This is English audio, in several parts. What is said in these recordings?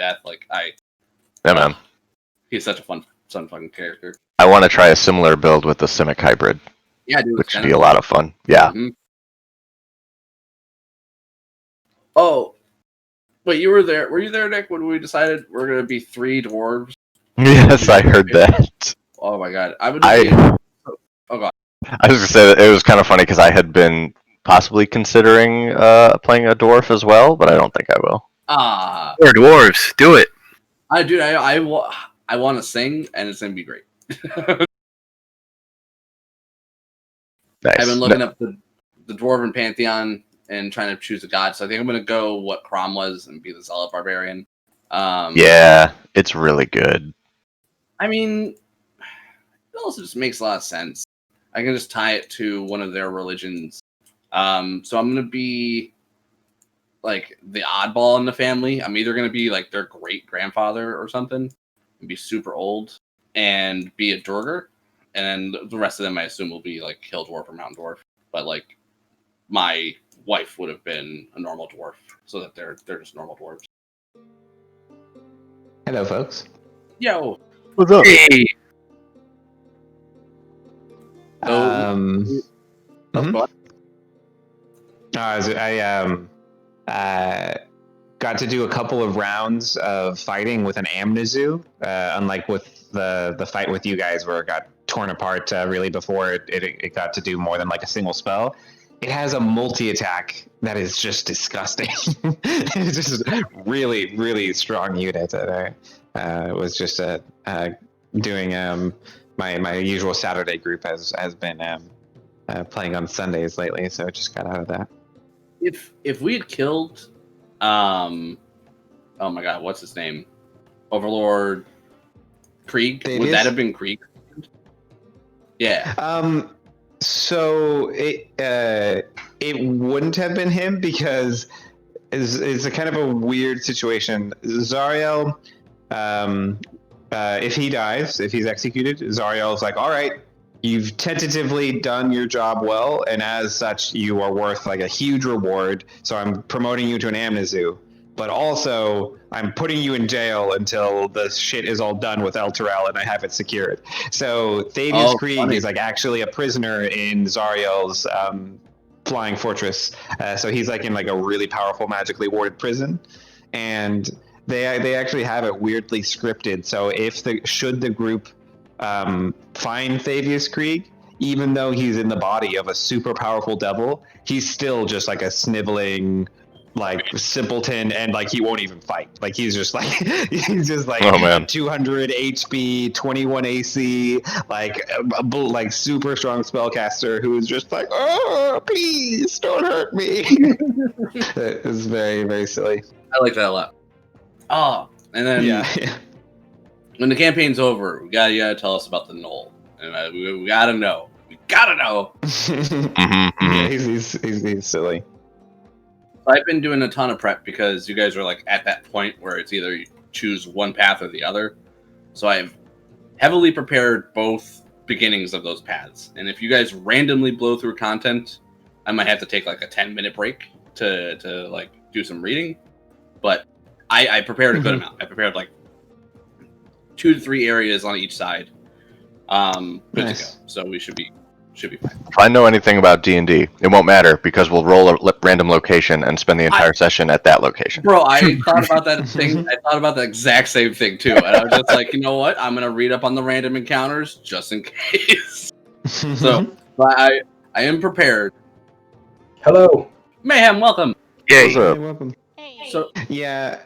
death. Like Yeah, man. He's such a fun fucking character. I want to try a similar build with the Simic hybrid. Yeah, dude. Which should be a lot of fun. Yeah. Mm-hmm. Oh, wait, you were there. Were you there, Nick, when we decided we're going to be 3 dwarves? Yes, I heard that. Oh my god. Oh, God. I was going to say that it was kind of funny because I had been possibly considering playing a dwarf as well, but I don't think I will. We're dwarves. Do it. I want to sing, and it's going to be great. Nice. I've been looking up the Dwarven Pantheon and trying to choose a god, so I think I'm going to go what Crom was and be the Zealot Barbarian. Yeah, it's really good. I mean, it also just makes a lot of sense. I can just tie it to one of their religions. So I'm going to be like the oddball in the family. I'm either going to be like their great-grandfather or something and be super old and be a Durgar. And then the rest of them, I assume, will be like Hill Dwarf or Mountain Dwarf. But like, my wife would have been a normal dwarf, so that they're just normal dwarves. Hello, folks. Yo, what's up? Hey. I got to do a couple of rounds of fighting with an Amnezu, unlike with the fight with you guys where it got torn apart really before it got to do more than like a single spell. It has a multi-attack that is just disgusting. It's just really, really strong unit. It was just doing my usual Saturday group has been playing on Sundays lately, so I just got out of that. If we had killed, oh my god, what's his name? Overlord Krieg? Would that have been Krieg? Yeah. So it wouldn't have been him because it's a kind of a weird situation. Zariel, if he dies, if he's executed, Zariel's like, all right, you've tentatively done your job well, and as such, you are worth like a huge reward. So I'm promoting you to an Amnezu. But also, I'm putting you in jail until the shit is all done with El Terrell and I have it secured. So Thaddeus Krieg is like actually a prisoner in Zariel's flying fortress. So he's like in like a really powerful magically warded prison. And they actually have it weirdly scripted. So should the group find Thaddeus Krieg, even though he's in the body of a super powerful devil, he's still just like a sniveling like simpleton, and like he won't even fight. Like he's just like oh, man. 200 HP, 21 AC, like super strong spellcaster who is just like, oh, please don't hurt me. It's very, very silly. I like that a lot. Oh, and then when the campaign's over, you gotta tell us about the Knoll, and we gotta know. We gotta know. Yeah, he's silly. I've been doing a ton of prep because you guys are like at that point where it's either you choose one path or the other. So I've heavily prepared both beginnings of those paths. And if you guys randomly blow through content, I might have to take like a 10-minute break to like do some reading. But I prepared a good amount. I prepared like 2 to 3 areas on each side. Good to go. So we should be fine. If I know anything about D&D, it won't matter because we'll roll a random location and spend the entire session at that location. Bro, I thought about that thing. I thought about the exact same thing too, and I was just like, you know what? I'm gonna read up on the random encounters just in case. So, I am prepared. Hello, Mayhem. Welcome. Yay. What's up? You're welcome. So yeah,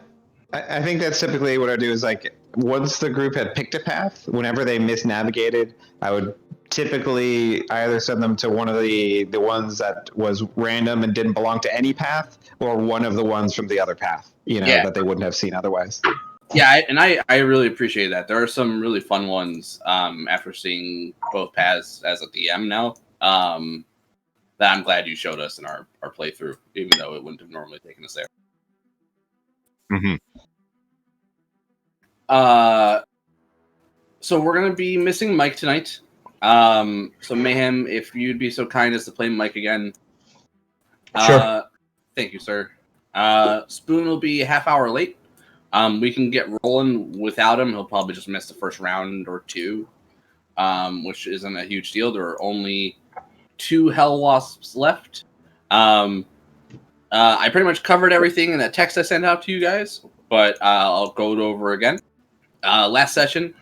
I think that's typically what I do is like once the group had picked a path, whenever they misnavigated, I would typically either send them to one of the ones that was random and didn't belong to any path, or one of the ones from the other path, that they wouldn't have seen otherwise. Yeah, I really appreciate that. There are some really fun ones after seeing both paths as a DM now that I'm glad you showed us in our playthrough, even though it wouldn't have normally taken us there. Mm-hmm. So we're gonna be missing Mike tonight. So Mayhem, if you'd be so kind as to play Mike again. Sure. Thank you, sir. Spoon will be a half hour late. We can get rolling without him. He'll probably just miss the first round or two, which isn't a huge deal. There are only 2 Hell Wasps left. I pretty much covered everything in that text I sent out to you guys, but I'll go it over again. Last session,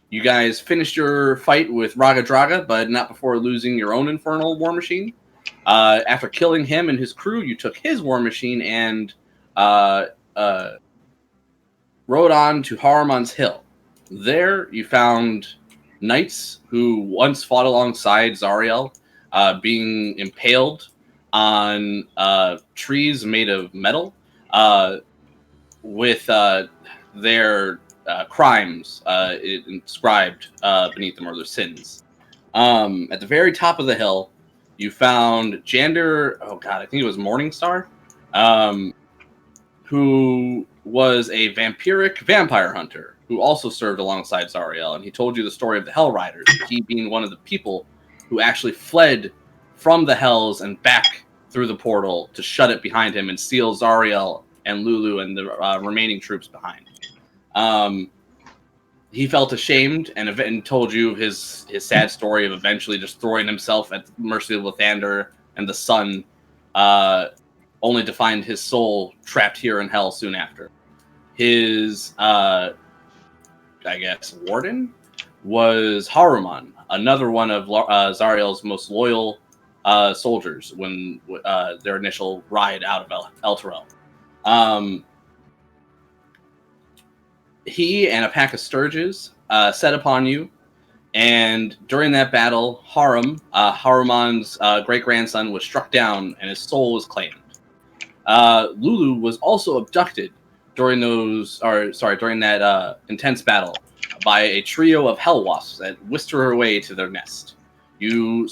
you guys finished your fight with Raga Draga, but not before losing your own infernal war machine. After killing him and his crew, you took his war machine and rode on to Haruman's Hill. There, you found knights who once fought alongside Zariel, being impaled on trees made of metal, with their crimes inscribed beneath them, or their sins. At the very top of the hill, you found Jander, I think it was Morningstar, who was a vampiric vampire hunter who also served alongside Zariel, and he told you the story of the Hell Riders, he being one of the people who actually fled from the Hells and back through the portal to shut it behind him and seal Zariel and Lulu and the remaining troops behind. He felt ashamed and told you his sad story of eventually just throwing himself at the mercy of Lathander and the sun, only to find his soul trapped here in hell soon after. His, warden was Haruman, another one of Zariel's most loyal soldiers when their initial ride out of Elturel. He and a pack of Sturges set upon you, and during that battle, Haruman's great-grandson, was struck down and his soul was claimed. Lulu was also abducted during that intense battle by a trio of hell wasps that whisked her away to their nest. You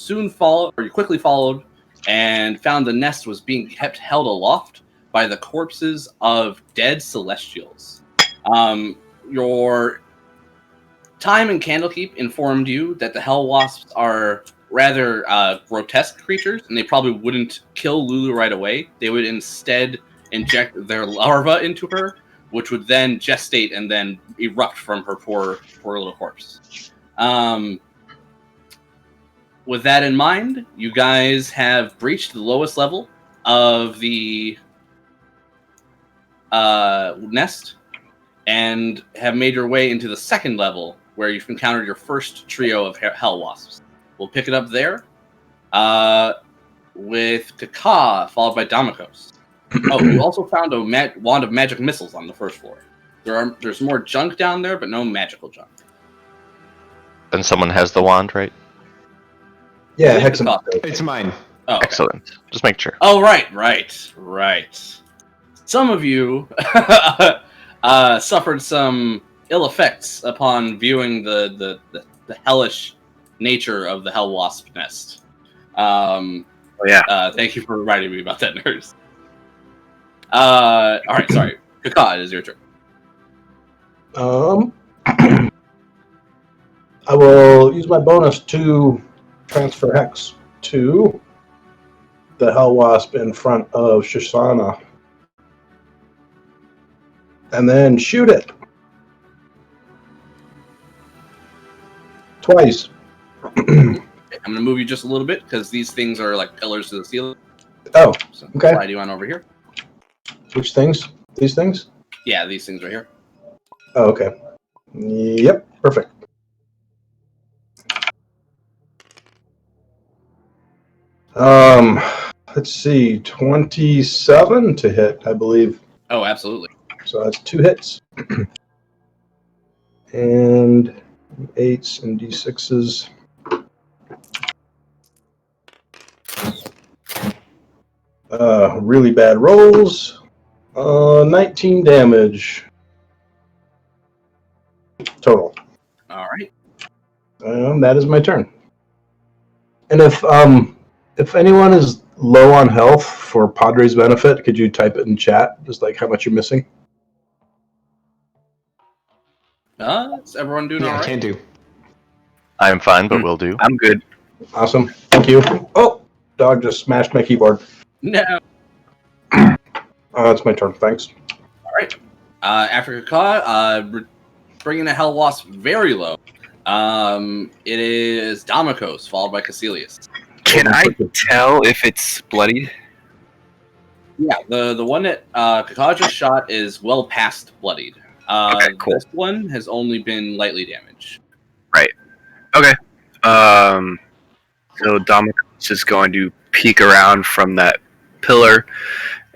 quickly followed and found the nest was being held aloft by the corpses of dead celestials. Your time in Candlekeep informed you that the hell wasps are rather grotesque creatures, and they probably wouldn't kill Lulu right away. They would instead inject their larva into her, which would then gestate and then erupt from her poor little corpse. With that in mind, you guys have breached the lowest level of the nest and have made your way into the second level, where you've encountered your first trio of hell wasps. We'll pick it up there with Kaka, followed by Damikos. You also found a wand of magic missiles on the first floor. There's more junk down there, but no magical junk. And someone has the wand, right? Yeah, It's mine. Oh, okay. Excellent. Just make sure. Oh, right. Some of you suffered some ill effects upon viewing the hellish nature of the hell wasp nest. Thank you for reminding me about that, nurse. All right, sorry. Kaka, it is your turn. I will use my bonus to transfer Hex to the Hell Wasp in front of Shoshana. And then shoot it. Twice. I'm going to move you just a little bit, because these things are like pillars to the ceiling. Oh, so okay. Slide you on over here. Which things? These things? Yeah, these things right here. Oh, okay. Yep, perfect. Let's see, 27 to hit, I believe. Oh, absolutely. So that's 2 hits. And 8s and D6s. Really bad rolls. 19 damage. Total. All right. That is my turn. And if anyone is low on health, for Padre's benefit, could you type it in chat, just like how much you're missing? Is everyone doing all right? Can do. I'm fine, but will do. I'm good. Awesome. Thank you. Oh, dog just smashed my keyboard. No. It's my turn. Thanks. All right. After Kakar, bringing the Hell Wasp very low. It is Damokos, followed by Caecilius. Can I tell if it's bloodied? Yeah, the one that Kakar just shot is well past bloodied. Okay, cool. This one has only been lightly damaged. Right. Okay. So Dominic is going to peek around from that pillar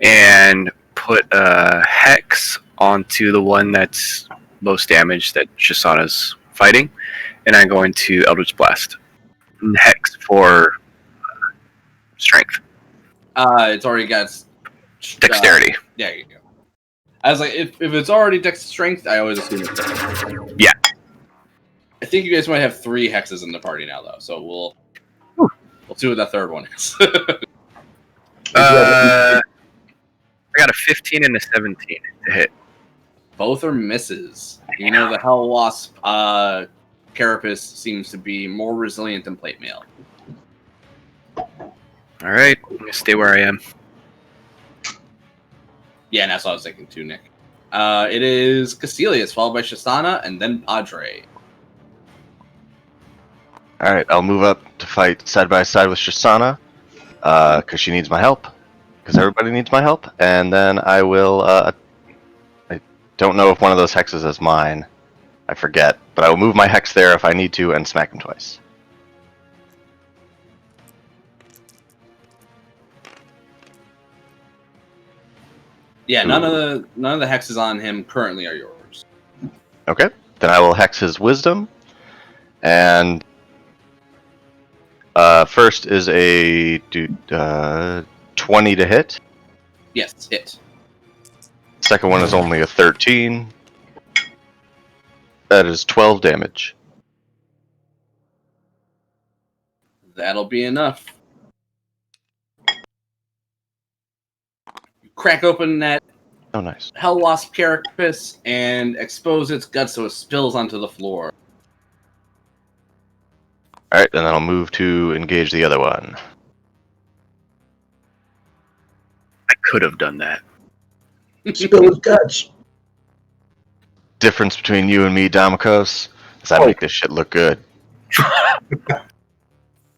and put a hex onto the one that's most damaged that Shisana's fighting, and I'm going to Eldritch Blast. Hex for strength. It's already got Dexterity. Yeah, you go. I was like, if it's already dex strength, I always assume it's dex. Yeah. I think you guys might have 3 hexes in the party now, though, so we'll see what that third one is. I got a 15 and a 17 to hit. Both are misses. You know, the Hell Wasp carapace seems to be more resilient than plate mail. All right, I'm gonna stay where I am. Yeah, and that's what I was thinking too, Nick. It is Caecilius, followed by Shisana, and then Padre. All right, I'll move up to fight side by side with Shisana, because she needs my help. Because everybody needs my help, and then I will. I don't know if one of those hexes is mine. I forget, but I will move my hex there if I need to, and smack him twice. Yeah, none of the hexes on him currently are yours. Okay, then I will hex his wisdom, and first is a 20 to hit. Yes, hit. Second one is only a 13. That is 12 damage. That'll be enough. You crack open that Oh, nice. Hell Wasp carapace and expose its guts so it spills onto the floor. Alright, and then I'll move to engage the other one. I could have done that. Spill his guts. Difference between you and me, Damokos, is I make this shit look good.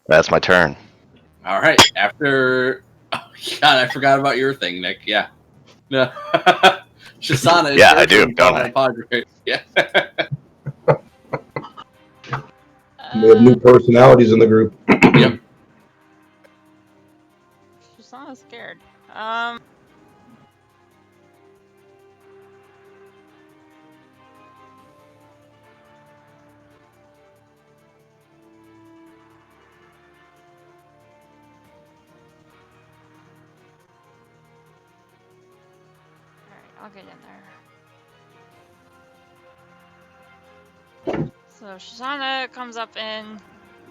That's my turn. All right. After, oh God, I forgot about your thing, Nick. Yeah. No. Shisana. Yeah, I do, don't I? Padre. Yeah. We have new personalities in the group. Yep. She's not scared. Alright, I'll get in there. So Shisana comes up and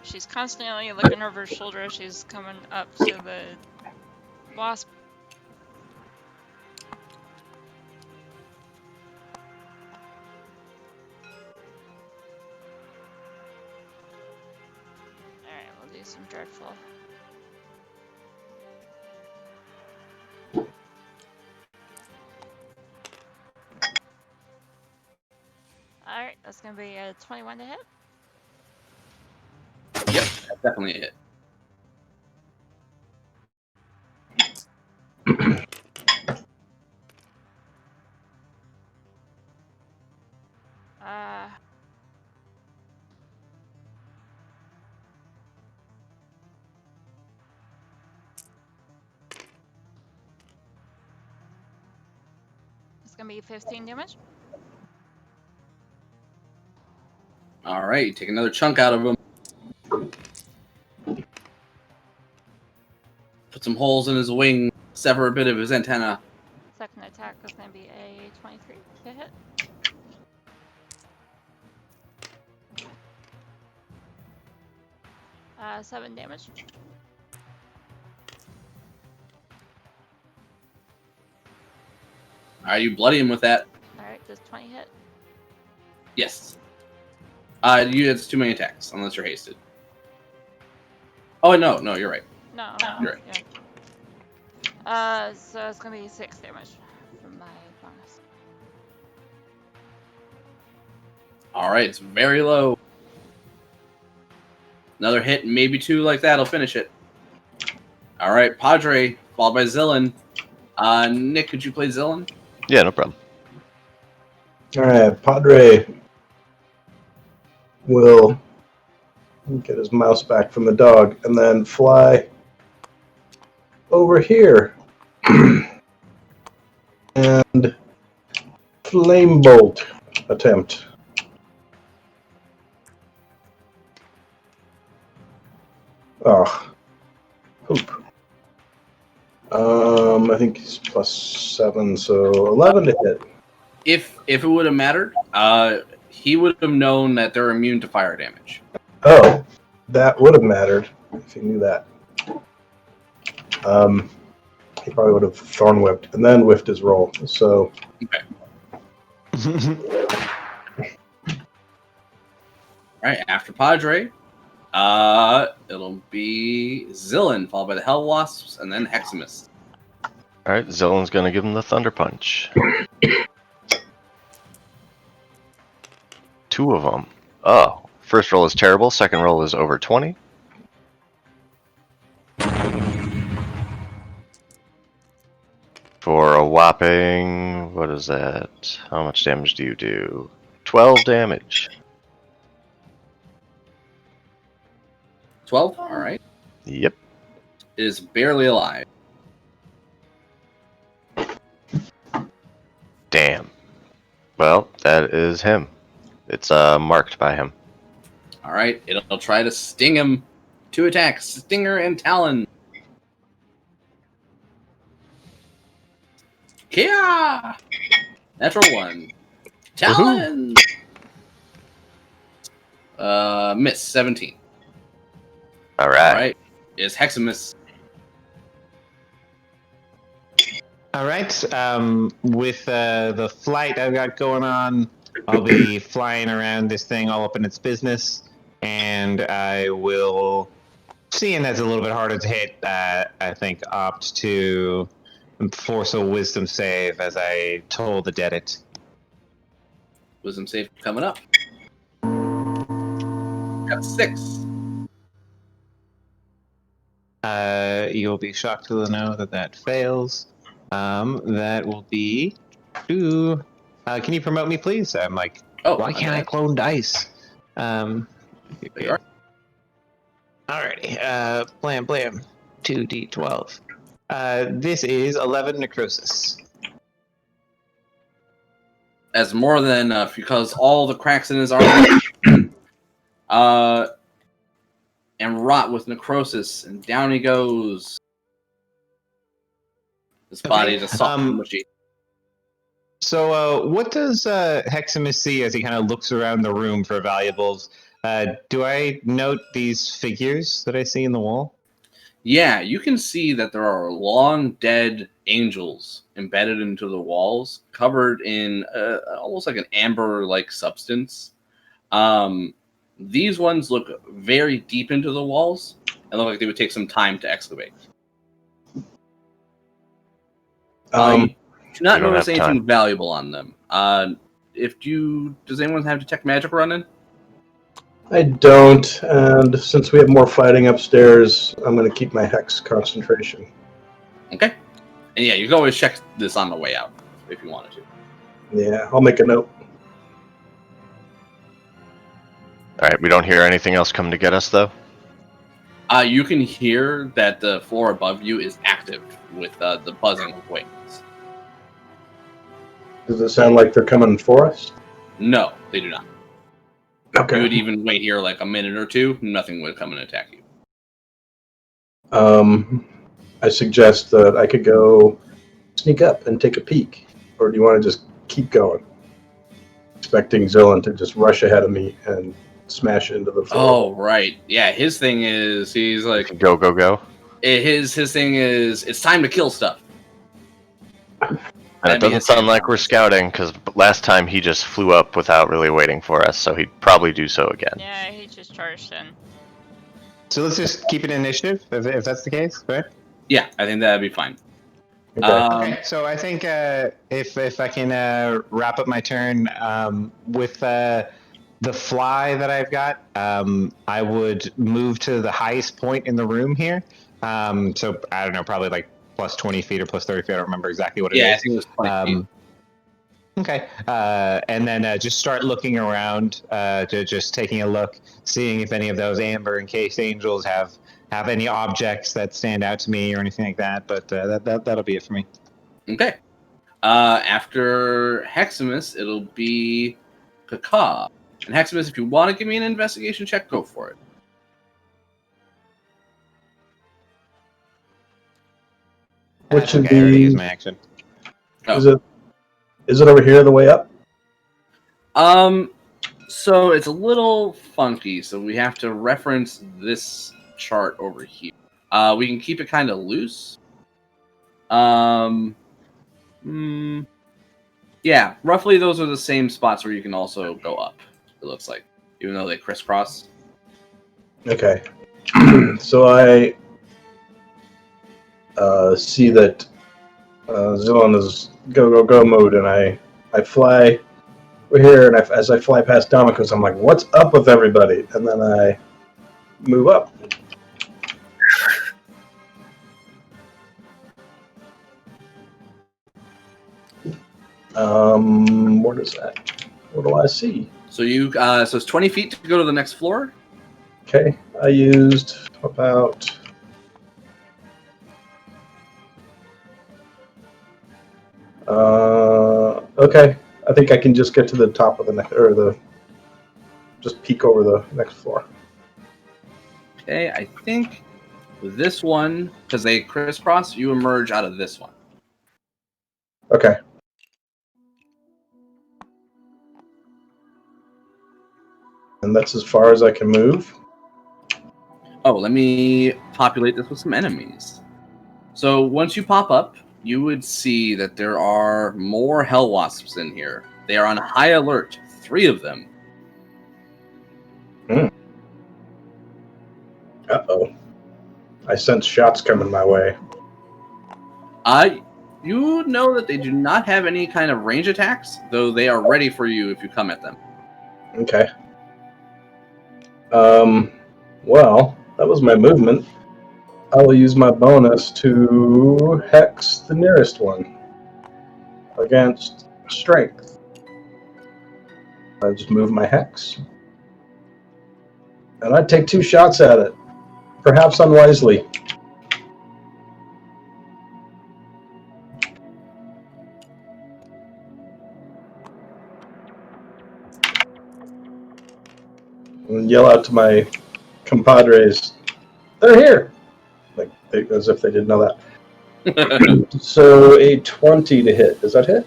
she's constantly looking over her shoulder as she's coming up to the wasp. Alright, we'll do some dreadful. Alright, that's gonna be a 21 to hit. Yep. That's definitely a hit. It's gonna be 15 damage. All right. Take another chunk out of him. Put some holes in his wing. Sever a bit of his antenna. Second attack is gonna be a 23 to hit. Uh, 7 damage. All right. You bloody him with that. Alright, does 20 hit? Yes. It's too many attacks unless you're hasted. Oh no, you're right. No. You're right. Yeah. So it's gonna be 6 damage from my bonus. All right, it's very low. Another hit, maybe 2 like that'll finish it. All right, Padre, followed by Zillin. Nick, could you play Zillin? Yeah, no problem. All right, Padre will get his mouse back from the dog and then fly over here and flame bolt attempt. Oh, poop. I think he's +7, so 11 to hit. If it would have mattered, he would have known that they're immune to fire damage. Oh, that would have mattered if he knew that. He probably would have thorn whipped and then whiffed his roll. So Okay. All right, after Padre, it'll be Zillin, followed by the Hell Wasps, and then Heximus. All right, Zillin's gonna give him the Thunder Punch. 2 of them. Oh, first roll is terrible. Second roll is over 20. For a whopping, what is that? How much damage do you do? 12 damage. 12. All right, Yep. is barely alive. Damn. Well, that is him. It's marked by him. All right, it'll try to sting him. 2 attacks, Stinger and Talon. Kia! Natural 1. Talon! Miss, 17. All right. All right, is Heximus. All right. With the flight I've got going on, I'll be flying around this thing all up in its business, and I will, seeing that's a little bit harder to hit, I think opt to force a wisdom save as I toll the dead it. Wisdom save coming up. Got 6. You'll be shocked to know that fails. That will be 2. Can you promote me, please? I'm like, Oh, why can't I clone dice? There you are. Alrighty. Blam blam. 2d12. This is 11 necrosis. As more than enough, because all the cracks in his armor and rot with necrosis, and down he goes. His body is a soft and mushy. So, what does Heximus see as he kind of looks around the room for valuables? Do I note these figures that I see in the wall? Yeah, you can see that there are long dead angels embedded into the walls, covered in almost like an amber-like substance. These ones look very deep into the walls and look like they would take some time to excavate. You do not You don't notice have anything time. valuable on them. Does anyone have detect magic running? I don't, and since we have more fighting upstairs, I'm going to keep my hex concentration. Okay. And yeah, you can always check this on the way out if you wanted to. Yeah, I'll make a note. All right, we don't hear anything else coming to get us, though? You can hear that the floor above you is active with the buzzing of wings. Does it sound like they're coming for us? No, they do not. Okay. You would even wait here like a minute or two, nothing would come and attack you. I suggest that I could go sneak up and take a peek. Or do you want to just keep going? Expecting Zillin to just rush ahead of me and smash into the floor. Oh, right. Yeah, his thing is, he's like, Go, go, go. his thing is, it's time to kill stuff. And it doesn't sound like we're scouting, because last time he just flew up without really waiting for us, so he'd probably do so again. Yeah, he just charged in. So let's just keep it initiative, if that's the case, right? Yeah, I think that'd be fine. Okay. Okay, so I think if I can wrap up my turn with the fly that I've got, I would move to the highest point in the room here. So I don't know, probably like plus 20 feet or plus 30 feet. I don't remember exactly what it Yeah, I is. think it was 20 feet. Okay. And then just start looking around, just taking a look, seeing if any of those amber encased angels have any objects that stand out to me or anything like that. But that'll be it for me. Okay. After Heximus, it'll be Kaka. And Heximus, if you want to give me an investigation check, go for it. Which That's okay. I already used my action. is it? Is it over here the way up? So it's a little funky, so we have to reference this chart over here. We can keep it kind of loose. Yeah, roughly those are the same spots where you can also go up, it looks like, even though they crisscross. Okay. So I see that Zillan is go mode, and I fly. We're here, and as I fly past Domicus, I'm like, "What's up with everybody?" And then I move up. What is that? What do I see? So you, so it's 20 feet to go to the next floor. Okay, I used about. Okay, I think I can just get to the top of the next, or just peek over the next floor. Okay, I think with this one, because they crisscross, you emerge out of this one. Okay. And that's as far as I can move. Oh, let me populate this with some enemies. So once you pop up, you would see that there are more hell wasps in here. They are on high alert, 3 of them. Uh-oh. I sense shots coming my way. You know that they do not have any kind of range attacks, though they are ready for you if you come at them. Okay. Well, that was my movement. I will use my bonus to hex the nearest one against strength. I just move my hex. And I take 2 shots at it, perhaps unwisely. And yell out to my compadres, "They're here!" Like as if they didn't know that. So a 20 to hit. Does that hit?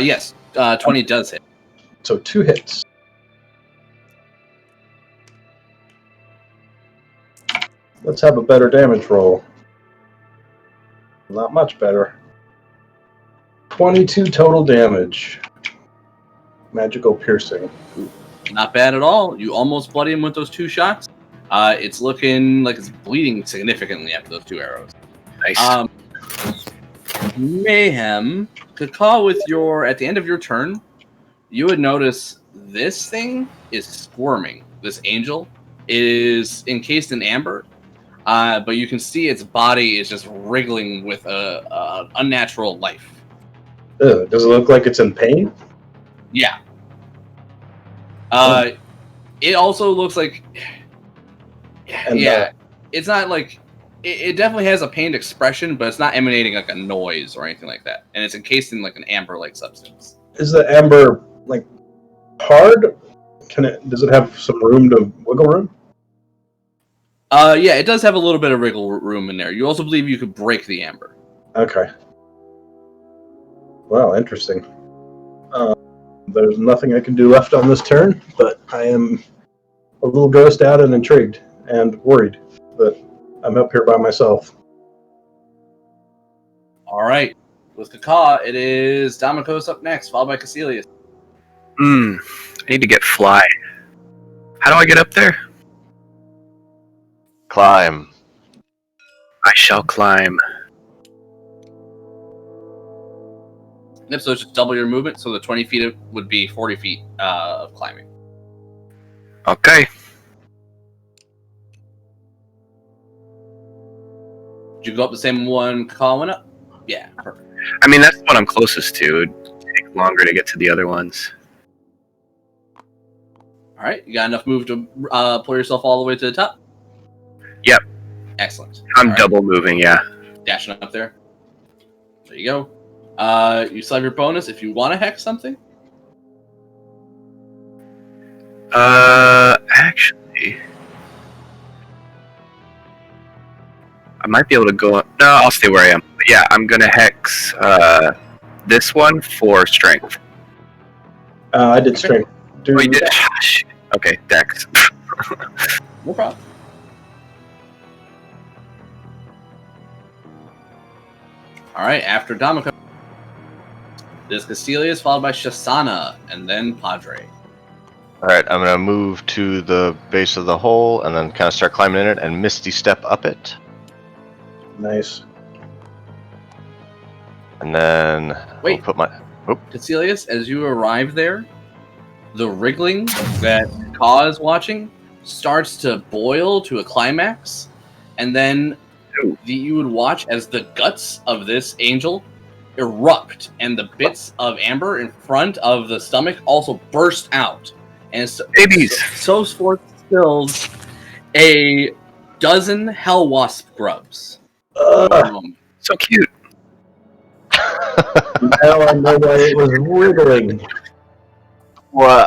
Yes, 20 does hit. So 2 hits. Let's have a better damage roll. Not much better. 22 total damage. Magical piercing. Not bad at all. You almost bloody him with those 2 shots. It's looking like it's bleeding significantly after those 2 arrows. Nice. Mayhem, Kaka, with your at the end of your turn, you would notice this thing is squirming. This angel is encased in amber, but you can see its body is just wriggling with a unnatural life. Ugh, does it look like it's in pain? Yeah. It also looks like, And, yeah, it's not like it definitely has a pained expression, but it's not emanating like a noise or anything like that. And it's encased in like an amber-like substance. Is the amber like hard? Does it have some room to wiggle room? Yeah, it does have a little bit of wriggle room in there. You also believe you could break the amber. Okay. Well, interesting. There's nothing I can do left on this turn, but I am a little grossed out and intrigued and worried that I'm up here by myself. All right. With Kaka, it is Damikos up next, followed by Caecilius. I need to get fly. How do I get up there? Climb. I shall climb. Yep, so it's just double your movement, so the 20 feet would be 40 feet of climbing. Okay. Did you go up the same one Colin went up? Yeah, perfect. I mean, that's what I'm closest to. It'd take longer to get to the other ones. All right, you got enough move to pull yourself all the way to the top? Yep. Excellent. I'm All right, double moving, yeah. dashing up there. There you go. You still have your bonus if you want to hex something. Actually, I might be able to go. No, I'll stay where I am. But yeah, I'm gonna hex this one for strength. I did strength. Oh, you did? Shit. Okay, Dex. No problem. All right, after Damako, this Castelia is followed by Shasana, and then Padre. All right, I'm gonna move to the base of the hole and then kind of start climbing in it and misty step up it, Nice. and then Wait. I'll put my. Caecilius, as you arrive there, the wriggling that Ka is watching starts to boil to a climax, and then you would watch as the guts of this angel erupt, and the bits of amber in front of the stomach also burst out, and Babies. so forth spills a dozen hell wasp grubs. So cute. Now I know why it was wriggling. What?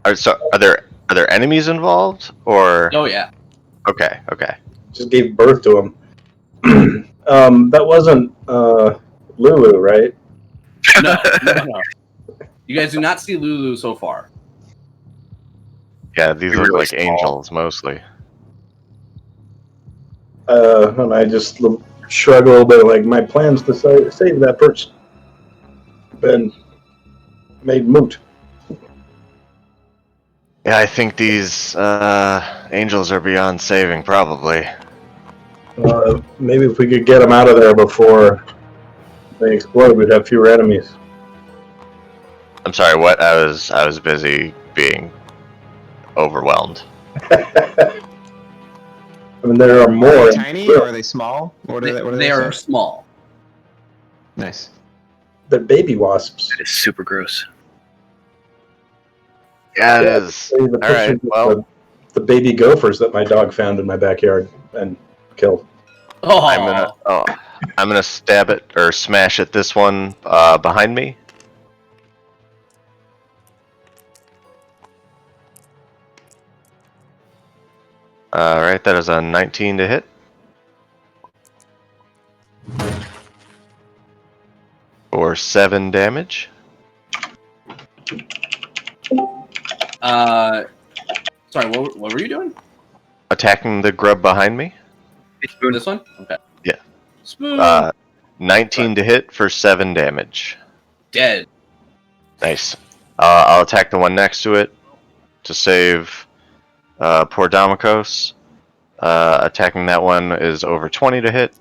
Are there enemies involved or? Oh yeah. Okay. Just gave birth to him. That wasn't Lulu, right? No. You guys do not see Lulu so far. Yeah, these They're look really like small. angels mostly. And I just shrug a little bit, like my plans to save that person been made moot. Yeah, I think these angels are beyond saving, probably. Maybe if we could get them out of there before they explode, we'd have fewer enemies. I'm sorry. What? I was busy being overwhelmed. I mean, there are Are more. they tiny or are they small? What are They are small. Nice. They're baby wasps. That is super gross. Yeah, it is. The All right. pictures of Well, the baby gophers that my dog found in my backyard and killed. Oh, I'm gonna stab it or smash at this one behind me. All right, that is a 19 to hit. For 7 damage. Sorry, what were you doing? Attacking the grub behind me. This one? Okay. Yeah. Spoon. 19 to hit for 7 damage. Dead. Nice. I'll attack the one next to it to save poor Damokos. Attacking that one is over 20 to hit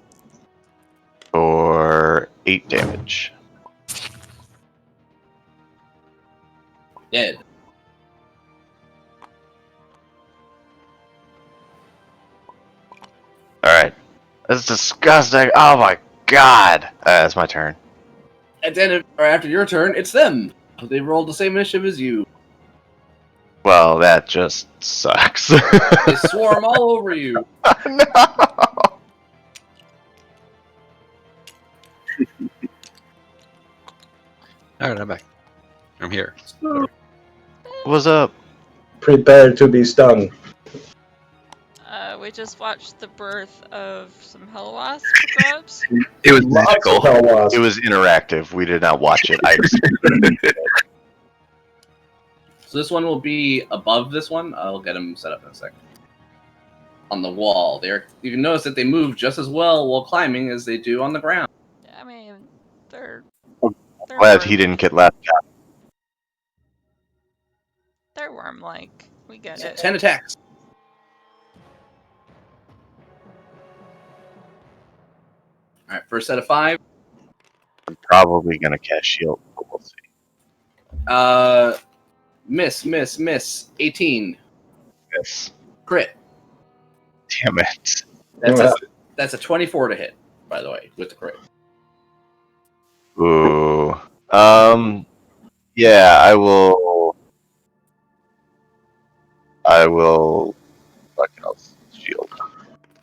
for 8 damage. Dead. Alright. That's disgusting. Oh my god. That's my turn. At the end of, or after your turn, it's them. They rolled the same initiative as you. Well, that just sucks. They swarm all over you. No! Alright, I'm back. I'm here. What's up? Prepare to be stung. We just watched the birth of some hell wasp grubs. It was Lots magical. of hell wasps. It was interactive. We did not watch it. So this one will be above this one. I'll get them set up in a second. On the wall. You can notice that they move just as well while climbing as they do on the ground. I mean, they're Glad he didn't get left out. They're worm-like. We get it. 10 attacks. All right, first set of 5. I'm probably gonna cast shield. But we'll see. Miss. 18. Yes. Crit. Damn it. That's a 24 to hit, by the way, with the crit. Ooh. Yeah, I will. Fucking else. Shield.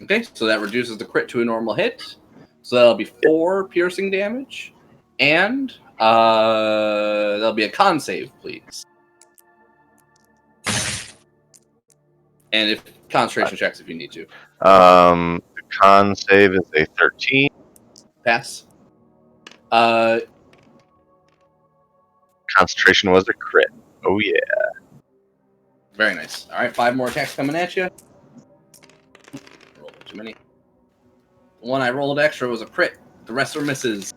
Okay, so that reduces the crit to a normal hit. So that'll be 4 piercing damage. And that'll be a con save, please. And if concentration checks if you need to. The con save is a 13. Pass. Concentration was a crit. Oh yeah. Very nice. All right, 5 more attacks coming at you. Roll too many. The one I rolled extra was a crit. The rest are misses.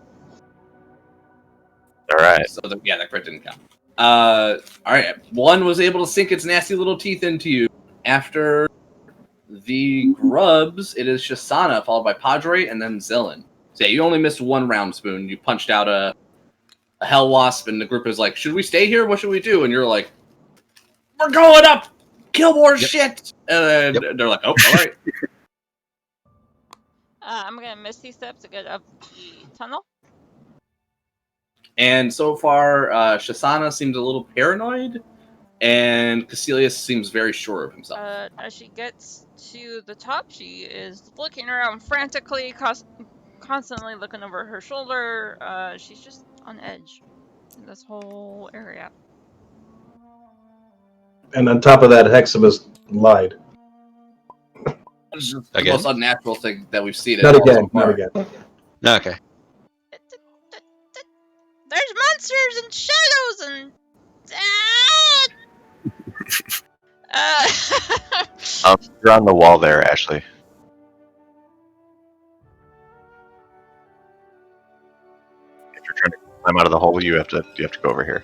All right. So that crit didn't count. All right, one was able to sink its nasty little teeth into you. After the grubs, it is Shisana, followed by Padre, and then Zillin. So yeah, you only missed 1 round, Spoon. You punched out a hell wasp, and the group is like, "Should we stay here? What should we do?" And you're like, "We're going up. Kill more shit." And then they're like, "Oh, all right." I'm gonna Misty Step to get up the tunnel. And so far, Shisana seems a little paranoid, and Caecilius seems very sure of himself. As she gets to the top, she is looking around frantically, constantly looking over her shoulder. She's just on edge in this whole area. And on top of that, Heximus lied. This is the Again? most unnatural thing that we've seen. Not in all again. so far. Not again. Okay. There's monsters and shadows and. You're on the wall there, Ashley. If you're trying to climb out of the hole, you have to go over here.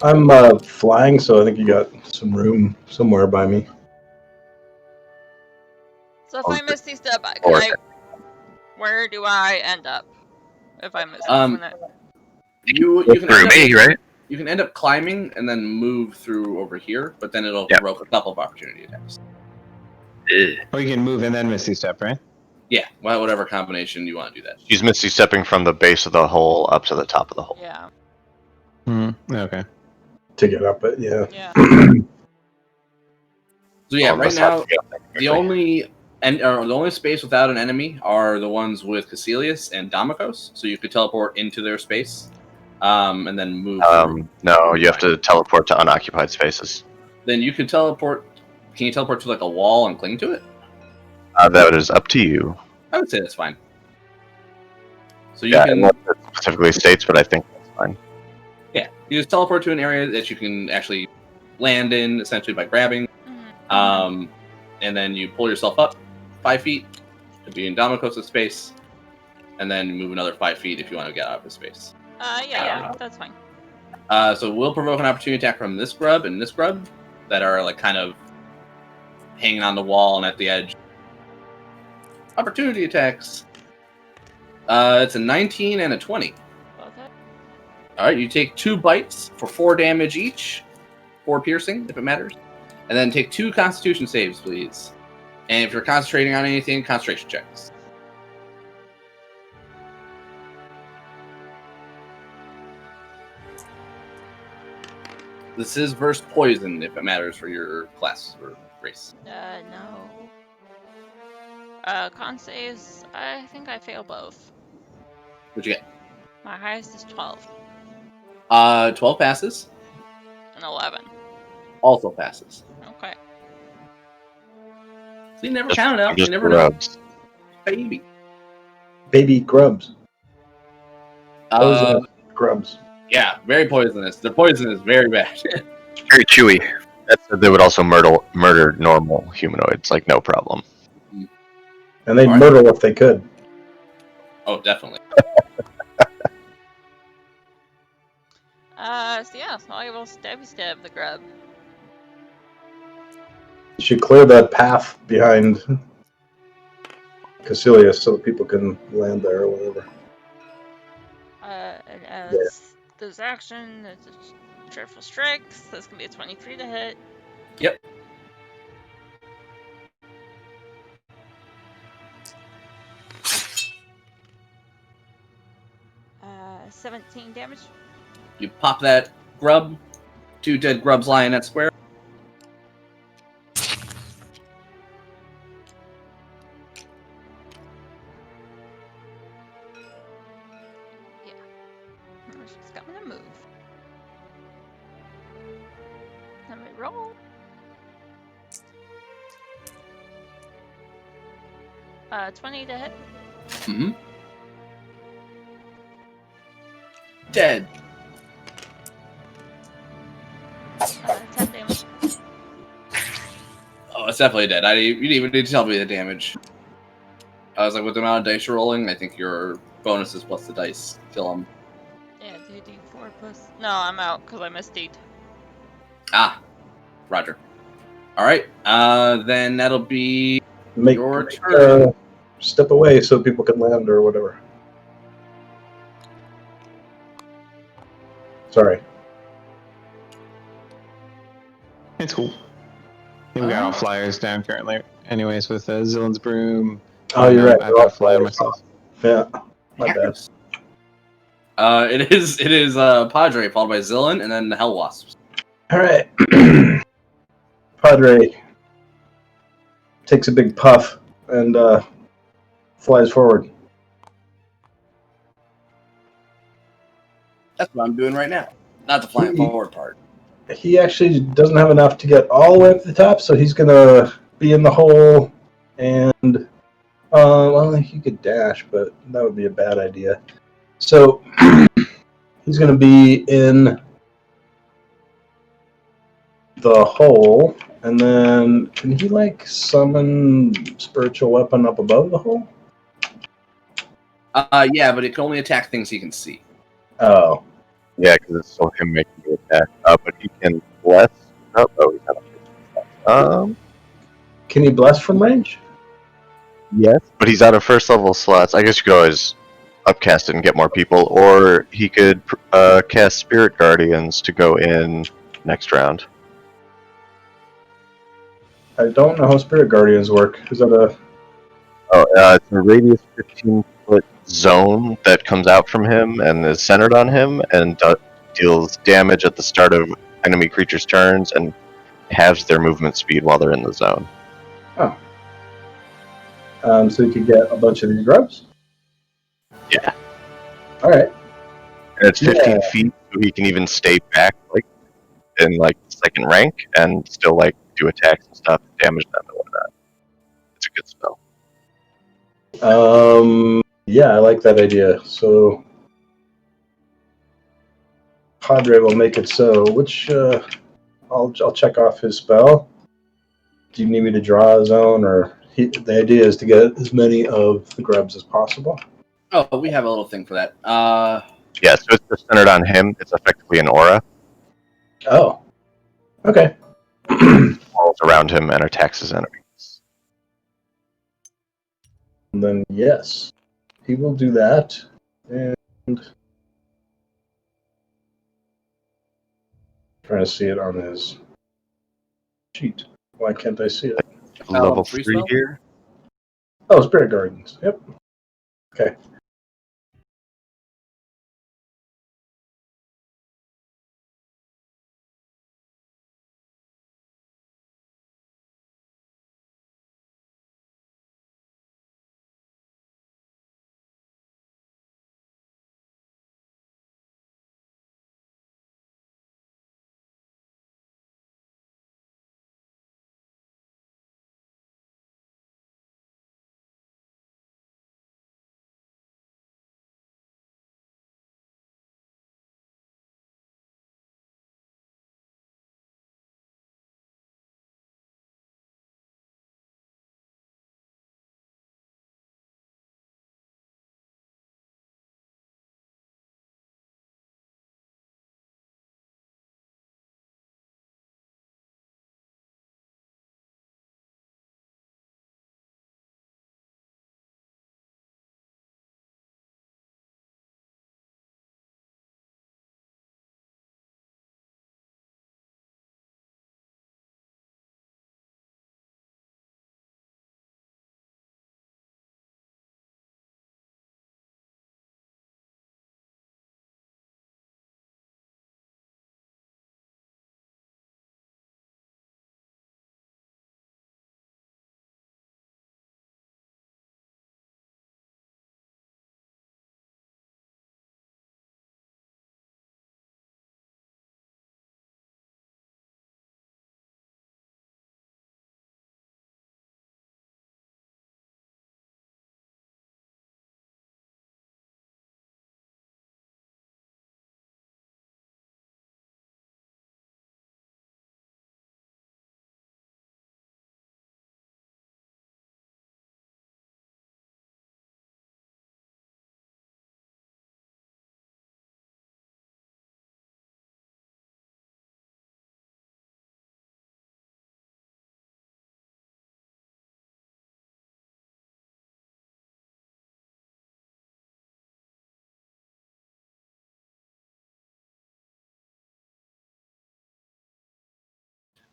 I'm flying, so I think you got some room somewhere by me. So if I Misty Step, where do I end up? If I Misty Step, you can Through me, right? You can end up climbing and then move through over here, but then it'll provoke a couple of opportunity attacks. Or you can move and then Misty Step, right? Yeah, well, whatever combination you want to do that. She's misty stepping from the base of the hole up to the top of the hole. yeah. Okay. To get up it, yeah. Yeah. So yeah, All of right us have now to get there the quickly. only space without an enemy are the ones with Caecilius and Damokos. So you could teleport into their space, and then move. No, you have to teleport to unoccupied spaces. Then you could teleport. Can you teleport to like a wall and cling to it? That is up to you. I would say that's fine. So you Yeah, can, unless it specifically states, but I think that's fine. yeah, you just teleport to an area that you can actually land in, essentially by grabbing. Mhm. And then you pull yourself up 5 feet to be in Damokos' space, and then move another 5 feet if you want to get out of his space. Yeah, that's fine. So we'll provoke an opportunity attack from this grub and this grub that are like kind of hanging on the wall and at the edge. Opportunity attacks. It's a 19 and a 20. Okay. All right, you take 2 bites for 4 damage each, 4 piercing if it matters, and then take 2 Constitution saves, please. And if you're concentrating on anything, concentration checks. This is versus poison if it matters for your class or race. No. Con saves, I think I fail both. What'd you get? My highest is 12 12 passes. and 11. Also passes. Okay. So you never count it out. You Just never know. grubs. Baby. Baby grubs. Those grubs. Yeah, very poisonous. The poison is very bad. Very chewy. That said, they would also murder normal humanoids, like no problem. And they'd Alright. murder if they could. Oh, definitely. So I will stabby stab the grub. You should clear that path behind Caecilius so that people can land there or whatever. And as this action, it's a dreadful strikes. That's gonna be a 23 to hit. Yep. 17 damage. You pop that grub. 2 dead grubs lying at square. She's got me to move. Let me roll. Uh, 20 to hit. Mm-hmm. Dead. 10 damage. Oh, it's definitely dead. You didn't even need to tell me the damage. I was like, with the amount of dice you're rolling, I think your bonuses plus the dice kill him. Yeah, 2d4 plus. No, I'm out because I missed 8. Ah, Roger. All right. Then that'll be Make your turn. Step away so people can land or whatever. Sorry. It's cool. We got all flyers down currently, anyways, with Zillin's broom. Oh, you're right. I've got a flyer myself. Yeah, my bad. It is Padre followed by Zillin and then the Hell Wasps. All right. Padre takes a big puff and flies forward. That's what I'm doing right now. Not the flying forward part. He actually doesn't have enough to get all the way up to the top, so he's gonna be in the hole, and well, he could dash, but that would be a bad idea. So he's gonna be in the hole, and then can he like summon spiritual weapon up above the hole? Yeah, but it can only attack things he can see. Oh, Yeah, because it's still him making the attack. But he can bless. Oh, he's not on. can he bless from range? Yes, but he's out of first level slots. I guess you could always upcast it and get more people, or he could cast Spirit Guardians to go in next round. I don't know how Spirit Guardians work. Is that a... It's a radius 15-foot zone that comes out from him and is centered on him and deals damage at the start of enemy creatures' turns and halves their movement speed while they're in the zone. Oh. So you could get a bunch of these grubs? Yeah. All right. And it's 15 feet, so he can even stay back, like, in, like, second rank and still, like, do attacks and stuff, damage them and whatnot. It's a good spell. Yeah, I like that idea. So Padre will make it so. Which I'll check off his spell. Do you need me to draw a zone, or the idea is to get as many of the grubs as possible? Oh, we have a little thing for that. Yeah, so it's just centered on him. It's effectively an aura. Oh, okay. Falls around him and attacks his enemies. And then yes, he will do that, and trying to see it on his sheet. Why can't I see it? Level free 3 spell? here. Oh, Spirit Guardians. Yep. Okay.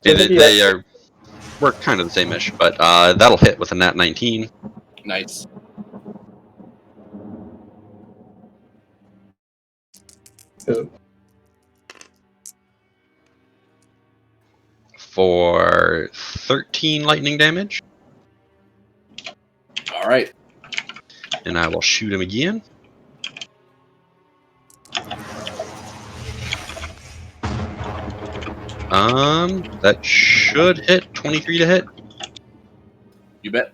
So I think We're kind of the same-ish, but that'll hit with a nat 19. Nice. For 13 lightning damage, All right. and I will shoot him again. That should hit 23 to hit. You bet.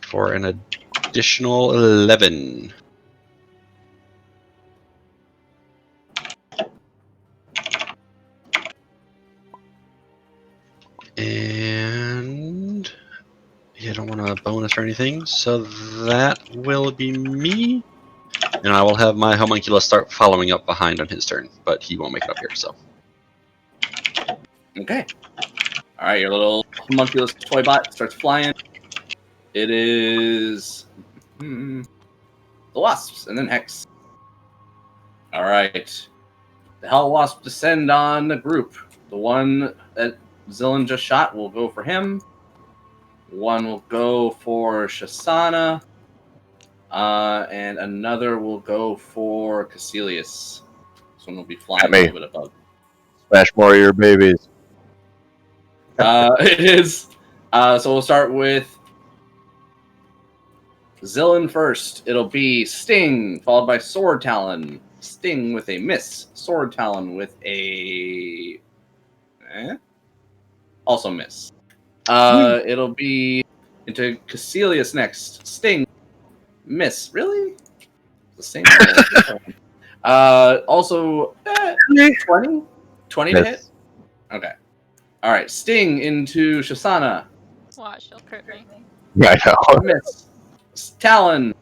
For an additional 11. And yeah, I don't want a bonus or anything, so that will be me. And I will have my homunculus start following up behind on his turn, but he won't make it up here, so. Okay. All right, your little homunculus toy bot starts flying. It is the wasps, and then Hex. All right. The Hell Wasp descend on the group. The one that Zillan just shot will go for him. One will go for Shasana. And another will go for Caecilius. This one will be flying At me. a little bit above. Smash more of your babies. It is. So we'll start with Zillan first. It'll be Sting, followed by Sword Talon. Sting with a miss. Sword Talon with a... Also miss. It'll be into Caecilius next. Sting. Miss. Really? The same. Also, 20? 20 to hit? Okay. All right. Sting into Shasana. Watch, she'll crit me. Yeah, I know. Miss. Talon.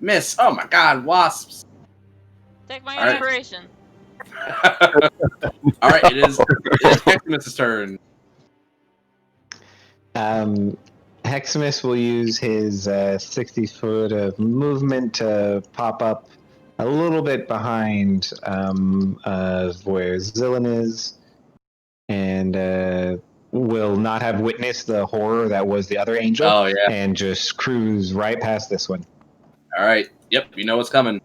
Miss. Oh my god, wasps. Take my All right. inspiration. All right, it is Heximus's turn. Heximus will use his 60 foot of movement to pop up a little bit behind of where Zillan is, and will not have witnessed the horror that was the other angel, Oh yeah. and just cruise right past this one. All right. Yep, you know what's coming.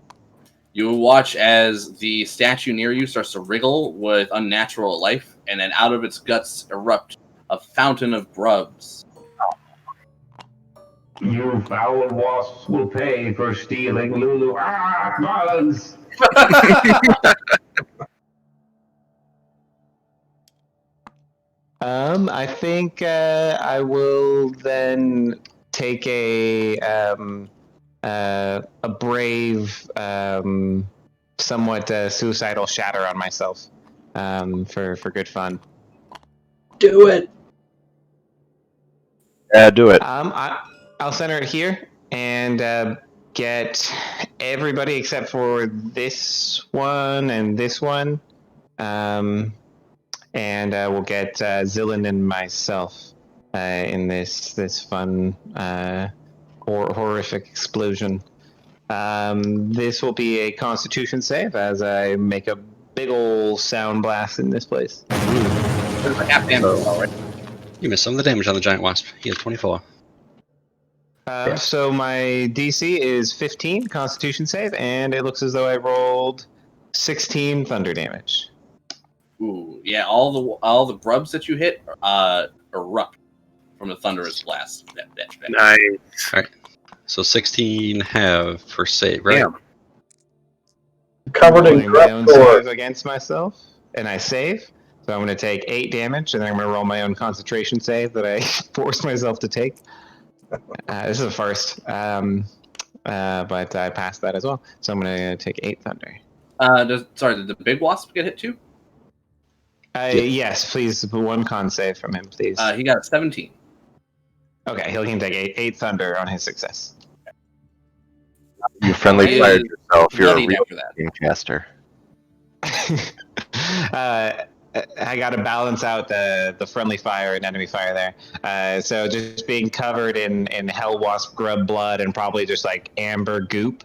You watch as the statue near you starts to wriggle with unnatural life, and then out of its guts erupt a fountain of grubs. You foul wasps will pay for stealing Lulu. Ah, bugs! I think I will then take a brave, somewhat suicidal shatter on myself for good fun. Do it. Yeah, do it. I'll center it here and get everybody except for this one and this one. And we'll get Zillan and myself in this fun horrific explosion. This will be a Constitution save as I make a big ol' sound blast in this place. There's a half damage already. You missed some of the damage on the giant wasp. He has 24. So my DC is 15 Constitution save, and it looks as though I rolled 16 thunder damage. Ooh, yeah, all the grubs that you hit erupt from the thunderous blast. Nice. Alright. So 16 have for save, right? Damn. Covered in Rolling my own grub gore. save against myself, and I save. So I'm going to take 8 damage, and then I'm going to roll my own concentration save that I forced myself to take. This is a first, but I passed that as well. So I'm going to take 8 thunder. Did the big wasp get hit too? Yes, please, one con save from him, please. He got a 17. Okay, he can take 8 thunder on his success. You friendly He fired is yourself. You're a bloodied real after that. game caster. I got to balance out the friendly fire and enemy fire there. So just being covered in hell wasp grub blood and probably just like amber goop,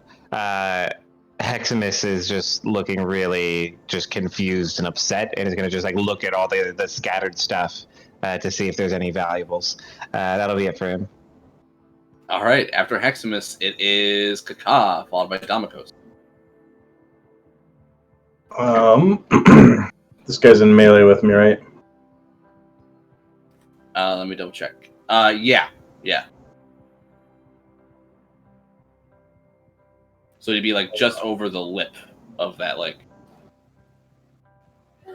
Heximus is just looking really just confused and upset, and is going to just like look at all the scattered stuff to see if there's any valuables. That'll be it for him. All right. After Heximus, it is Kaka, followed by Damokos. This guy's in melee with me, right? Let me double check. Yeah. So he'd be like just over the lip of that like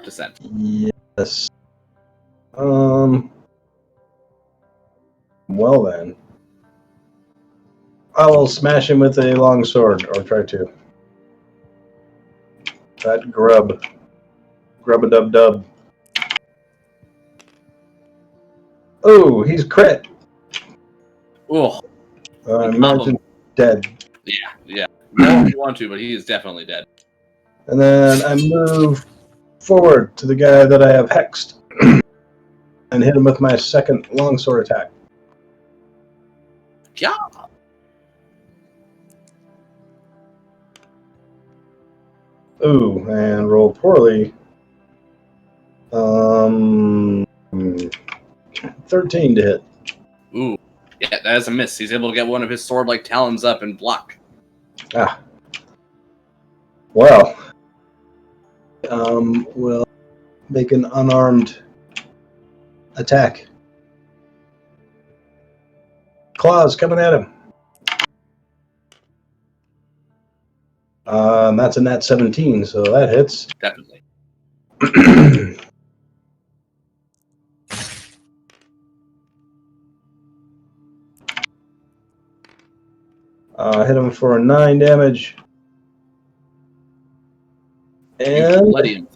descent. Yes. Well then, I will smash him with a long sword, or try to. That grub a dub dub. Oh, he's crit. Oh, Imagine dead. yeah. More if you want to, but he is definitely dead. And then I move forward to the guy that I have hexed and hit him with my second longsword attack. Yeah. Ooh, and rolled poorly. 13 to hit. Ooh. Yeah, that is a miss. He's able to get one of his sword-like talons up and block. Ah. Well. We'll make an unarmed attack. Claws coming at him. And that's a nat 17, so that hits. Definitely. Hit him for 9 damage. And bloody him.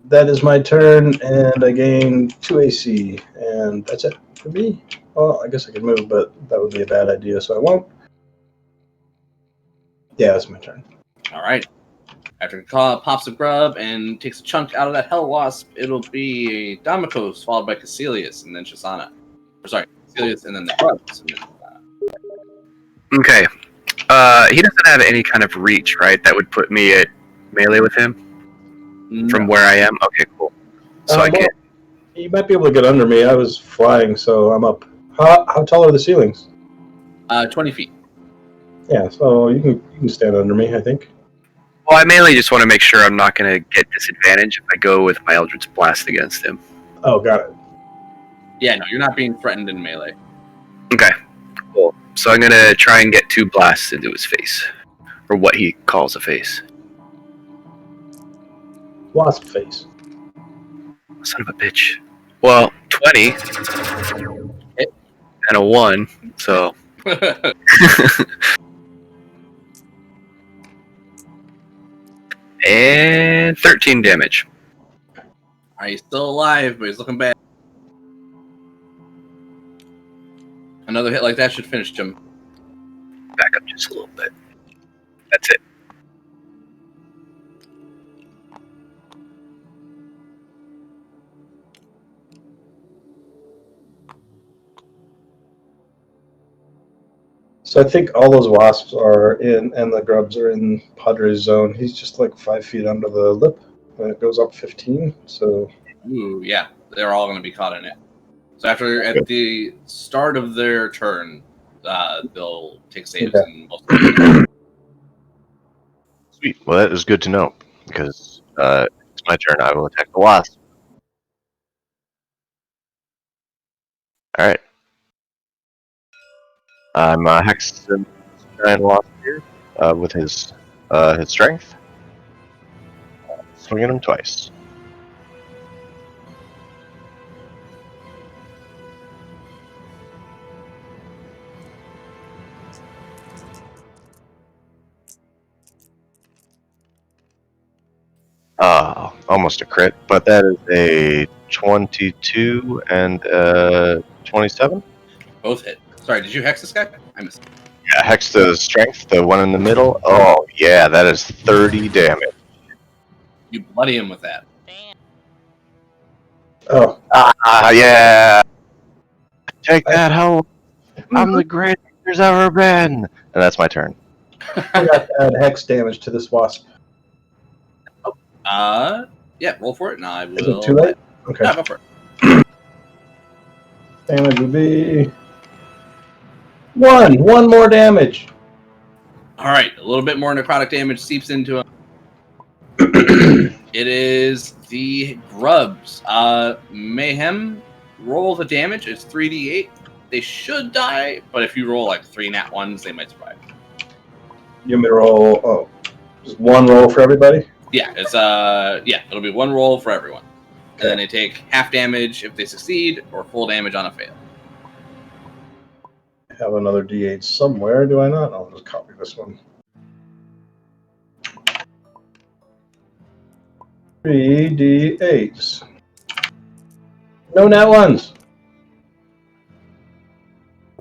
that is my turn, and I gain 2 AC. And that's it for me. Well, I guess I could move, but that would be a bad idea, so I won't. Yeah, that's my turn. All right. After Kaka pops a grub and takes a chunk out of that hell wasp, it'll be Damokos, followed by Caecilius, and then Shisana. Or sorry, Caecilius, and then the grubs, and then Okay. He doesn't have any kind of reach, right? That would put me at melee with him from where I am. Okay, cool. So I can't. You might be able to get under me. I was flying, so I'm up. How tall are the ceilings? 20 feet. Yeah, so you can stand under me, I think. Well, I mainly just want to make sure I'm not going to get disadvantage if I go with my Eldritch Blast against him. Oh, got it. Yeah, no, you're not being threatened in melee. Okay, cool. So I'm going to try and get 2 blasts into his face. Or what he calls a face. Wasp face. Son of a bitch. Well, 20. And a 1, so... And 13 damage. He's still alive, but he's looking bad. Another hit like that should finish him. Back up just a little bit. That's it. So I think all those wasps are in, and the grubs are in Padre's zone. He's just like 5 feet under the lip, and it goes up 15. So. Ooh, yeah, they're all going to be caught in it. So at the start of their turn, they'll take saves. Okay. And most of them. Sweet. Well, that is good to know, because it's my turn. I will attack the wasp. Alright. I'm hexing giant wasp here with his strength. Swinging him twice. Almost a crit, but that is a 22 and 27. Both hit. Sorry, did you hex this guy? I missed. Yeah, hex the strength, the one in the middle. Oh, yeah, that is 30 damage. You bloody him with that. Damn. Oh. Yeah! Take that, hoe! I'm the greatest there's ever been! And that's my turn. I got to add hex damage to this wasp. Yeah, roll for it, and I will. Is it too late? Okay. Yeah, go for it. Damage would be 1. 1 more damage. All right, a little bit more necrotic damage seeps into him. It is the grubs. Mayhem, roll the damage. It's 3d8. They should die, but if you roll like 3 nat 1s, they might survive. You want me to roll? Just 1 roll for everybody. Yeah, it's it'll be 1 roll for everyone, and then they take half damage if they succeed, or full damage on a fail. I have another D8 somewhere, do I not? I'll just copy this one. 3 D8s. No nat 1s.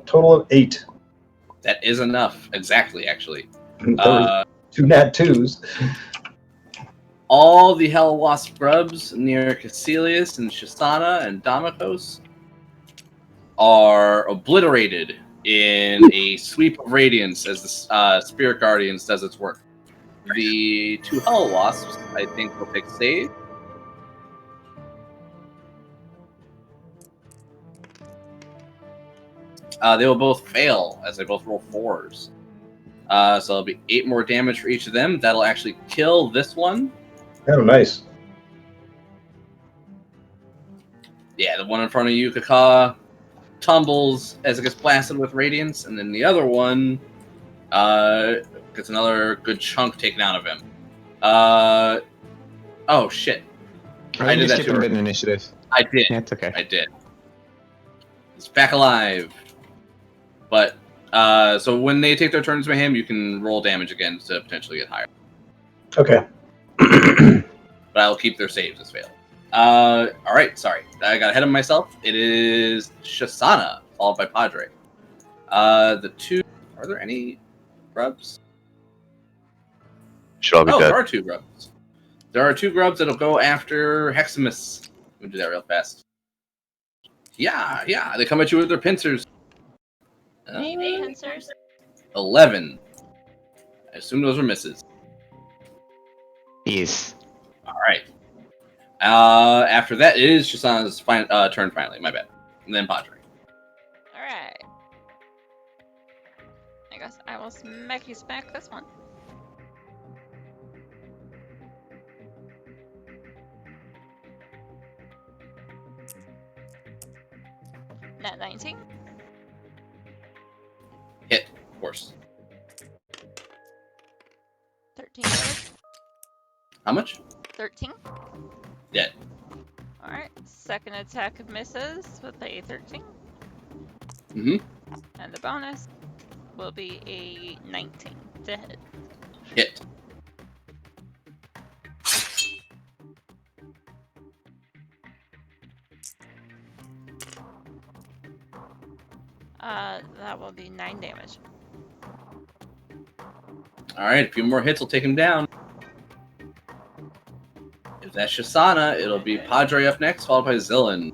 Total of 8. That is enough, exactly. Actually, There was 2 nat 2s. all the Hell Wasp grubs near Caecilius and Shisana and Damokos are obliterated in a sweep of radiance as the Spirit Guardians does its work. The 2 Hell Wasps, I think, will take save. They will both fail as they both roll 4s. So it'll be 8 more damage for each of them. That'll actually kill this one. Oh, nice. Yeah, the one in front of you, Kaka, tumbles as it gets blasted with radiance, and then the other one gets another good chunk taken out of him. Oh shit! I did did that skip too a bit early. in initiative. I did. Yeah, it's okay. I did. He's back alive. But so when they take their turns with him, you can roll damage again to potentially get higher. Okay. But I'll keep their saves as failed. All right, sorry, I got ahead of myself. It is Shisana, followed by Padre. The 2. Are there any grubs? Should all be Oh, dead. there are 2 grubs. There are 2 grubs that'll go after Heximus. Let me do that real fast. Yeah, they come at you with their pincers. Maybe pincers. 11. I assume those are misses. Yes. All right. After that is Shisana's turn finally. My bad. And then Padre. Alright. I guess I will smack this one. Nat 19. Hit, of course. 13 damage. How much? 13. Dead. Alright. Second attack misses with a 13. Mm-hmm. And the bonus will be a 19 to hit. Hit. That will be 9 damage. All right, a few more hits will take him down. If that's Shisana, it'll be Padre up next, followed by Zillan.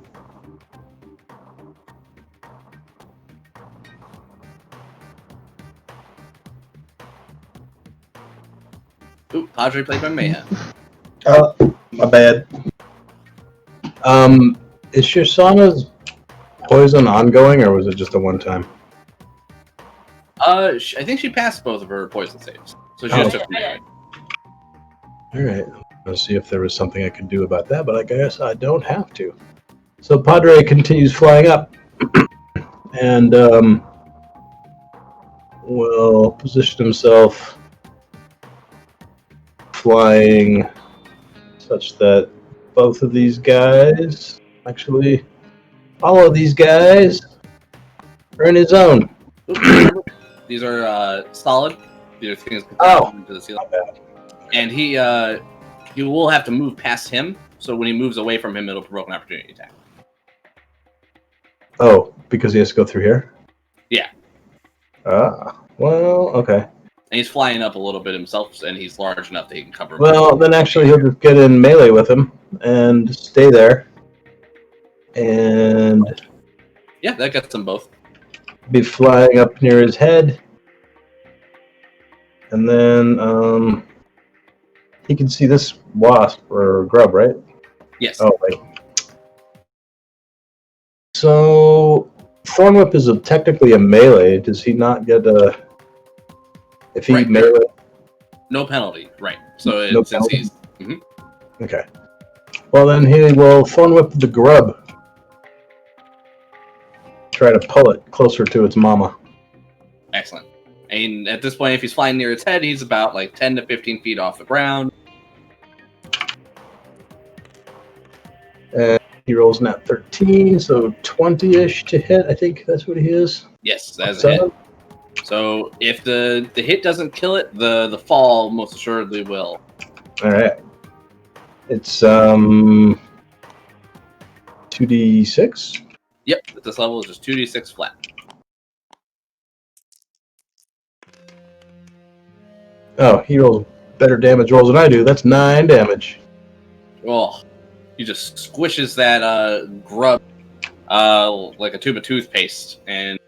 Ooh, Padre played by Mayhem. Oh, my bad. Is Shisana's poison ongoing, or was it just a one-time? I think she passed both of her poison saves, so she just took some damage. All right. Let's see if there was something I could do about that, but I guess I don't have to. So Padre continues flying up, and will position himself flying such that both of these guys, actually, all of these guys, are in his zone. Oops. These are solid. These are things into the ceiling. And you will have to move past him. So when he moves away from him, it'll provoke an opportunity attack. Oh, because he has to go through here? Yeah. Ah, well, okay. And he's flying up a little bit himself, and he's large enough that he can cover him. Well, then actually he'll just get in melee with him and stay there. And yeah, that gets them both. be flying up near his head. And then he can see this wasp or grub, right? Yes. Oh, wait. So Thorn Whip is technically a melee. Does he not get a... If he Right. melee... No penalty. Right. So No since penalty? he's Okay. Well, then he will Thorn Whip the grub. Try to pull it closer to its mama. excellent. And at this point, if he's flying near its head, he's about like 10 to 15 feet off the ground. And he rolls nat 13, so 20-ish to hit. I think that's what he is. Yes, that's a hit. So if the hit doesn't kill it, the fall most assuredly will. All right. It's 2d6. Yep, at this level is just 2d6 flat. Oh, he rolls better damage rolls than I do. That's 9 damage. Oh, he just squishes that grub like a tube of toothpaste and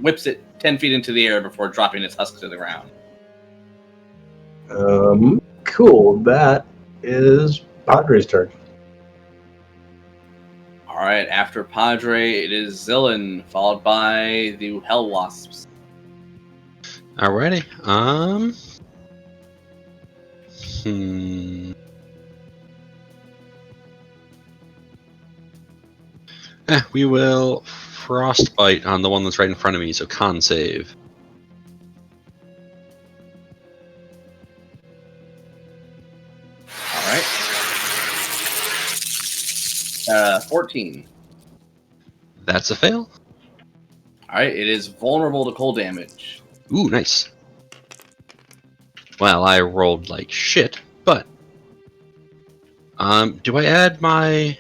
whips it 10 feet into the air before dropping its husk to the ground. Cool. That is Padre's turn. All right, after Padre, it is Zillin, followed by the Hell Wasps. Alrighty. We will frostbite on the one that's right in front of me, so con save. All right. 14. That's a fail. All right, it is vulnerable to cold damage. Ooh, nice. Well, I rolled like shit, but do I add my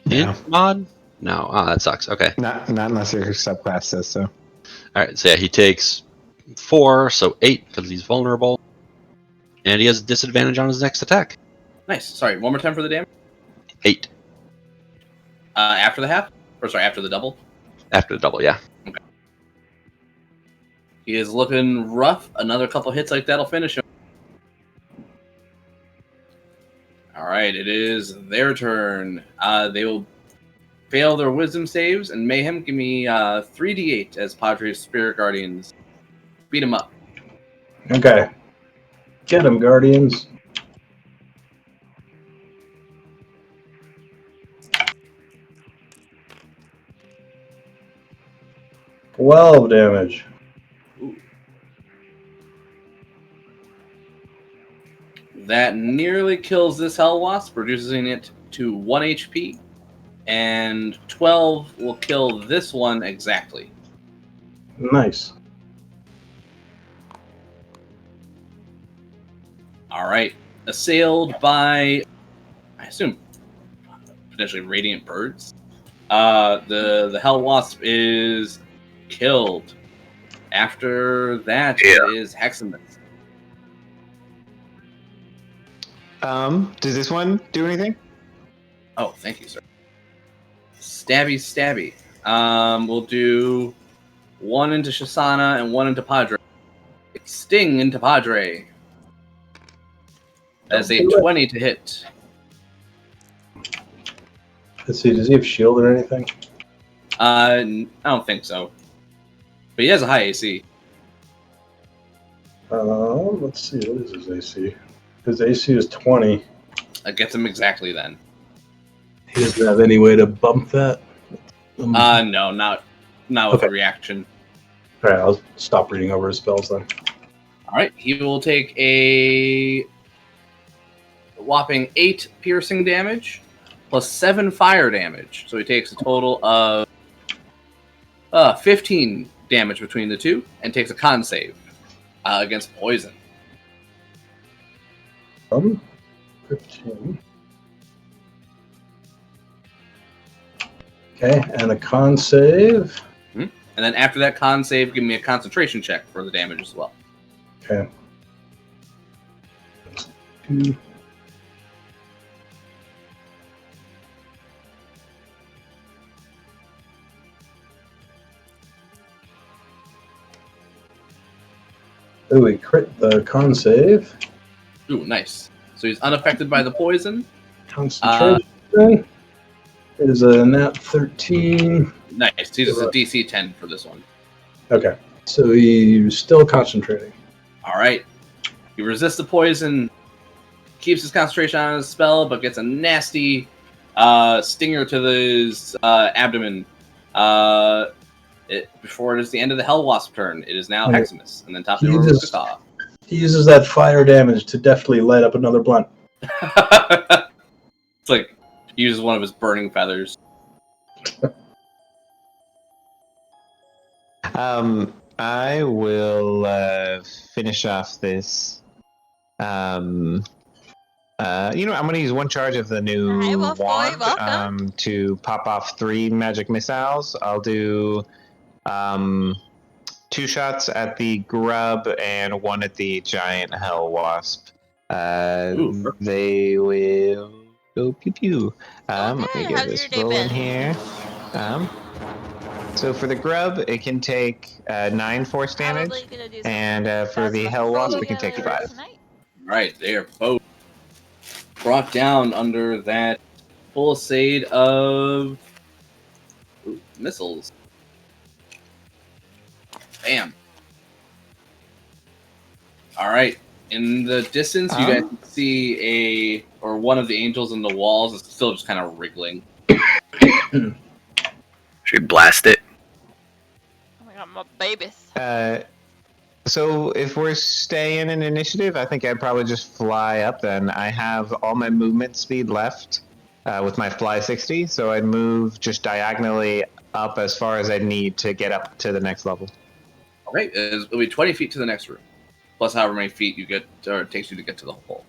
int mod? No. Ah, that sucks. Okay. Not unless your subclass says so. All right. So yeah, he takes 4, so 8 because he's vulnerable, and he has a disadvantage on his next attack. Nice. Sorry, one more time for the damage. 8 After the half, or sorry, after the double. after the double. Yeah. Okay. He is looking rough. Another couple hits like that'll finish him. All right, it is their turn. They will fail their wisdom saves, and Mayhem, give me 3d8 as Padre's Spirit Guardians beat him up. Okay. Get him, Guardians. $12 damage. That nearly kills this Hell Wasp, reducing it to 1 HP, and 12 will kill this one exactly. Nice. All right, assailed by, I assume, potentially radiant birds. The Hell Wasp is killed. After that, it is Hexamus. Does this one do anything? Oh, thank you, sir. Stabby, stabby. We'll do 1 into Shisana and 1 into Padre. Sting into Padre. That's a 20 to hit. Let's see, does he have shield or anything? I don't think so. But he has a high AC. Let's see, what is his AC? His AC is 20. That gets him exactly then. He doesn't have any way to bump that? No, not with Okay. a reaction. Alright, I'll stop reading over his spells then. Alright, he will take a whopping 8 piercing damage plus 7 fire damage. So he takes a total of 15 damage between the two and takes a con save against poison. 15. Okay, and a con save. And then after that con save, give me a concentration check for the damage as well. Okay. 2. Ooh, he crit the con save. Ooh, nice. So he's unaffected by the poison. Concentration is a nat 13. Nice. He's a DC 10 for this one. Okay, so he's still concentrating. All right. He resists the poison, keeps his concentration on his spell, but gets a nasty stinger to his abdomen. Before it is the end of the Hell Wasp turn, it is now Okay. Heximus, and then top of the order is Kaka. He uses that fire damage to deftly light up another blunt. It's like he uses one of his burning feathers. I will finish off this. I'm going to use one charge of the new Hi, Wolf Boy, wand welcome. to pop off 3 magic missiles. I'll do 2 shots at the grub and 1 at the giant hell wasp. They will go pew pew. Let me Okay, get how's this your day rolling been? here. So for the grub, it can take 9 force damage, Probably gonna do some and for the Basilisk hell wasp, Roll it can take later 5. tonight. Right, they are both brought down under that palisade of missiles. Bam. All right. In the distance, you guys can see one of the angels in the walls is still just kind of wriggling. Should we blast it? Oh my god, my babies. So if we're staying in initiative, I think I'd probably just fly up then. I have all my movement speed left with my fly 60, so I'd move just diagonally up as far as I need to get up to the next level. All right. It'll be 20 feet to the next room, plus however many feet you get, or it takes you to get to the hole.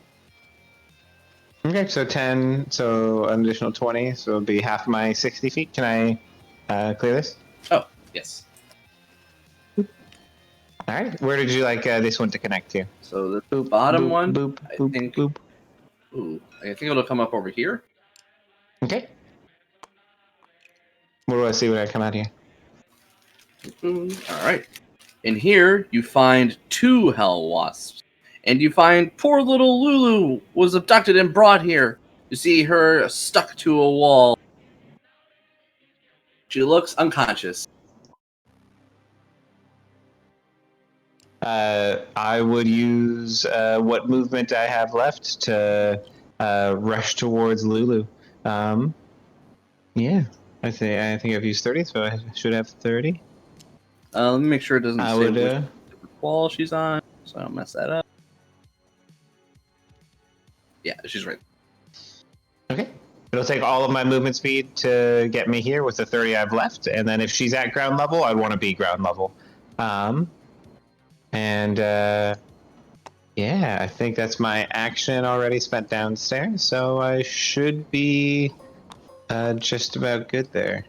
Okay, so 10, so an additional 20, so it'll be half my 60 feet. Can I clear this? Oh, yes. All right, where did you like this one to connect to? So the bottom one, boop, I boop, think. boop. Ooh, I think it'll come up over here. Okay. What do I see when I come out here? All right. In here, you find 2 hell wasps, and you find poor little Lulu was abducted and brought here. You see her stuck to a wall. She looks unconscious. I would use what movement I have left to rush towards Lulu. Yeah, I think I've used 30, so I should have 30. Let me make sure it doesn't I say would. which wall she's on, so I don't mess that up. Yeah, she's right. Okay. It'll take all of my movement speed to get me here with the 30 I've left, and then if she's at ground level, I'd want to be ground level. Yeah, I think that's my action already spent downstairs, so I should be just about good there.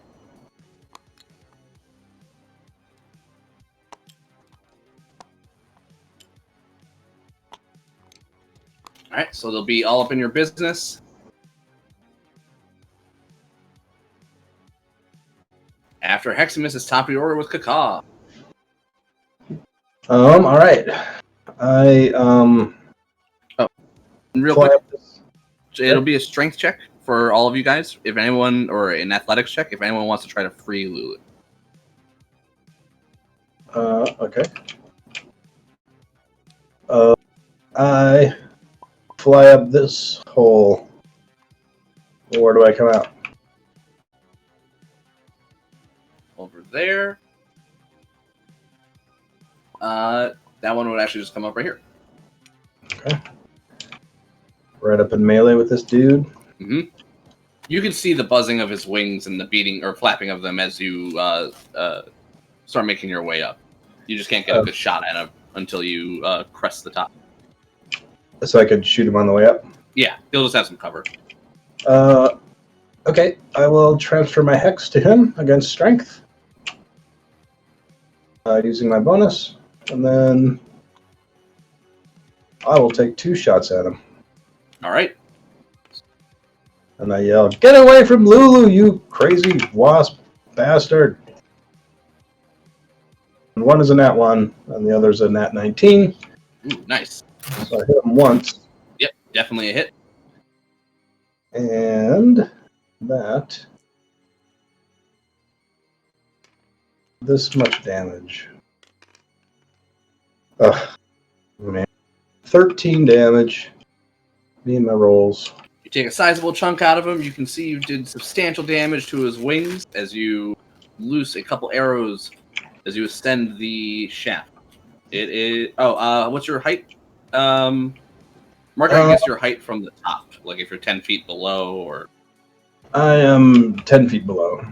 All right, so they'll be all up in your business. After Heximus is top of your order with Kaka. All right. Real fly quick, up this. it'll be a strength check for all of you guys. If anyone, or an athletics check, if anyone wants to try to free Lulu. Okay. I fly up this hole. Where do I come out? Over there. That one would actually just come up right here. Okay. Right up in melee with this dude. Mm-hmm. You can see the buzzing of his wings and the beating or flapping of them as you start making your way up. You just can't get a good shot at him until you crest the top. So I could shoot him on the way up? Yeah, he'll just have some cover. Okay, I will transfer my hex to him against strength. Using my bonus. And then I will take 2 shots at him. All right. And I yell, "Get away from Lulu, you crazy wasp bastard!" And one is a nat 1, and the other is a nat 19. Ooh, nice. So I hit him once. Yep, definitely a hit. And that. This much damage. Ugh, man. 13 damage. Me and my rolls. You take a sizable chunk out of him. You can see you did substantial damage to his wings as you loose a couple arrows as you extend the shaft. It is. Oh, what's your height? Mark, I guess your height from the top. Like if you're 10 feet below, or I am 10 feet below.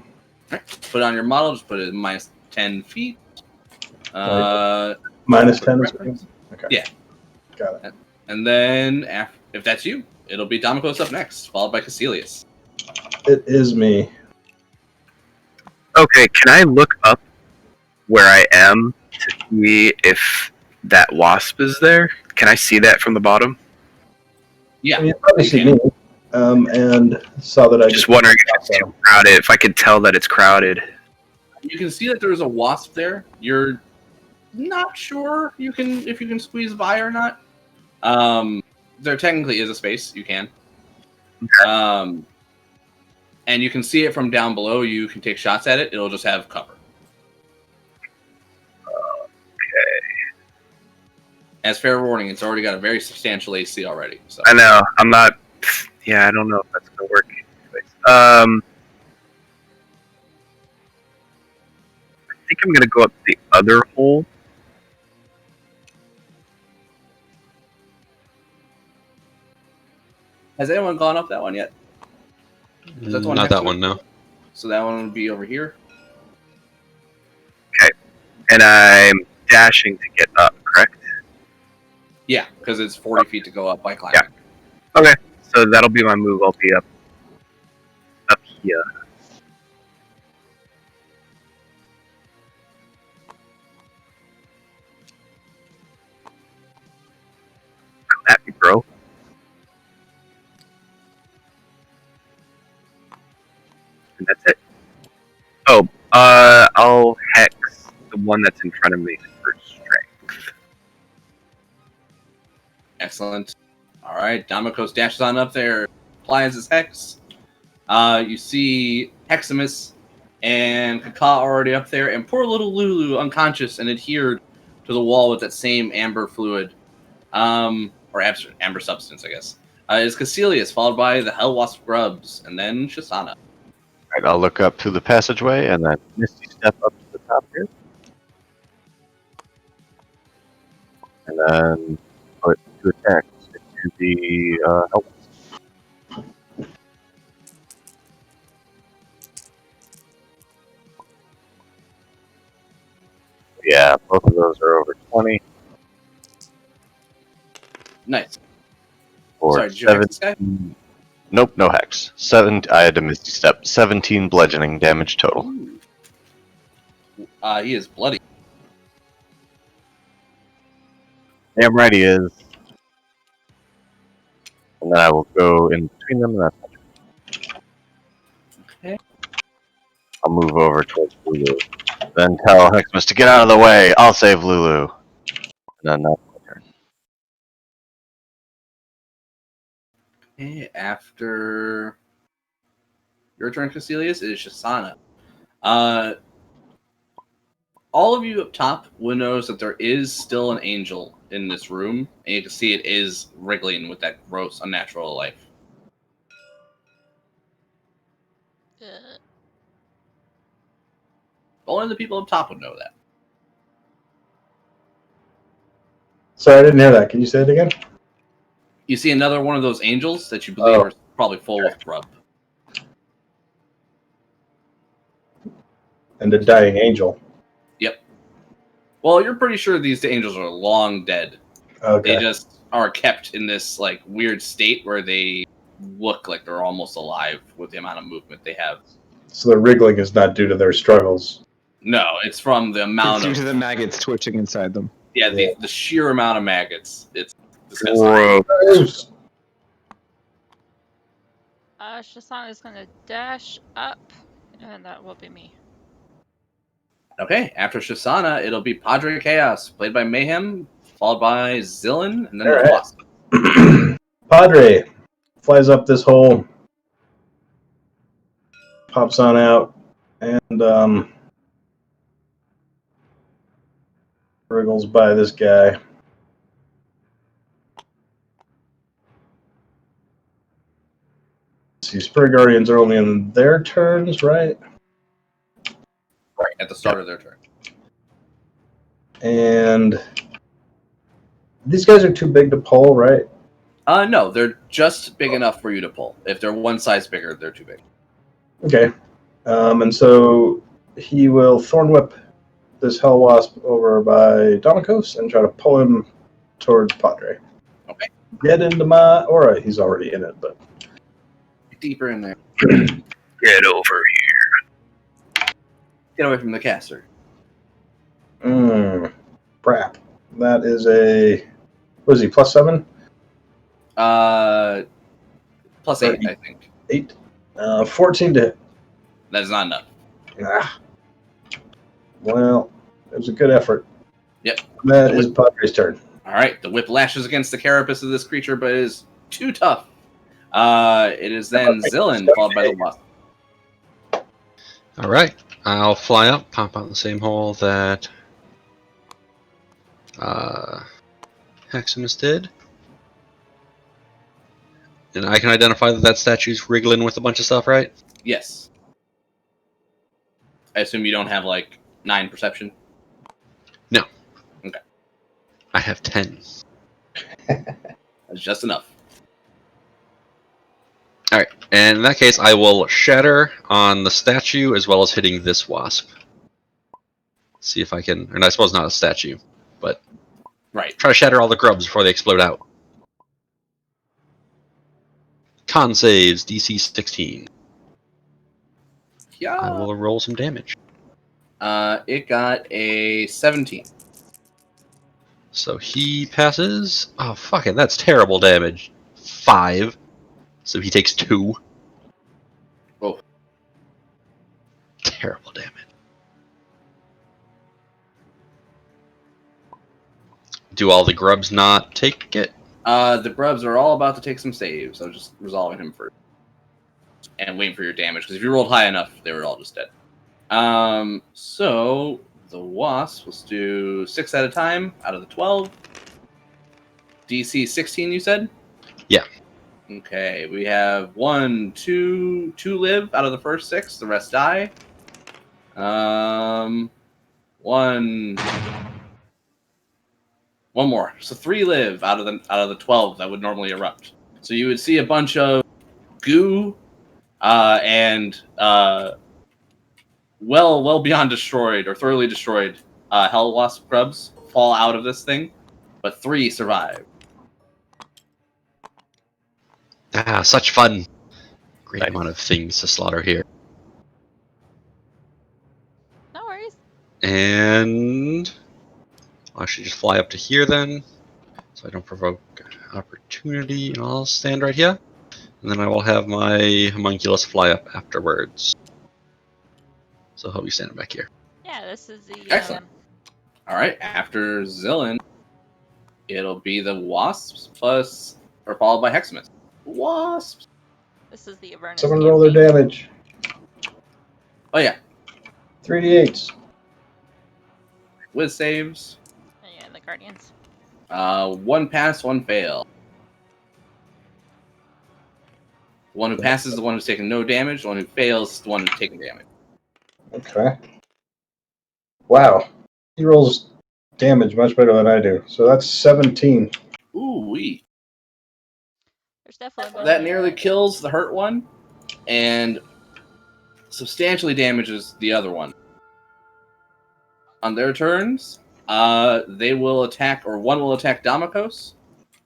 put it on your model. Just put it minus 10 feet. Minus 10 is reference. Okay. Yeah. Got it. And then, if that's you, it'll be Domicos up next, followed by Caecilius. It is me. Okay, can I look up where I am to see if that wasp is there? Can I see that from the bottom? Yeah. I mean, you probably you see can. me. And saw that I Just wondering if it's too crowded. If I could tell that it's crowded. You can see that there's a wasp there. You're not sure if you can squeeze by or not. There technically is a space you can. Okay. And you can see it from down below. You can take shots at it. It'll just have cover. Okay. As fair warning, it's already got a very substantial AC already. So I know. I'm not. Yeah, I don't know if that's gonna work. I think I'm gonna go up the other hole. has anyone gone up that one yet? Is that the one Not next that to one, it? no. So that one would be over here. And I'm dashing to get up, correct? Yeah, because it's 40 feet to go up by climbing. Yeah. Okay, so that'll be my move. I'll be up here. Come at me, bro. And that's it. Oh, I'll hex the one that's in front of me for strength. Excellent. All right, Domicos dashes on up there, applies his hex. You see Heximus and Kaka already up there, and poor little Lulu unconscious and adhered to the wall with that same amber fluid, or amber substance, I guess. Is Caecilius, followed by the Hellwasp Grubs, and then Shisana. Right, I'll look up through the passageway and then Misty step up to the top here. And then put 2 attacks into the help. Yeah, both of those are over 20. Nice. For Sorry, did you hex this guy? Nope, no hex. I had to Misty step. 17 bludgeoning damage total. Ooh. He is bloody. Damn right he is. And then I will go in between them, and that's Okay. I'll move over towards Lulu. Then tell Heximus to get out of the way. I'll save Lulu. And then that's my turn. Okay, after your turn, Caecilius, is Shisana. All of you up top will notice that there is still an angel in this room, and you can see it is wriggling with that gross, unnatural life. Only the people up top would know that. Sorry, I didn't hear that. Can you say it again? You see another one of those angels that you believe are probably full of grub. And a dying angel. Yep. Well, you're pretty sure these angels are long dead. Okay. They just are kept in this like weird state where they look like they're almost alive with the amount of movement they have. So the wriggling is not due to their struggles. No, it's from the amount It's due of to the maggots twitching inside them. the sheer amount of maggots. It's disgusting. Gross. Shisana is gonna dash up, and that will be me. Okay, after Shisana, it'll be Padre Chaos, played by Mayhem, followed by Zillin, and then All the right. Wasp. Padre flies up this hole, pops on out, and wriggles by this guy. See, Spur Guardians are only in their turns, right? Right, at the start of their turn. And these guys are too big to pull, right? No, they're just big enough for you to pull. If they're one size bigger, they're too big. Okay. And so he will Thorn Whip this Hell Wasp over by Domicos and try to pull him towards Padre. Okay. Get into my aura. He's already in it, but Deeper in there. Get over here. Get away from the caster. crap. That is a what is he, +7? +8, I think. 8. 14 to hit. That is not enough. Ah. Well, it was a good effort. Yep. That is Padre's turn. All right, the whip lashes against the carapace of this creature, but it is too tough. It is then Zillin, followed by the Wasp. All right, I'll fly up, pop out the same hole that Heximus did. And I can identify that statue's wriggling with a bunch of stuff, right? Yes. I assume you don't have, 9 perception? No. Okay. I have 10. That's just enough. Alright, and in that case, I will shatter on the statue as well as hitting this wasp. See if I can, and I suppose not a statue, but Right. try to shatter all the grubs before they explode out. Con saves, DC 16. Yeah. I will roll some damage. It got a 17. So he passes. Oh, fuck it, that's terrible damage. 5. So he takes 2. Oh. Terrible damage. Do all the grubs not take it? The grubs are all about to take some saves. I was just resolving him first. And waiting for your damage, because if you rolled high enough, they were all just dead. So the wasp, let's do 6 at a time out of the 12. DC 16, you said? Yeah. Okay, we have 2 live out of the first 6. The rest die. One more. So 3 live out of the 12 that would normally erupt. So you would see a bunch of goo and well beyond destroyed or thoroughly destroyed hell wasp grubs fall out of this thing, but 3 survive. Ah, such fun. Great Nice. amount of things to slaughter here. No worries. And I'll actually just fly up to here then, so I don't provoke opportunity, and I'll stand right here. And then I will have my homunculus fly up afterwards. So he'll be standing back here. Yeah, this is the Excellent. All right, after Zillin, it'll be the wasps followed by Heximus. Wasps. this is the Avernus. Someone roll their campaign. damage. Oh yeah, 3d8s. Wiz saves. Yeah, the Guardians. 1 pass, 1 fail. The one who passes is the one who's taking no damage. The one who fails is the one who's taking damage. Okay. Wow. He rolls damage much better than I do. So that's 17. Ooh wee. There's definitely That nearly kills the hurt one, and substantially damages the other one. On their turns, they will attack, or one will attack Damocos,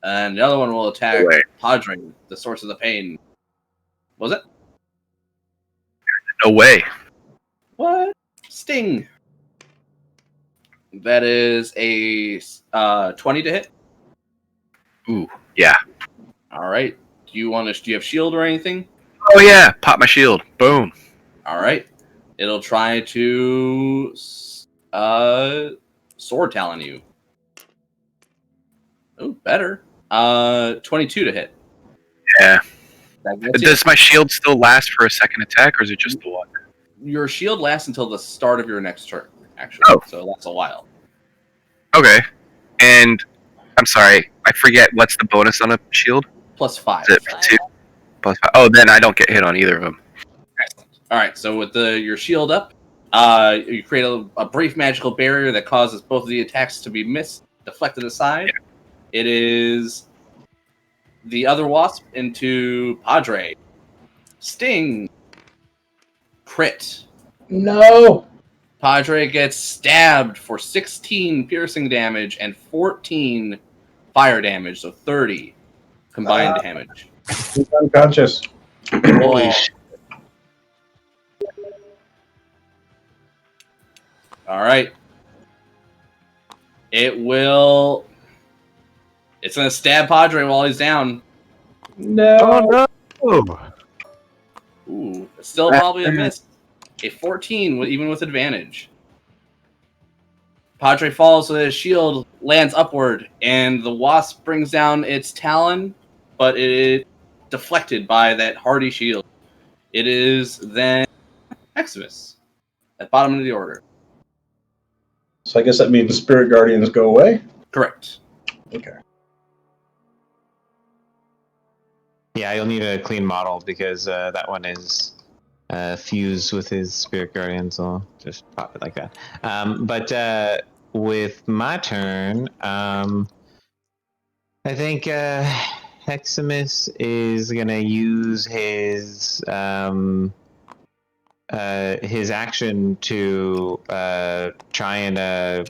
and the other one will attack Right. Padre, the source of the pain. Was it? No way. What? Sting. That is a 20 to hit. Ooh, yeah. All right. Do you have shield or anything? Oh yeah, pop my shield. Boom. All right. It'll try to sword talon you. Oh, better. 22 to hit. Yeah. That gets you. Does my shield still last for a second attack, or is it just the one? Your shield lasts until the start of your next turn, actually. Oh. So that's a while. Okay. And I'm sorry, I forget what's the bonus on a shield. Plus 5. Is it +2? +5. Oh, then I don't get hit on either of them. Excellent. All right, so with your shield up, you create a brief magical barrier that causes both of the attacks to be deflected aside. Yeah. It is the other wasp into Padre. Sting. Crit. No. Padre gets stabbed for 16 piercing damage and 14 fire damage, so 30 combined damage. He's unconscious. Holy shit. All right. It's going to stab Padre while he's down. No. Oh no! Ooh, it's still probably a miss. A 14, even with advantage. Padre falls with his shield, lands upward, and the wasp brings down its talon, but it deflected by that hardy shield. It is then Eximus at bottom of the order. So I guess that means the spirit guardians go away? Correct. Okay. Yeah, you'll need a clean model because that one is fused with his spirit guardian, so I'll just pop it like that. But with my turn, I think Heximus is gonna use his action to try and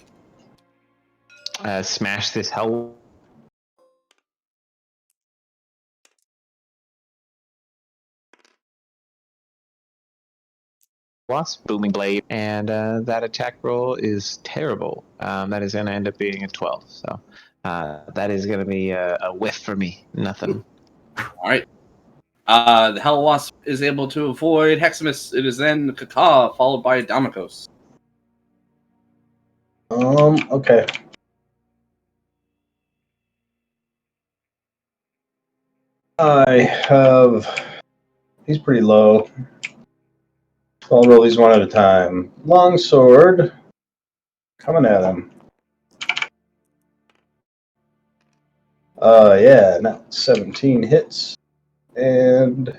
smash this hell wasp, booming blade, and that attack roll is terrible. That is going to end up being a 12. So that is going to be a whiff for me. Nothing. All right. The Hell Wasp is able to avoid Heximus. It is then Kaka, followed by Damikos. Okay. I have. He's pretty low. I'll roll these one at a time. Longsword. Coming at him. Yeah, now 17 hits. And.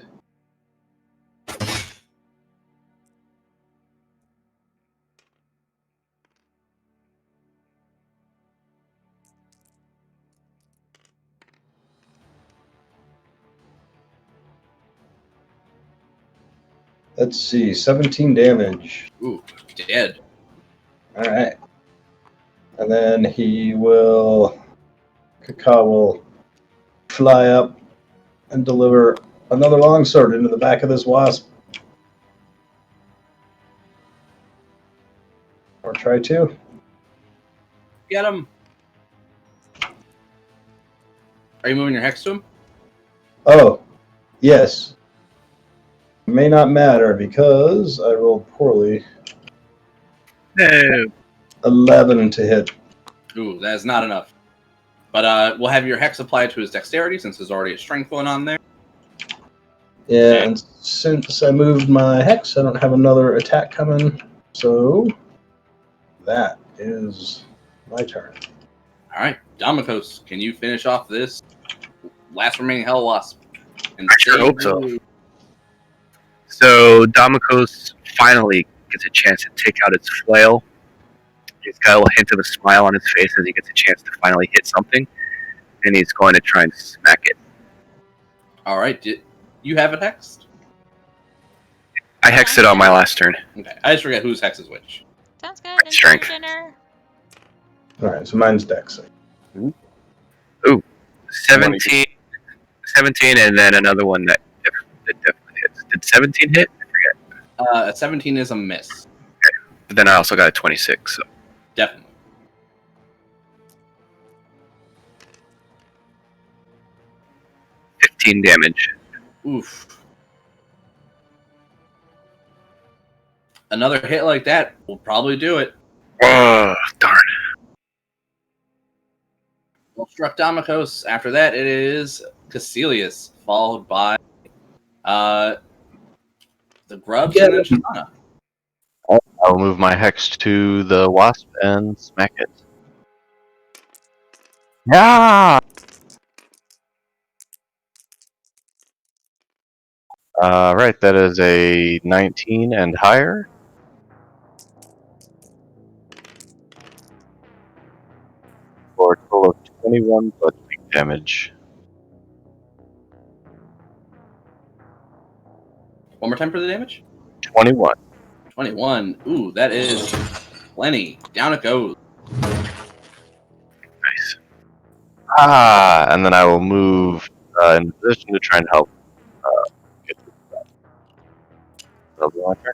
Let's see, 17 damage. Ooh, dead. Alright. And then he will. Kaka will fly up and deliver another longsword into the back of this wasp. Or try to. Get him. Are you moving your hex to him? Oh, yes. May not matter because I rolled poorly. No. 11 to hit. Ooh, that is not enough. But we'll have your hex applied to his dexterity since there's already a strength going on there. Yeah, and since I moved my hex, I don't have another attack coming. So that is my turn. All right, Damikos, can you finish off this last remaining Hell Wasp? And I sure save hope so. Lulu? So Damikos finally gets a chance to take out its flail. He's got a little hint of a smile on his face as he gets a chance to finally hit something, and he's going to try and smack it. All right, you have it hexed? I hexed it on my last turn. Okay, I just forget whose hex is which. Sounds good. Enjoy Strength. your dinner. Alright, so mine's dex. 17, and then another one that definitely hits. Did 17 hit? I forget. A 17 is a miss. But then I also got a 26, so. Definitely. $15 damage. Oof. Another hit like that will probably do it. Oh, darn. Well, struck Damikos. After that, it is Caecilius, followed by the Grubs and then Shana. I'll move my hex to the wasp and smack it. Yeah. Right, that is a 19 and higher. For a total of 21 bludgeoning damage. One more time for the damage. 21. 21. Ooh, that is plenty. Down it goes. Nice. And then I will move in position to try and help get to that. That'll be my turn.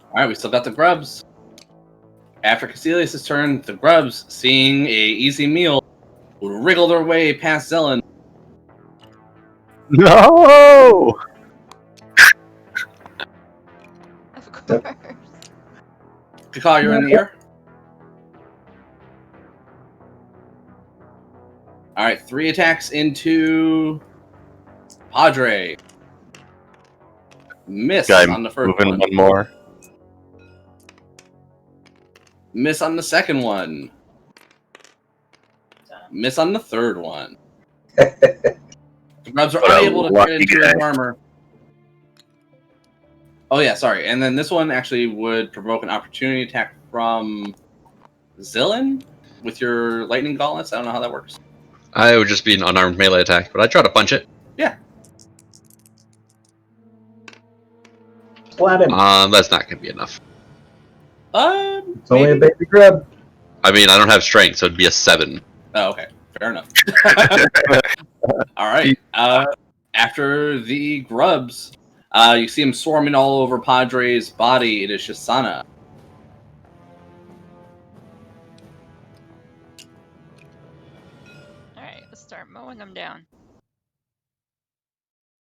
All right, we still got the Grubs. After Caecilius' turn, the Grubs, seeing a easy meal, would wriggle their way past Zelen. No! Of course. Kakal, you're in the air. All right, 3 attacks into Padre. Miss Guy on the first moving one. one more. Miss on the second one. Miss on the third one. The Grubs are What a unable to lucky fit into his guy. armor. Oh yeah, sorry. And then this one actually would provoke an opportunity attack from Zillion with your lightning gauntlets. I don't know how that works. I would just be an unarmed melee attack, but I try to punch it. Splat him. That's not going to be enough. It's only a Maybe? baby grub. I mean, I don't have strength, so it'd be a 7. Oh, okay. Fair enough. All right. After the Grubs, you see him swarming all over Padre's body. It is Shisana. Alright, let's start mowing them down.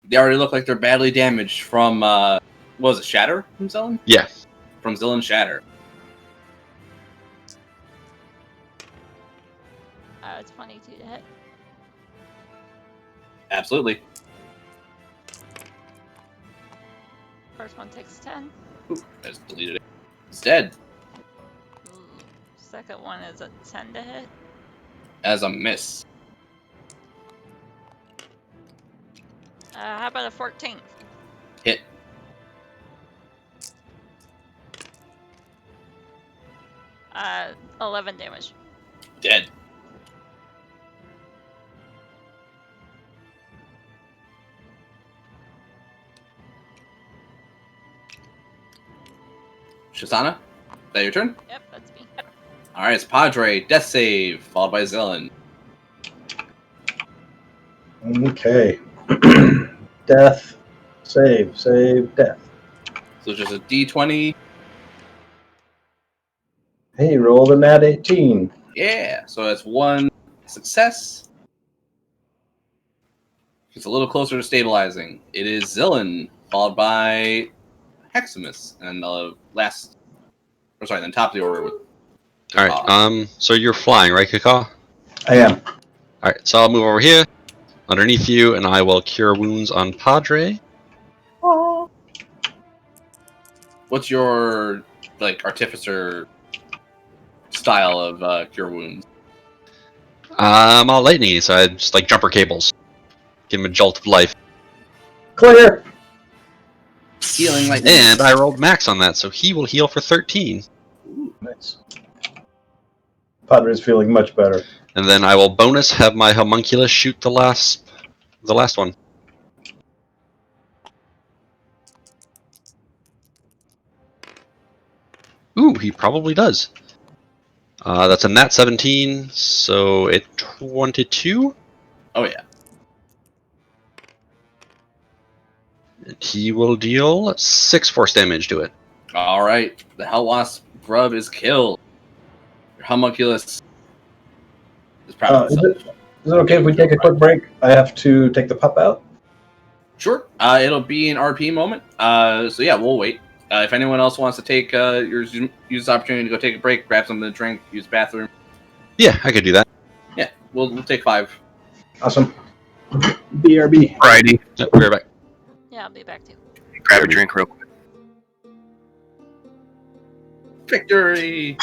They already look like they're badly damaged from, what was it, Shatter from Zillion? Yeah. From Zillion's Shatter. 22 to hit. Absolutely. First one takes 10. Ooh, I just deleted it. It's dead. Ooh. Second one is a 10 to hit. As a miss. How about a 14? Hit. Uh, 11 damage. Dead. Shazana, is that your turn? Yep, that's me. Alright, it's Padre, death save, followed by Zillion. Okay. Death. Save, death. So just a d20. Hey, rolled a nat 18. Yeah, so that's 1 success. It's a little closer to stabilizing. It is Zillion, followed by Heximus, and the last, or sorry, then top of the order with. Alright, so you're flying, right, Kaka? I am. Alright, so I'll move over here, underneath you, and I will cure wounds on Padre. What's your, like, artificer style of cure wounds? I'm all lightning, so I just like jumper cables. Give him a jolt of life. Clear. Healing like And I rolled max on that, so he will heal for 13. Ooh, nice. Padre's feeling much better. And then I will bonus have my homunculus shoot the last one. Ooh, he probably does. That's a nat 17, so a 22. Oh yeah. And he will deal 6 force damage to it. All right, the Hell Wasp grub is killed. Your homunculus is proud of Is itself. it okay if we take a quick break? I have to take the pup out. Sure. It'll be an RP moment. So yeah, we'll wait. If anyone else wants to take use this opportunity to go take a break, grab something to drink, use the bathroom. Yeah, I could do that. Yeah, we'll take 5. Awesome. BRB. Righty. Yep, we'll be right back. Yeah, I'll be back too. Grab a drink real quick. Victory.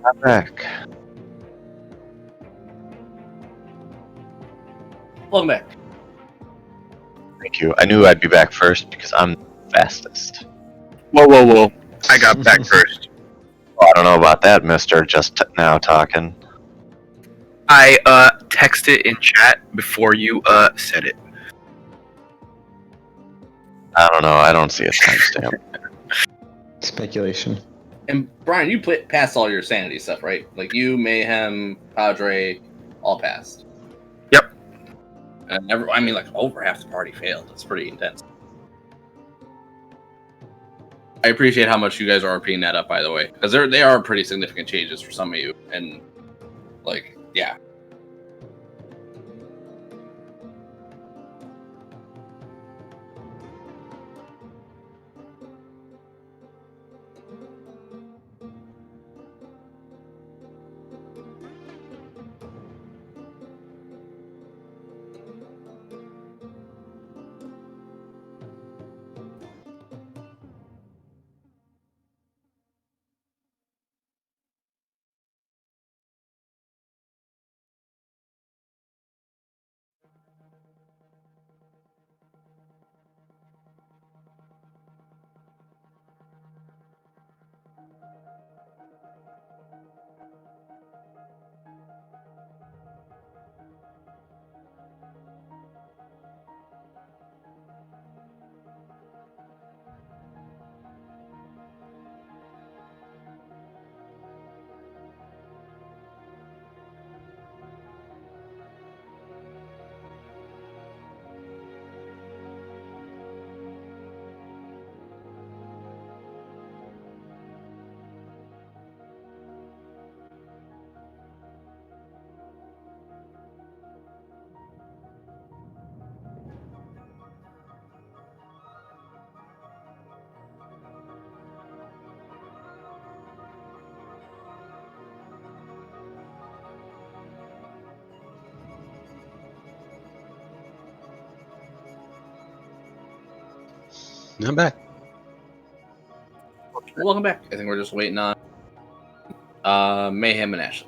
I'm back. Welcome back. Thank you. I knew I'd be back first because I'm the fastest. Whoa. I got back first. Well, I don't know about that, mister. Just now talking. I texted in chat before you said it. I don't know. I don't see a timestamp. Speculation. And Brian, you passed all your sanity stuff, right? Like you, Mayhem, Padre, all passed. Yep. And like over half the party failed. It's pretty intense. I appreciate how much you guys are RPing that up, by the way, because they are pretty significant changes for some of you, and like, yeah. I'm back. Welcome back. I think we're just waiting on Mayhem and Ashley.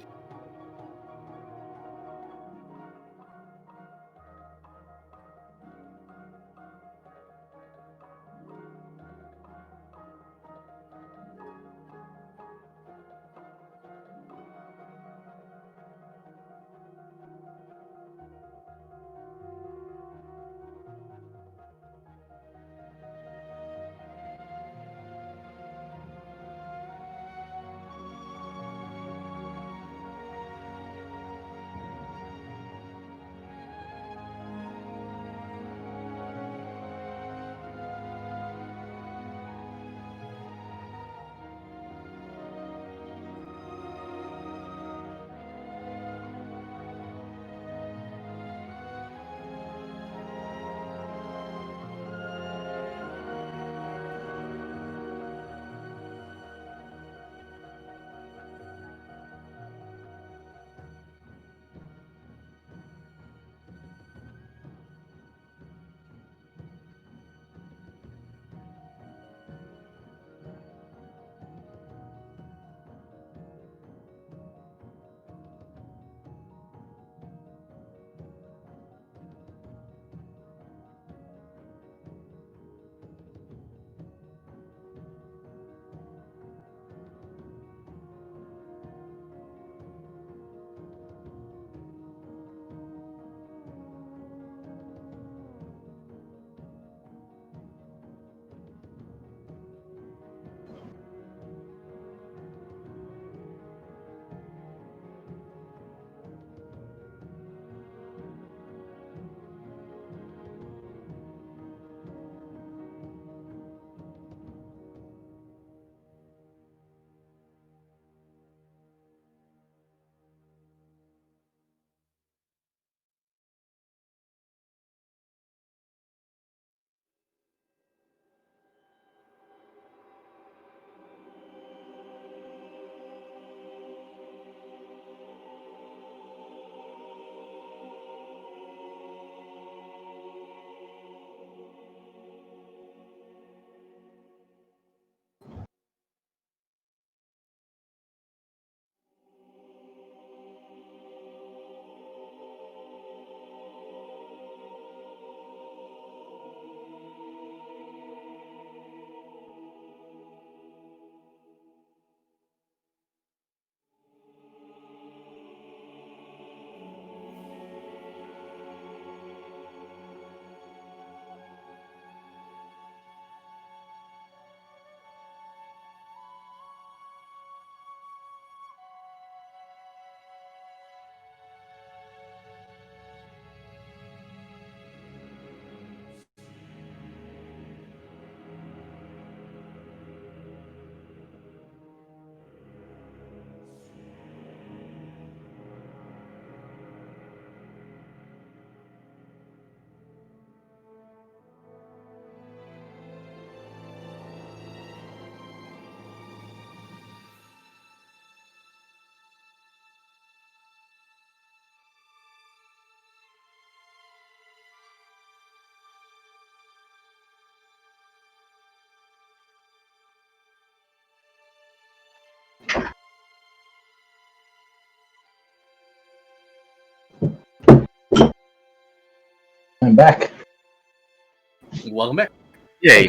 I'm back. Welcome back. Yay.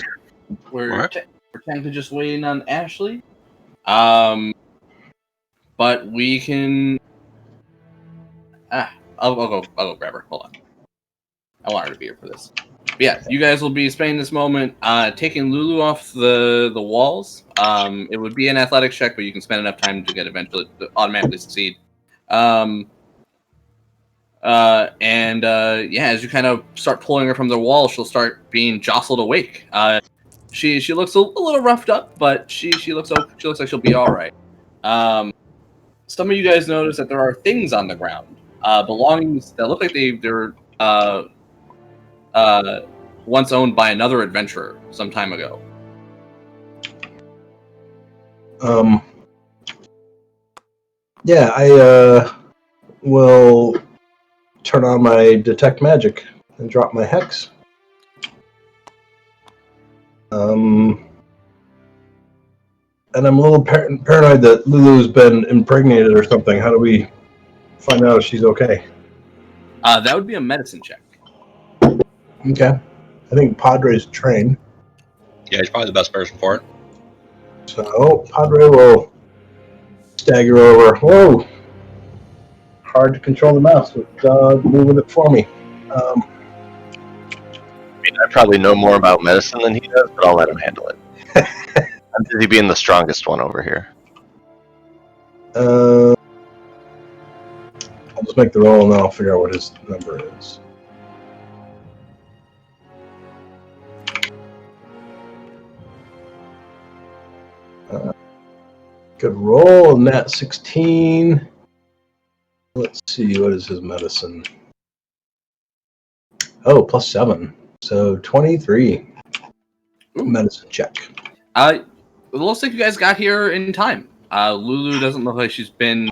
We're Alright. we're technically just waiting on Ashley. But we can. I'll go grab her. Hold on. I want her to be here for this. But yeah, you guys will be spending this moment taking Lulu off the walls. It would be an athletics check, but you can spend enough time to get eventually to automatically succeed. Yeah, as you kind of start pulling her from the wall, she'll start being jostled awake. She looks a little roughed up, but she looks like she'll be all right. Some of you guys notice that there are things on the ground, belongings that look like they're once owned by another adventurer some time ago. Yeah, I will turn on my detect magic and drop my hex. And I'm a little paranoid that Lulu's been impregnated or something. How do we find out if she's okay? That would be a medicine check. Okay. I think Padre's trained. Yeah, he's probably the best person for it. So Padre will stagger over. Whoa! Hard to control the mouse with moving it for me. I mean, I probably know more about medicine than he does, but I'll let him handle it. I'm busy being the strongest one over here. I'll just make the roll and then I'll figure out what his number is. Good roll, nat 16. Let's see, what is his medicine? Oh, +7. So 23. Ooh. Medicine check. It looks like you guys got here in time. Lulu doesn't look like she's been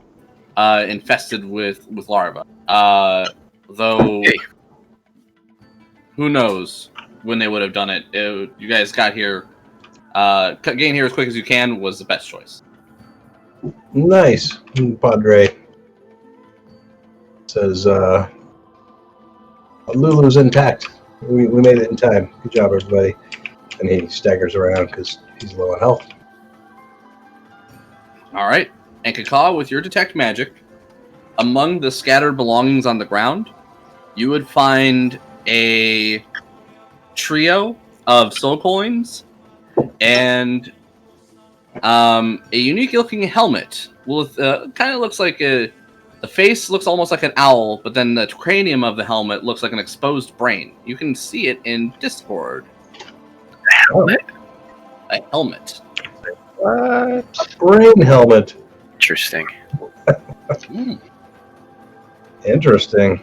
infested with larvae. Though, who knows when they would have done it. You guys got here. Getting here as quick as you can was the best choice. Nice. Padre says, Lulu's intact. We made it in time. Good job, everybody. And he staggers around because he's low on health. All right. And Kaka, with your detect magic, among the scattered belongings on the ground, you would find a trio of soul coins and a unique-looking helmet. With kind of looks like the face looks almost like an owl, but then the cranium of the helmet looks like an exposed brain. You can see it in Discord. Helmet? A helmet. What? A brain helmet. Interesting. Interesting.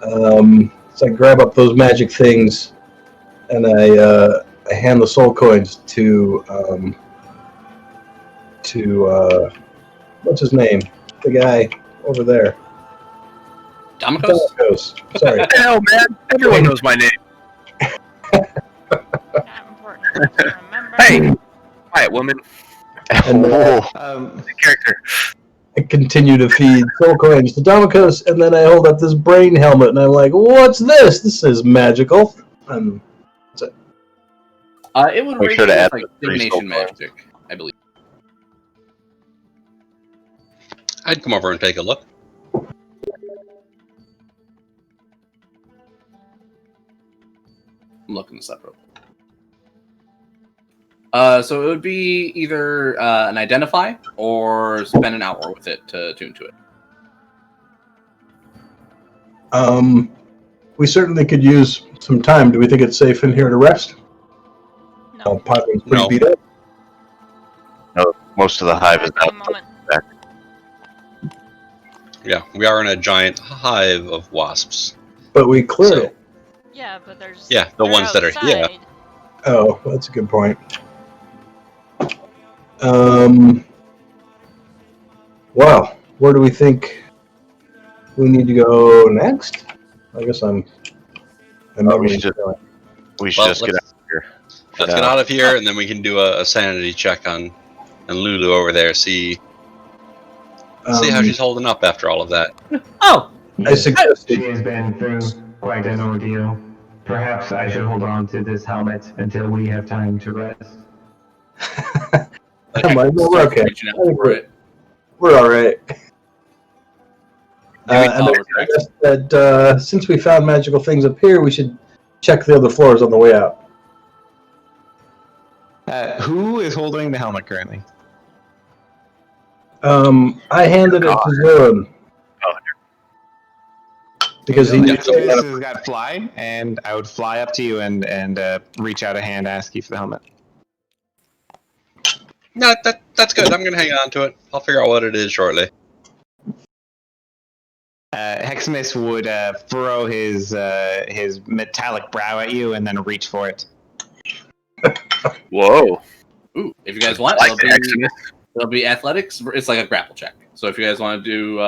So I grab up those magic things, and I hand the soul coins to what's his name? The guy over there. Domicos? Sorry. What the hell, man? Everyone knows my name. Not important to remember. Hey! Quiet, woman. And The character. I continue to feed soul coins to Domicos, and then I hold up this brain helmet, and I'm like, "What's this? This is magical." That's it. It would Make rate sure to it add like the 3 divination soul coins. magic, I believe. I'd come over and take a look. I'm looking this up real quick. So it would be either an identify or spend an hour with it to tune to it. We certainly could use some time. Do we think it's safe in here to rest? No. Padre's pretty No. beat up. No, most of the hive is At the out. moment. Yeah, we are in a giant hive of wasps. But we cleared So- it. Yeah, but there's. Yeah, the they're ones that are here. outside. Oh, that's a good point. Well, where do we think we need to go next? I guess I'm We should just Well, get out of here. Let's get out of here, and then we can do a sanity check on Lulu over there. See how she's holding up after all of that. Oh, I suggest She has been through quite an ordeal. Perhaps I should hold on to this helmet until we have time to rest. We're okay. Reaching out for it. We're all right. Maybe And I'll I retract. guess that since we found magical things up here, we should check the other floors on the way out. Who is holding the helmet currently? I handed it to Zoran. Because he Maximus needs has got fly, and I would fly up to you and reach out a hand, ask you for the helmet. No, that's good. I'm gonna hang on to it. I'll figure out what it is shortly. Heximus would furrow his metallic brow at you and then reach for it. Whoa. Ooh, if you guys want, Like the Heximus. it'll be athletics. It's like a grapple check. So if you guys want to do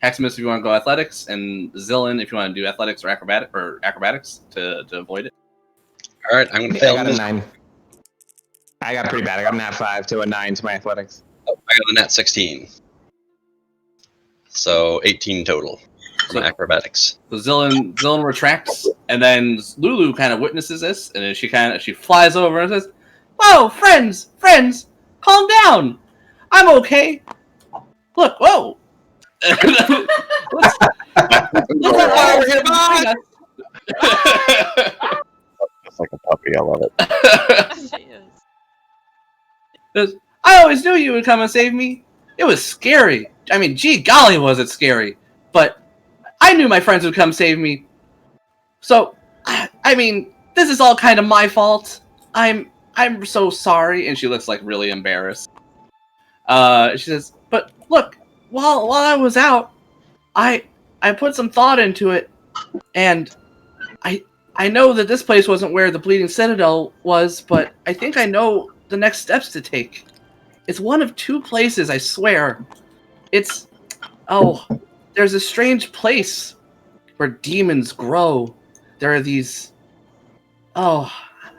Heximus, if you want to go athletics, and Zillin, if you want to do athletics or acrobatics to avoid it. All right, I'm gonna I fail got a this. 9. I got pretty bad. I got a nat 5 to a 9 to my athletics. Oh, I got a nat 16. So 18 total for my acrobatics. So Zillin retracts, and then Lulu kind of witnesses this, and then she flies over and says, "Whoa, friends, calm down. I'm okay. Look, whoa." let's not fly over here behind us. It's like a puppy. I love it. She is. Says, "I always knew you would come and save me. It was scary. I mean, gee golly, was it scary. But I knew my friends would come save me. So, I mean, this is all kind of my fault. I'm so sorry." And she looks like really embarrassed. She says, "But look, while I was out, I put some thought into it, and I know that this place wasn't where the Bleeding Citadel was, but I think I know the next steps to take. It's one of two places, I swear. There's a strange place where demons grow. There are these... Oh,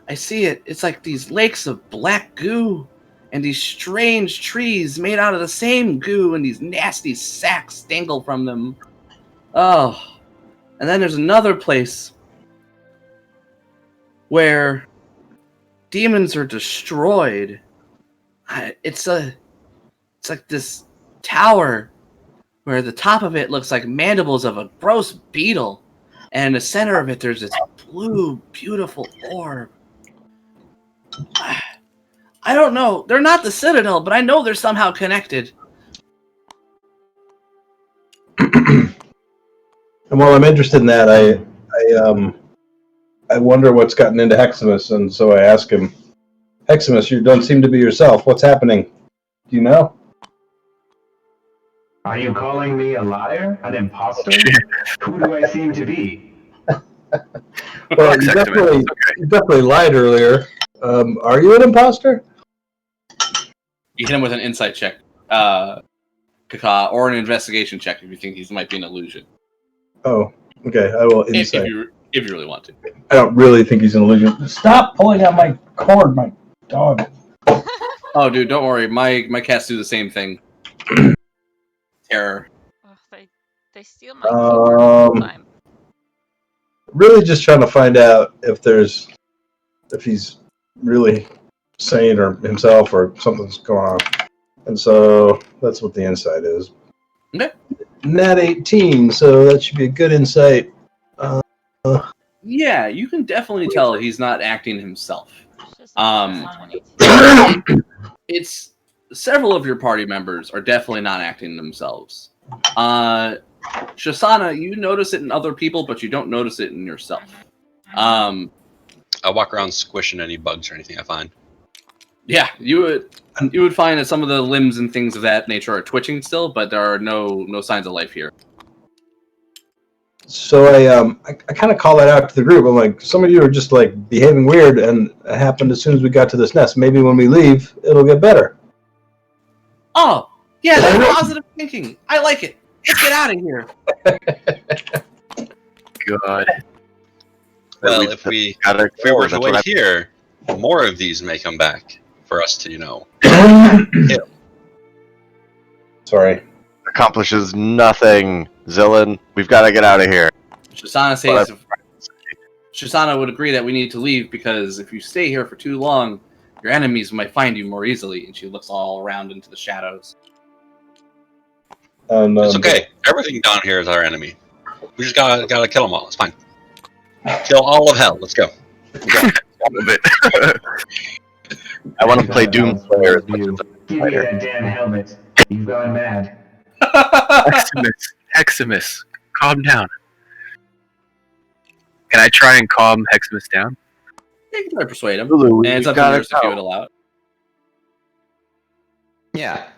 I see it. It's like these lakes of black goo and these strange trees made out of the same goo, and these nasty sacks dangle from them. Oh, and then there's another place where demons are destroyed. It's like this tower where the top of it looks like mandibles of a gross beetle, and in the center of it there's this blue, beautiful orb. I don't know. They're not the Citadel, but I know they're somehow connected." And while I'm interested in that, I wonder what's gotten into Heximus, and so I ask him, "Heximus, you don't seem to be yourself. What's happening? Do you know?" Are you calling me a liar? An imposter? Who do I seem to be? Well, you definitely lied earlier. Are you an imposter? You hit him with an insight check, Kaka, or an investigation check if you think he might be an illusion. Oh, okay. I will insight. If you really want to. I don't really think he's an illusion. Stop pulling out my cord, my dog. Oh, dude, don't worry. My cats do the same thing. Terror. Ugh, they steal my keyboard all the time. Really just trying to find out if he's really sane or himself or something's going on. And so that's what the insight is. Okay. Nat 18, so that should be a good insight. Yeah, you can definitely tell he's not acting himself. It's just 22. It's several of your party members are definitely not acting themselves. Shosanna, you notice it in other people, but you don't notice it in yourself. I walk around squishing any bugs or anything I find. Yeah, you would find that some of the limbs and things of that nature are twitching still, but there are no signs of life here. So I kind of call that out to the group. I'm like, some of you are just like behaving weird, and it happened as soon as we got to this nest. Maybe when we leave, it'll get better. Oh, yeah, that's positive thinking. I like it. Let's get out of here. God. Well, if we were to wait here, more of these may come back for us to, kill. Sorry. Accomplishes nothing. Zillin, we've got to get out of here. Shisana says Shisana would agree that we need to leave because if you stay here for too long, your enemies might find you more easily. And she looks all around into the shadows. And, It's okay. Everything down here is our enemy. We just gotta kill them all. It's fine. Kill all of hell. Let's go. All of it. I want to play Doomslayer as much as Give me that damn helmet. You've gone mad. Heximus, calm down. Can I try and calm Heximus down? You can try to persuade him. Lulu, And it's you up to gotta yours if you go. would allow it. Yeah.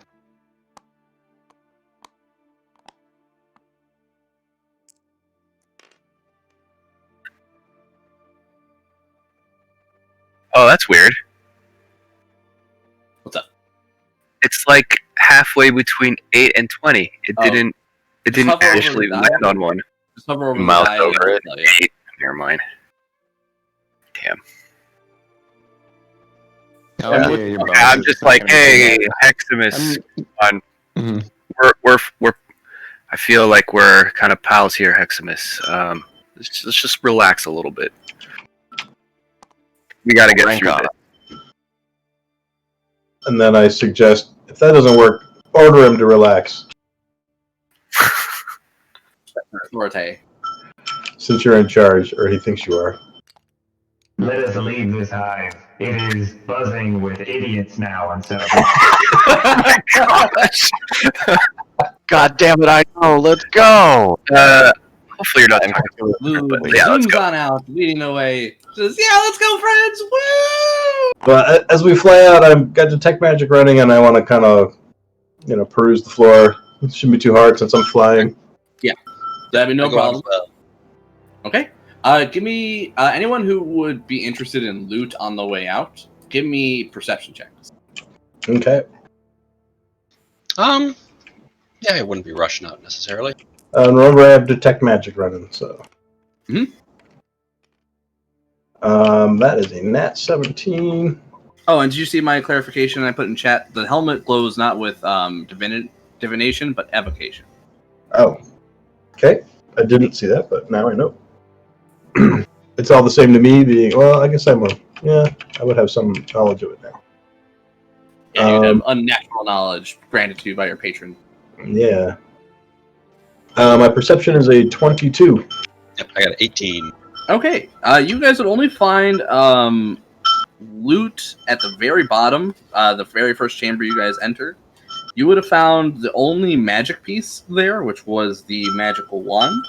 Oh, that's weird. What's up? It's like halfway between 8 and 20. It Oh. didn't hover over actually the land dial. on one. Just hover over Mouse the dial. over it. Tell you. 8. Never mind. Damn. Okay, your boss I'm is just not like, gonna be hey, good. Heximus, on. Mhm. We're. I feel like we're kind of pals here, Heximus. Let's just relax a little bit. We got to get Rank through on this. and then I suggest, if that doesn't work, order him to relax. Authority. Since you're in charge, or he thinks you are. Let us leave this hive. It is buzzing with idiots now instead of Gosh. God damn it! I know. Let's go. Hopefully you're not And talking Lou But yeah, let's zooms go. on out, leading the way. Says, "Yeah, let's go, friends! Woo!" But as we fly out, I've got detect magic running, and I want to kind of, peruse the floor. It shouldn't be too hard since I'm flying. That'd be no I go out problem. as well. Okay. Give me anyone who would be interested in loot on the way out. Give me perception checks. Okay. Yeah, I wouldn't be rushing out necessarily. And remember, I have detect magic running, so. Mhm. That is a nat 17. Oh, and did you see my clarification I put in chat? The helmet glows not with divination, but evocation. Oh. Okay. I didn't see that, but now I know. It's all the same to me being, well, I guess I would have some knowledge of it now. Yeah, you'd have unnatural knowledge granted to you by your patron. Yeah. My perception is a 22. Yep, I got 18. Okay, you guys would only find loot at the very bottom, the very first chamber you guys enter. You would have found the only magic piece there, which was the magical wand.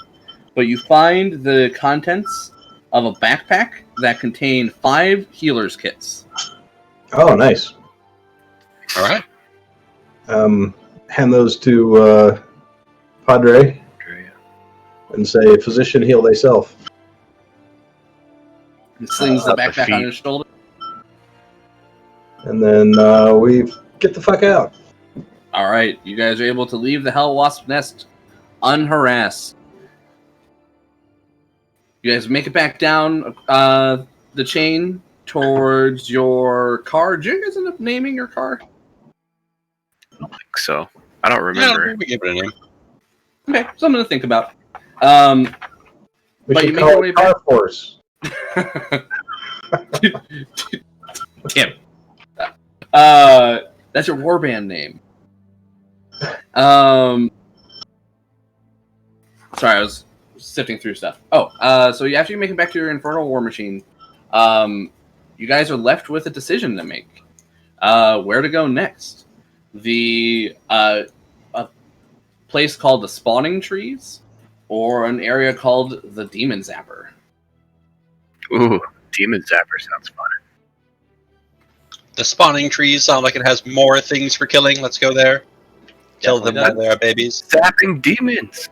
But you find the contents of a backpack that contained 5 healer's kits. Oh, nice. All right. Hand those to Padre and say, "Physician, heal thyself." He slings the Up the backpack feet. on his shoulder. And then we get the fuck out. All right, you guys are able to leave the Hell Wasp Nest unharassed. You guys make it back down the chain towards your car. Did you guys end up naming your car? So I don't Yeah, remember. we give it a name. Okay, something to think about. We But should you make call your way it Car Force. Tim. That's your warband name. Sorry, I was sifting through stuff. So after you make it back to your infernal war machine, you guys are left with a decision to make. Where to go next? A place called the Spawning Trees, or an area called the Demon Zapper. Ooh, Demon Zapper sounds fun. The spawning trees sound like it has more things for killing. Let's go there. Kill them Definitely while they are babies. Zapping demons.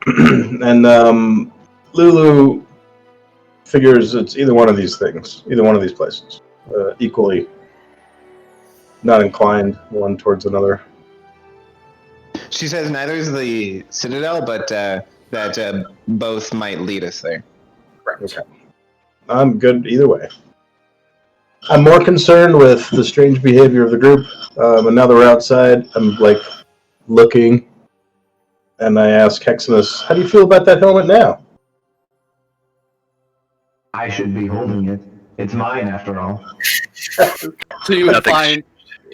And Lulu figures it's either one of these things, either one of these places. Equally not inclined one towards another. She says neither is the Citadel, but that both might lead us there. Correct. I'm good either way. I'm more concerned with the strange behavior of the group. And now that we're outside, I'm like looking and I ask Heximus, how do you feel about that helmet now? I should be holding it. It's mine, after all. So you would Nothing. find,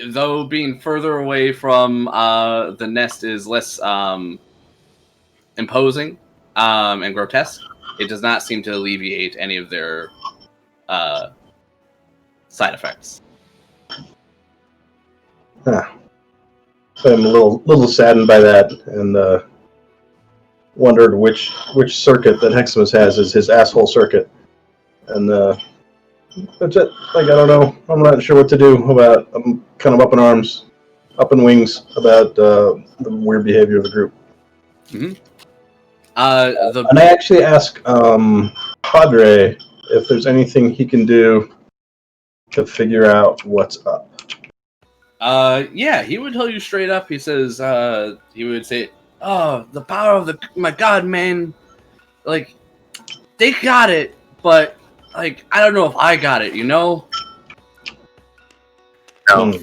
though being further away from the nest is less imposing and grotesque, it does not seem to alleviate any of their side effects. Huh. So I'm a little saddened by that, and wondered which circuit that Heximus has is his asshole circuit. And that's it. Like, I don't know. I'm not sure what to do about. I'm kind of up in arms, up in wings about the weird behavior of the group. And I actually asked Padre if there's anything he can do to figure out what's up. Yeah, he would tell you straight up. He says, he would say, "Oh, the power of my God, man! Like, they got it, but like, I don't know if I got it. You know?" No.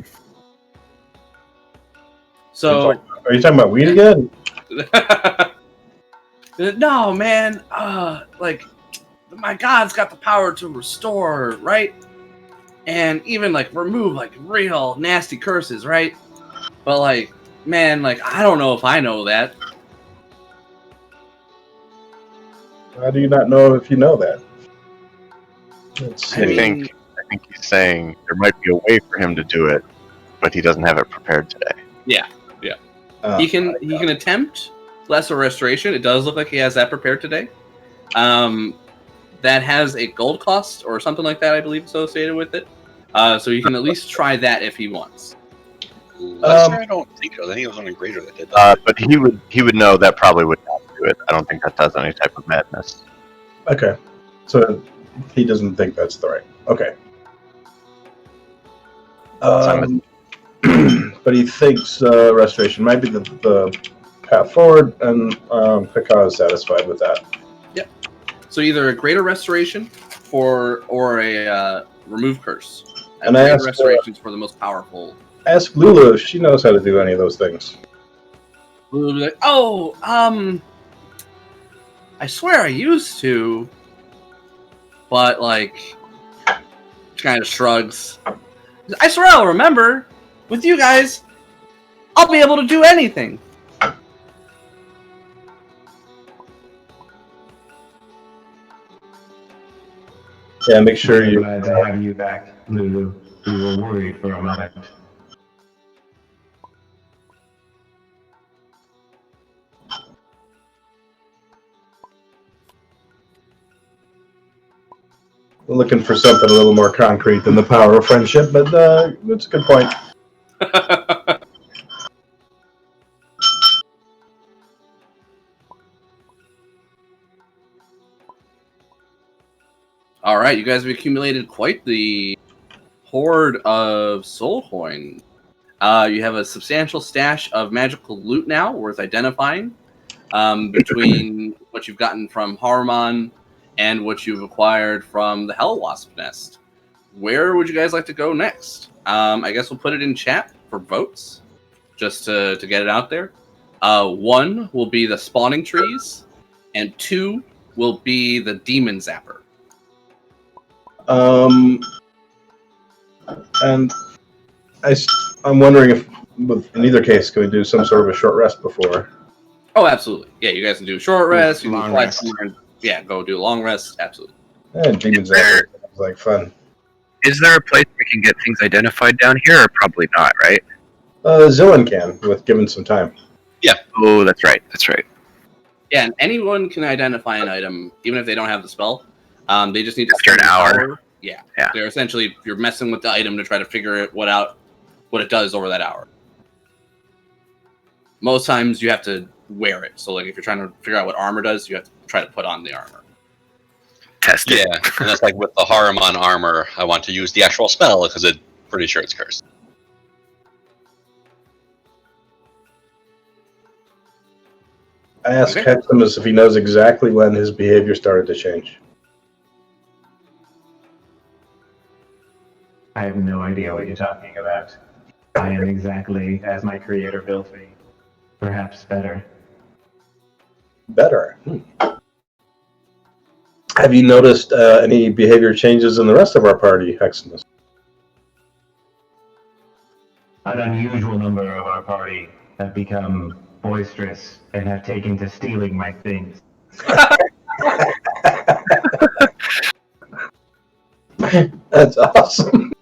So, Are you talking about weed again? no, man. Like, my God's got the power to restore, right? And even like remove like real nasty curses, right? But like, man, like I don't know if I know that. How do you not know if you know that? Let's I see. mean, I think he's saying there might be a way for him to do it, but he doesn't have it prepared today. he can attempt lesser restoration. It does look like he has that prepared today. That has a gold cost or something like that, I believe, associated with it. So you can at least try that if he wants. Lesser, I don't think so. I think it was only greater that did that. But he would know that probably would not do it. I don't think that does any type of madness. Okay, so he doesn't think that's the right. Okay. But he thinks restoration might be the path forward, and Picard is satisfied with that. Yep. So either a greater restoration or a remove curse. And I asked restorations for the most powerful. Ask Lulu if she knows how to do any of those things. Lulu will be like, "Oh, I swear I used to," but like, she kind of shrugs. "I swear I'll remember. With you guys, I'll be able to do anything." Yeah, make sure I'm you. glad to have you back, Lulu. We were worried for a moment. Looking for something a little more concrete than the power of friendship, but that's a good point. All right, you guys have accumulated quite the hoard of soul coin. You have a substantial stash of magical loot now, worth identifying, between what you've gotten from Haruman and what you've acquired from the Hell Wasp Nest. Where would you guys like to go next? I guess we'll put it in chat for votes, just to get it out there. 1 will be the spawning trees, and 2 will be the demon zapper. And I'm wondering if, in either case, can we do some sort of a short rest before? Oh, absolutely. Yeah, you guys can do short rest. You can Long fly rest. somewhere and, go do a long rest. Absolutely. And demons are like fun. Is there a place we can get things identified down here, or probably not, right? Zillan can, with given some time. Oh, that's right. That's right. Yeah, and anyone can identify an item, even if they don't have the spell. They just need to After an spend hour. Yeah. Yeah. They're essentially, you're messing with the item to try to figure what it does over that hour. Most times you have to wear it. So like if you're trying to figure out what armor does, you have to try to put on the armor. Test it. Yeah, and that's like with the Haruman armor, I want to use the actual spell because I'm pretty sure it's cursed. I asked Okay. Heximus if he knows exactly when his behavior started to change. I have no idea what you're talking about. I am exactly as my creator built me. Perhaps better. Better. Have you noticed any behavior changes in the rest of our party, Heximus? An unusual number of our party have become boisterous and have taken to stealing my things. That's awesome.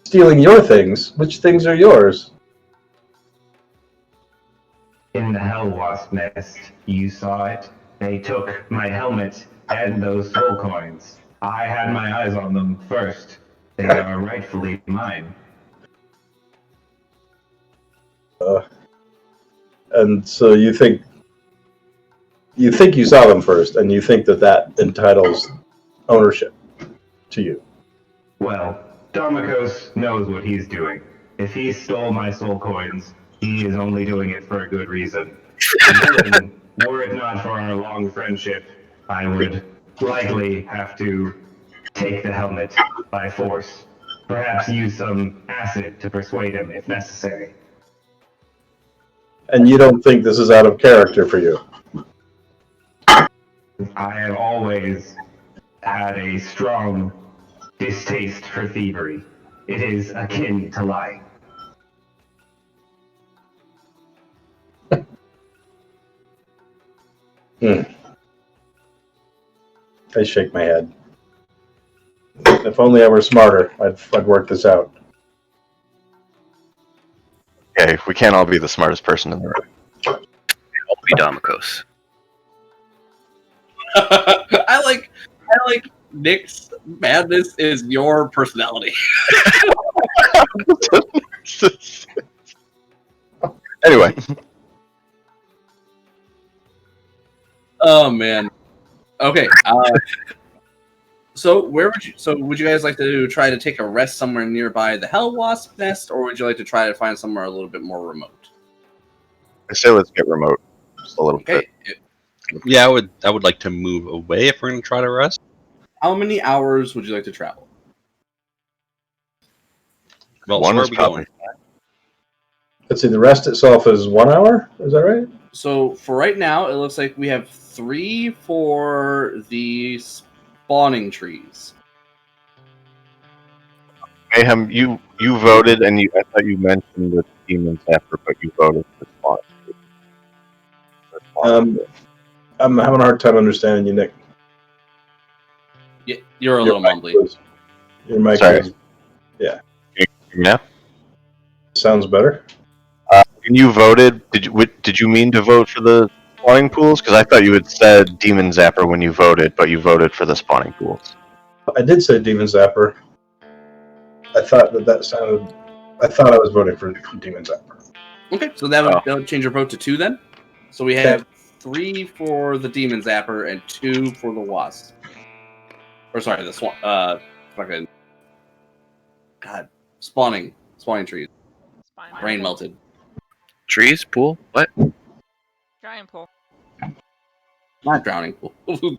Stealing your things. Which things are yours? In the Hell Wasp nest, you saw it. They took my helmet and those soul coins. I had my eyes on them first. They are rightfully mine. And so you think you saw them first, and you think that entitles ownership to you. Well, Darmakos knows what he's doing. If he stole my soul coins, he is only doing it for a good reason. And were it not for our long friendship, I would likely have to take the helmet by force. Perhaps use some acid to persuade him if necessary. And you don't think this is out of character for you? I have always had a strong distaste for thievery. It is akin to lying. I shake my head. If only I were smarter, I'd work this out. Okay, we can't all be the smartest person in the room. I'll be Damokos. I like Nick's madness is your personality. Anyway, Oh man. Okay. So would you guys like to try to take a rest somewhere nearby the Hell Wasp nest, or would you like to try to find somewhere a little bit more remote? I say let's get remote just a little Okay. bit. Yeah, I would like to move away if we're going to try to rest. How many hours would you like to travel? Well, One so where is are we probably going? Let's see, the rest itself is 1 hour? Is that right? So for right now, it looks like we have 3 for the spawning trees. Mayhem, you voted, and I thought you mentioned the demons after, but you voted for spawn. I'm having a hard time understanding you, Nick. You're a little mumbly. Your mic Sorry. is... Yeah. Sounds better. When you voted, did you mean to vote for the spawning pools? Because I thought you had said Demon Zapper when you voted, but you voted for the spawning pools. I did say Demon Zapper. I thought that sounded... I thought I was voting for Demon Zapper. Okay, so that would change your vote to 2 then. So we have 3 for the Demon Zapper and 2 for the Wasp. Or sorry, the fucking... God. Spawning trees. Rain melted. Trees? Pool? What? Giant pool. Not drowning pool. And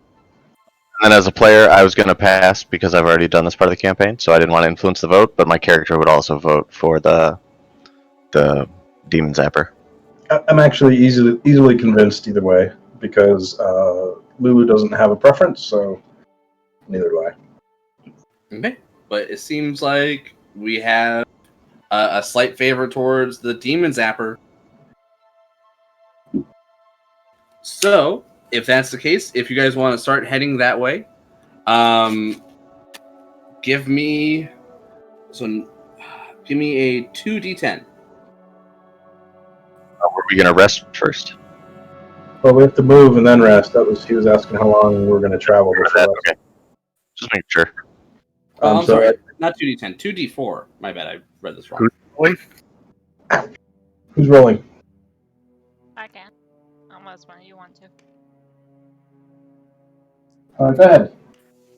then as a player, I was going to pass because I've already done this part of the campaign, so I didn't want to influence the vote, but my character would also vote for the Demon Zapper. I'm actually easily convinced either way, because Lulu doesn't have a preference, so neither do I. Okay, but it seems like we have a slight favor towards the Demon Zapper. So, if that's the case, if you guys want to start heading that way, give me a 2d10. Were we going to rest first? Well, we have to move and then rest. He was asking how long we're going to travel before rest. Okay. Just making sure. I'm sorry, not 2d10, 2d4. My bad, I read this wrong. Who's rolling? I can. Unless one you want to. Go ahead.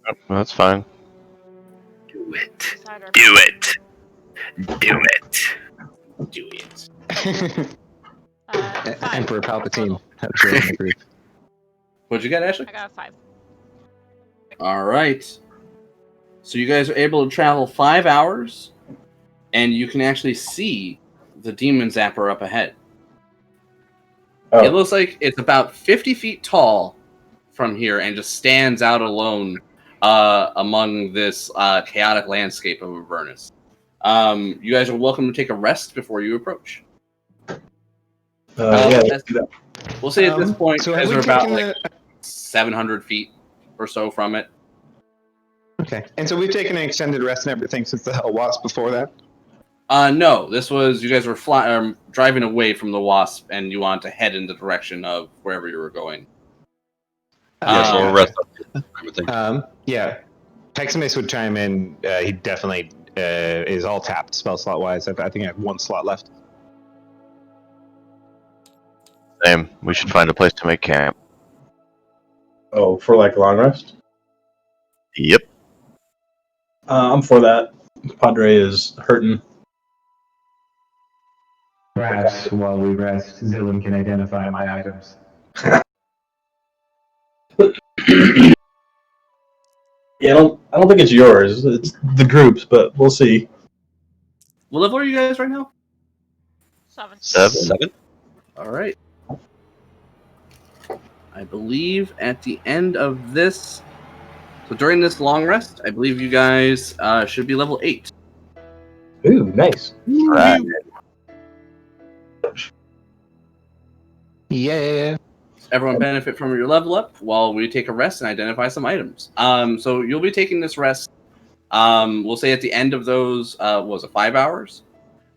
Oh, that's fine. Do it. Decide our- Do it. Do it. Do it. Five. Emperor Palpatine. Total. That's right in the group. What'd you get, Ashley? I got a 5. All right. So you guys are able to travel 5 hours, and you can actually see the demon zapper up ahead. Oh, It looks like it's about 50 feet tall from here and just stands out alone among this chaotic landscape of Avernus. You guys are welcome to take a rest before you approach. yeah, let's do that. We'll say at this point, so you have guys we are about taken like 700 feet or so from it. Okay. And so we've taken an extended rest and everything since the Wasp before that? No, this was you guys were driving away from the Wasp, and you wanted to head in the direction of wherever you were going. Yeah, so we'll rest up. I would think. Yeah. Heximus would chime in. He definitely is all tapped spell slot wise. I think I have one slot left. Same. We should find a place to make camp. Oh, for like a long rest? Yep. I'm for that. Padre is hurting. Perhaps while we rest, Zillan can identify my items. Yeah, I don't think it's yours. It's the group's, but we'll see. What level are you guys right now? 7. 7? All right. I believe at the end of this, so during this long rest, I believe you guys should be level 8. Ooh, nice. Right. Yeah. Everyone benefit from your level up while we take a rest and identify some items. So you'll be taking this rest. We'll say at the end of those, what was it, 5 hours?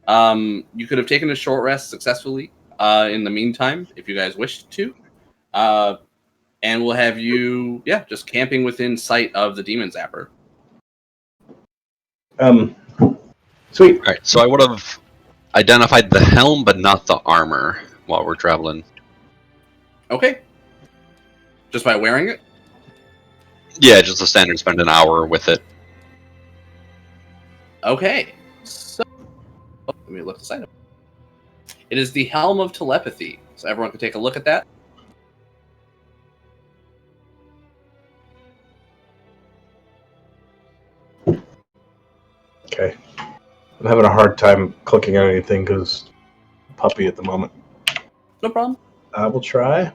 You could have taken a short rest successfully in the meantime, if you guys wished to. And we'll have you, just camping within sight of the demon zapper. Sweet. Alright, so I would have identified the helm, but not the armor while we're traveling. Okay. Just by wearing it? Yeah, just the standard spend an hour with it. Okay. So, let me look this item. It is the Helm of Telepathy. So everyone can take a look at that. Okay. I'm having a hard time clicking on anything because puppy at the moment. No problem. I will try.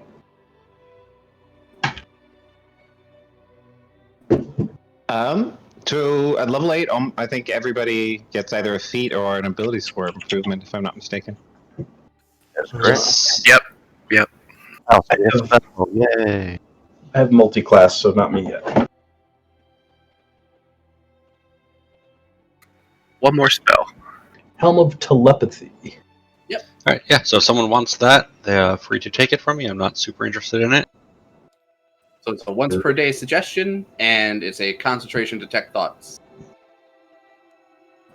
So at level 8, I think everybody gets either a feat or an ability score improvement, if I'm not mistaken. That's great. Yep. Oh, successful. Yay. I have multi-class, so not me yet. One more spell. Helm of Telepathy. Alright, yeah, so if someone wants that, they're free to take it from me. I'm not super interested in it. So it's a once per day suggestion, and it's a concentration detect thoughts.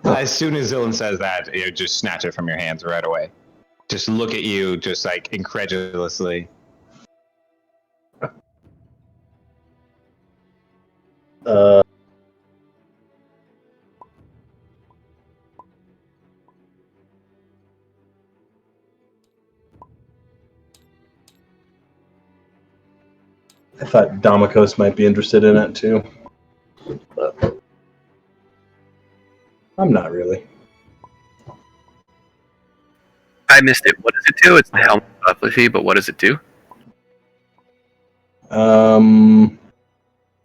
As soon as Zillan says that, you just snatch it from your hands right away. Just look at you, just like incredulously. I thought Domikos might be interested in it too. But I'm not really. I missed it. What does it do? It's the helm of telepathy, but what does it do?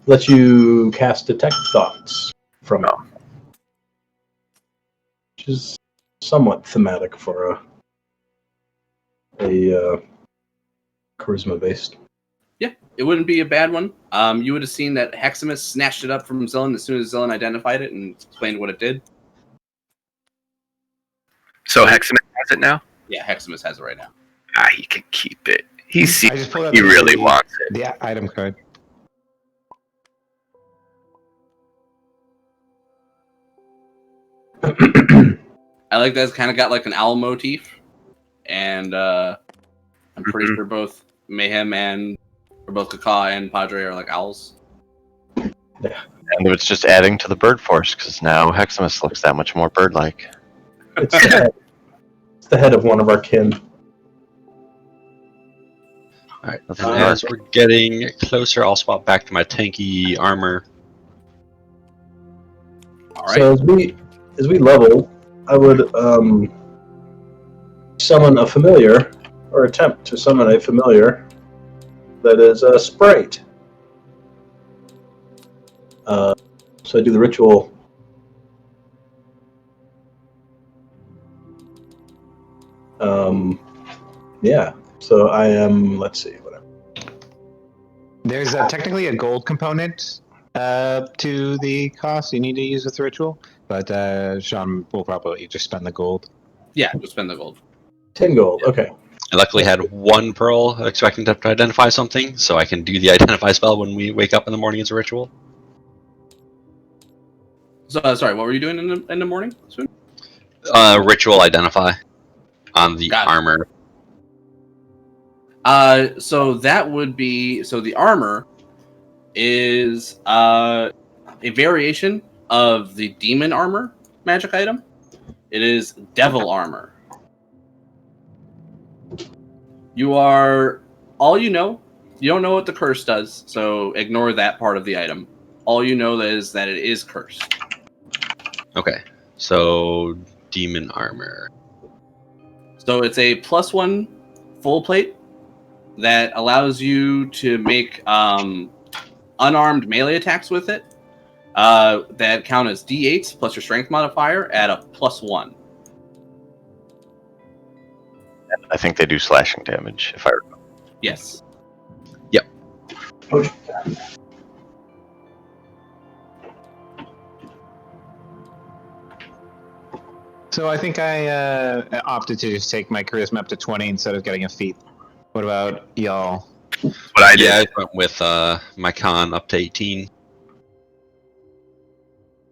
Let you cast Detect Thoughts from it. Which is somewhat thematic for a charisma based. It wouldn't be a bad one. You would have seen that Heximus snatched it up from Zillan as soon as Zillan identified it and explained what it did. So Heximus has it now? Yeah, Heximus has it right now. He can keep it. He I just pulled out he really wants it. the item card. I like that it's kind of got like an owl motif. And I'm pretty sure both Mayhem and both Kaka and Padre are like owls. And it's just adding to the bird force, because now Heximus looks that much more bird-like. It's the head of one of our kin. Alright, as we're getting closer, I'll swap back to my tanky armor. All right. So as we level, I would summon a familiar, or attempt to summon a familiar that is a sprite. So I do the ritual. Yeah. So I am. Let's see. Whatever. There's technically a gold component to the cost you need to use with the ritual, but Sean will probably just spend the gold. Yeah, just spend the gold. 10 gold. Okay. I luckily had 1 pearl expecting to identify something, so I can do the identify spell when we wake up in the morning as a ritual. So sorry, what were you doing in the morning? Soon? Ritual identify on the Got it. armor. So that would be the armor is a variation of the demon armor magic item. It is devil armor. You are all you know. You don't know what the curse does, so ignore that part of the item. All you know is that it is cursed. Okay, so demon armor. So it's a +1 full plate that allows you to make unarmed melee attacks with it that count as D8s plus your strength modifier at a +1. I think they do slashing damage, if I recall. Yes. Yep. So I think I opted to just take my charisma up to 20 instead of getting a feat. What about y'all? What I did. Yeah, I went with my con up to 18.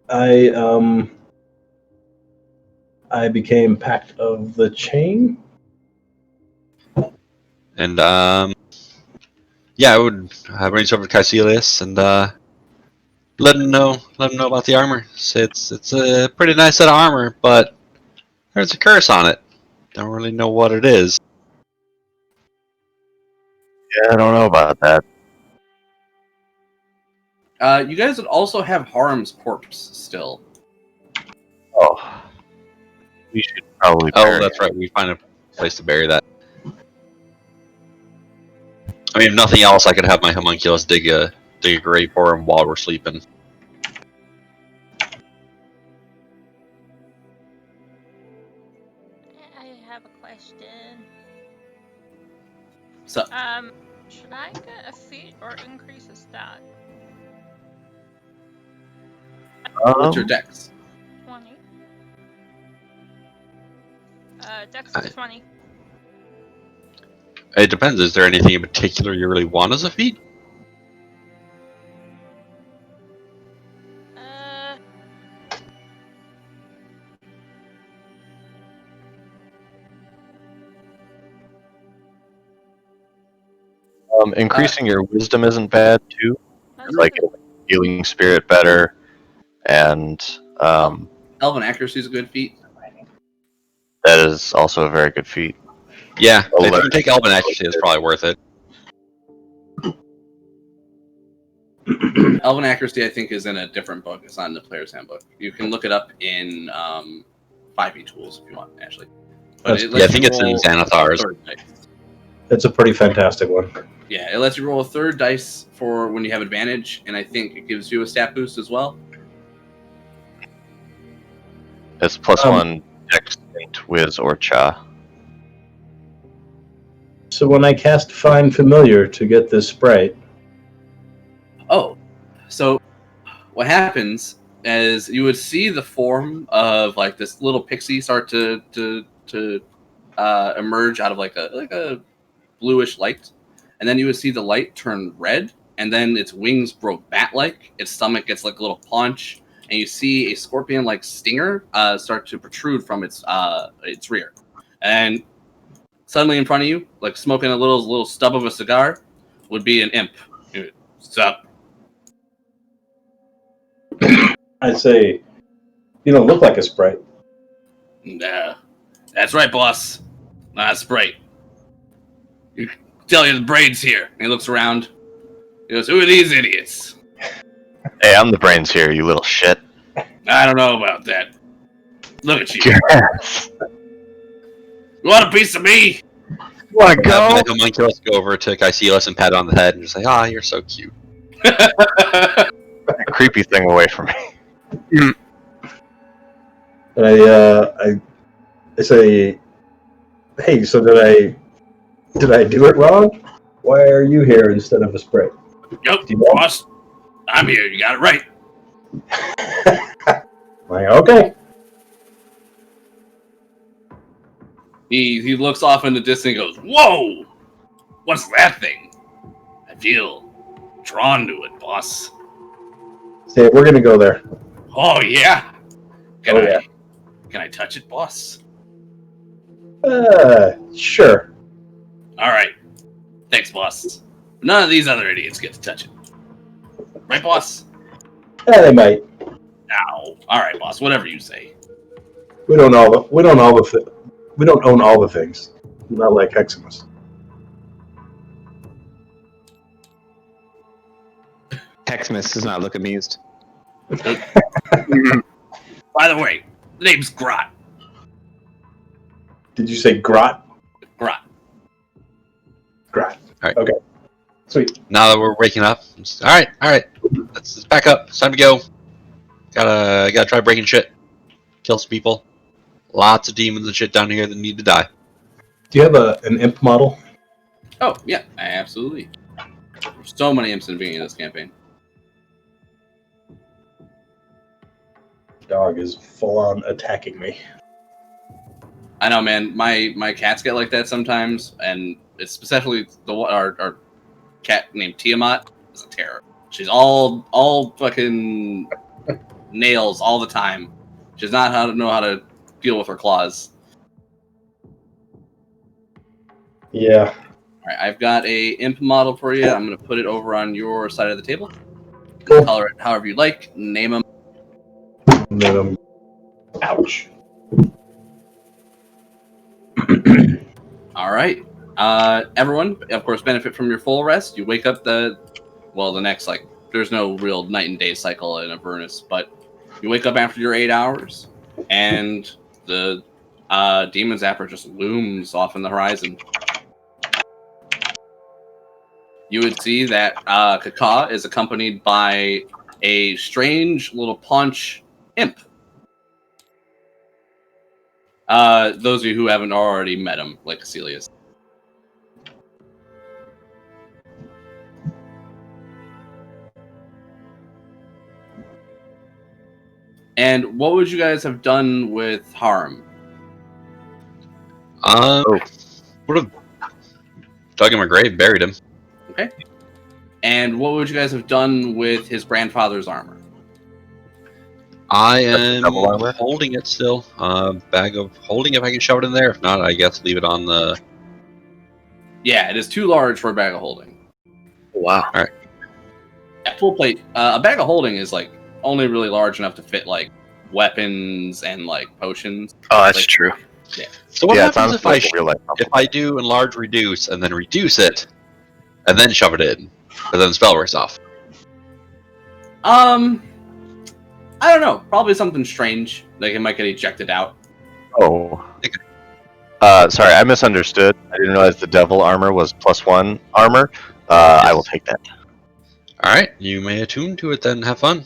I became Pact of the Chain. And yeah, I would range over to Caecilius and let him know about the armor. So it's a pretty nice set of armor, but there's a curse on it. Don't really know what it is. Yeah, I don't know about that. You guys would also have Harem's corpse still. Oh. We should probably Oh, bury that's it. right. We find a place to bury that. I mean, if nothing else, I could have my homunculus dig a grave for him while we're sleeping. I have a question. So Should I get a feat or increase a stat? what's your dex? 20. Dex I- is 20. It depends. Is there anything in particular you really want as a feat? Increasing your wisdom isn't bad too. That's Like good. healing spirit better, and Elven accuracy is a good feat. that is also a very good feat. Yeah, Oh, if you let- can take Elven accuracy, it's probably worth it. Elven accuracy, I think, is in a different book. It's not in the player's handbook. You can look it up in 5e tools if you want, actually. But That's- it Yeah, I lets think you it's in roll Xanathar's. a third dice. It's a pretty fantastic one. Yeah, it lets you roll a third dice for when you have advantage, and I think it gives you a stat boost as well. It's +1 dex, int, wiz, or cha. So when I cast Find Familiar to get this sprite, Oh, so what happens is you would see the form of like this little pixie start to emerge out of like a bluish light, and then you would see the light turn red, and then its wings grow bat-like. Its stomach gets like a little paunch, and you see a scorpion-like stinger start to protrude from its rear, and suddenly in front of you, like smoking a little stub of a cigar, would be an imp. Sup? I say, you don't look like a sprite. Nah, that's right, boss. Not a sprite. You tell you the brains here. And he looks around. He goes, "Who are these idiots?" Hey, I'm the brains here, you little shit. I don't know about that. Look at you. Yes. You want a piece of me? Want to Have go? my homunculus go over to Caecilius and pat it on the head and just say, "Ah, you're so cute." That creepy thing away from me. And I say, hey, so did I do it wrong? Why are you here instead of a sprite? Yep, Do you know? boss. I'm here. You got it right. Like, okay. He looks off in the distance and goes, "Whoa! What's that thing? I feel drawn to it, boss." Say, we're gonna go there. Oh yeah. Can Oh, I? yeah. Can I touch it, boss? Sure. All right. Thanks, boss. None of these other idiots get to touch it. Right, boss? Yeah, they might. Ow. All right, boss. Whatever you say. We don't own all the things. Not like Heximus. Heximus does not look amused. By the way, the name's Grot. Did you say Grot? Grot. Grot. Alright. Okay. Sweet. Now that we're waking up, all right, let's back up. It's time to go. Gotta try breaking shit, kill some people. Lots of demons and shit down here that need to die. Do you have an imp model? Oh, yeah, absolutely. There's so many imps in the beginning of this campaign. Dog is full on attacking me. I know, man. My cats get like that sometimes, and it's especially our cat named Tiamat is a terror. She's all fucking nails all the time. She does not know how to deal with her claws. Yeah. All right, I've got a imp model for you. I'm gonna put it over on your side of the table. Cool. Color it however you like. Name them. And then ouch. All right. Everyone, of course, benefit from your full rest. You wake up the next, like, there's no real night and day cycle in Avernus, but you wake up after your 8 hours, and the demon zapper just looms off in the horizon. You would see that Kaka is accompanied by a strange little paunch imp. Those of you who haven't already met him, like Caecilius. And what would you guys have done with Harm? Would have dug him a grave, buried him. Okay. And what would you guys have done with his grandfather's armor? I am double armor? holding it still. Bag of holding if I can shove it in there. If not, I guess leave it on the. Yeah, it is too large for a bag of holding. Wow. At full plate, a bag of holding is like only really large enough to fit like weapons and like potions. Oh, that's Like, true. So what Yeah, it happens sounds if like a real life if I do enlarge reduce and then reduce it, and then shove it in, and then the spell wears off? I don't know. Probably something strange. Like it might get ejected out. Oh. Sorry, I misunderstood. I didn't realize the devil armor was +1 armor. I will take that. All right, you may attune to it then. Have fun.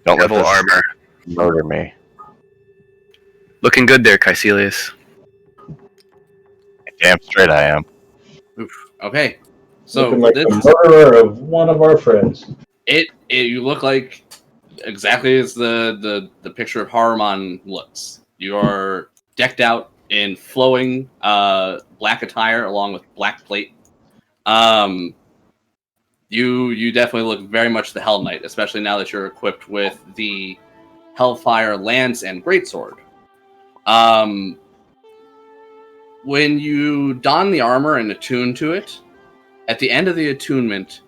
Don't let Devil this armor. murder me. Looking good there, Caecilius. Damn straight I am. Okay. So Looking like this, the murderer of one of our friends. you look like exactly as the picture of Haruman looks. You are decked out in flowing black attire along with black plate. You definitely look very much the Hell Knight, especially now that you're equipped with the Hellfire Lance and Greatsword. When you don the armor and attune to it, at the end of the attunement,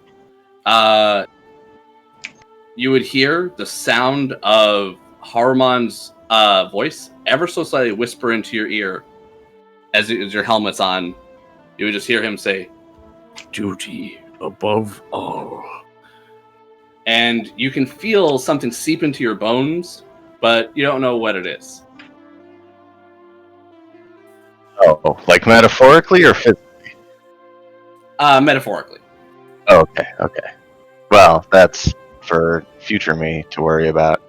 you would hear the sound of Haruman's voice ever so slightly whisper into your ear as your helmet's on. You would just hear him say, "Duty above all." And you can feel something seep into your bones, but you don't know what it is. Oh, like metaphorically or physically? Metaphorically. Oh, okay, okay. Well, that's for future me to worry about.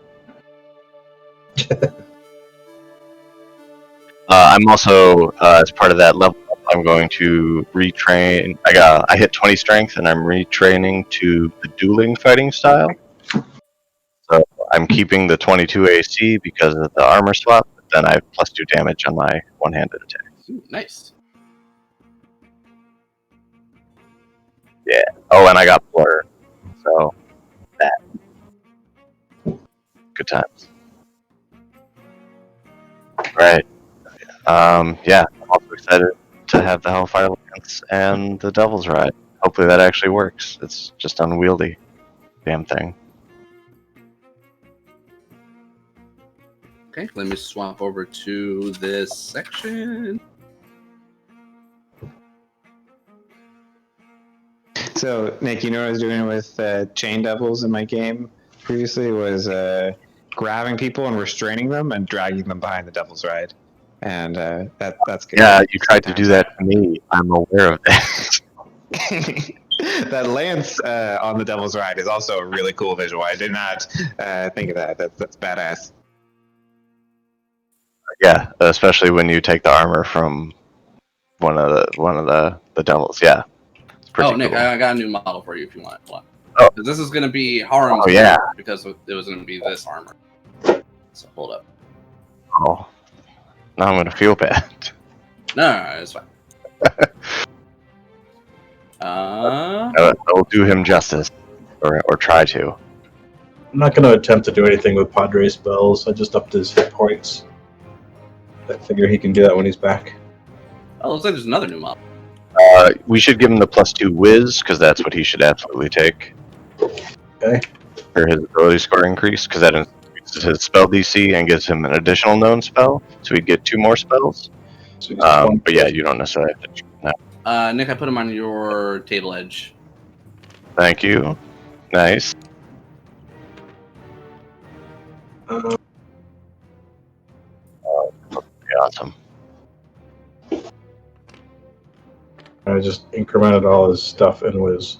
I'm also, as part of that level up, I'm going to retrain. I hit 20 strength, and I'm retraining to the dueling fighting style. So I'm keeping the 22 AC because of the armor swap, but then I have +2 damage on my one-handed attack. Ooh, nice. Yeah. Oh, and I got blur. So that. Good times. Right. Yeah, I'm also excited to have the Hellfire Lance and the Devil's Ride. Hopefully that actually works. It's just unwieldy. Damn thing. Okay, let me swap over to this section. So, Nick, you know what I was doing with chain devils in my game previously was grabbing people and restraining them and dragging them behind the devil's ride, and that's good. Yeah, you tried to do that to me. I'm aware of that. That lance on the devil's ride is also a really cool visual. I did not think of that. That's badass. Yeah, especially when you take the armor from one of the devils. Yeah, it's pretty Oh, Nick, cool. I got a new model for you if you want one. Oh. This is going to be Harem's Oh, yeah. armor because it was going to be this armor. So hold up. Oh, now I'm gonna feel bad. No, it's fine. I will do him justice, or try to. I'm not going to attempt to do anything with Padre spells. I just upped his hit points. I figure he can do that when he's back. Oh, looks like there's another new model. We should give him the +2 whiz because that's what he should absolutely take. Okay. For his ability score increase, because that increases his spell DC and gives him an additional known spell, so he'd get 2 more spells. So he's But yeah, you don't necessarily have to choose that. Nick, I put him on your table edge. Thank you. Nice. uh, Awesome. I just incremented all his stuff in Wiz.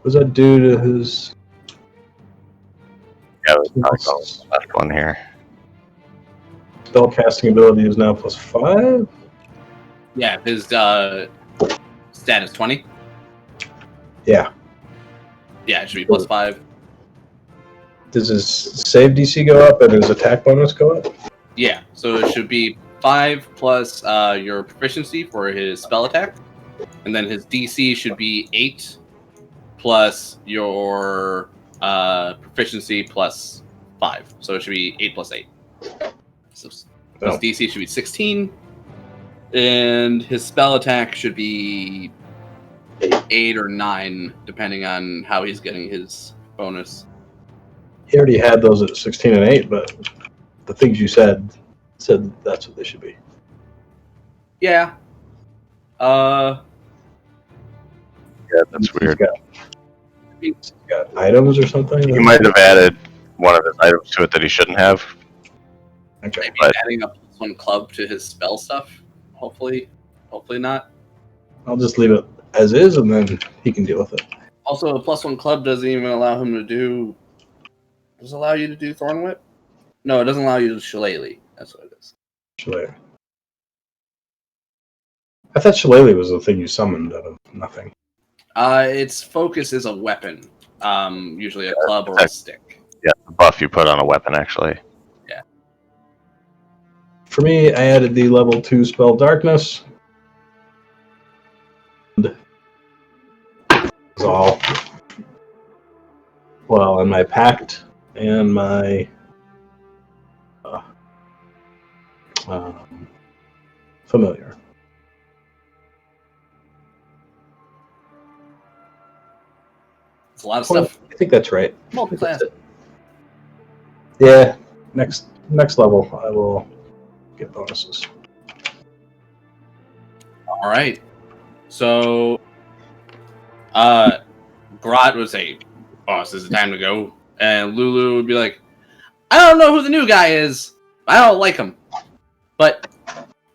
What does that do to his... Yeah, let's probably go with the last one here. Spell casting ability is now +5? Yeah, his stat is 20. Yeah. Yeah, it should be +5. Does his save DC go up and his attack bonus go up? Yeah, so it should be 5 plus your proficiency for his spell attack. And then his DC should be 8 plus your proficiency plus 5. So it should be 8 plus 8. So his Oh. DC should be 16. And his spell attack should be 8 or 9, depending on how he's getting his bonus. He already had those at 16 and 8, but the things you said that's what they should be. Yeah. Yeah, that's weird. He's got items or something? He might have added one of his items to it that he shouldn't have. Okay. Maybe But- adding a +1 club to his spell stuff. Hopefully not. I'll just leave it as is, and then he can deal with it. Also, a +1 club doesn't even allow him to do. Does it allow you to do Thorn Whip? No, it doesn't allow you to Shillelagh. That's what it is. Shillelagh. I thought Shillelagh was the thing you summoned out of nothing. Its focus is a weapon, usually a club or a stick. Yeah, the buff you put on a weapon, actually. For me, I added the level 2 spell Darkness. That's all. Well, and my Pact and my Familiar. It's a lot of stuff. I think that's right. Multi-class. Yeah, next level I will get bonuses. All right. So, Grot would say, "Boss, is it time to go?" And Lulu would be like, "I don't know who the new guy is, I don't like him. But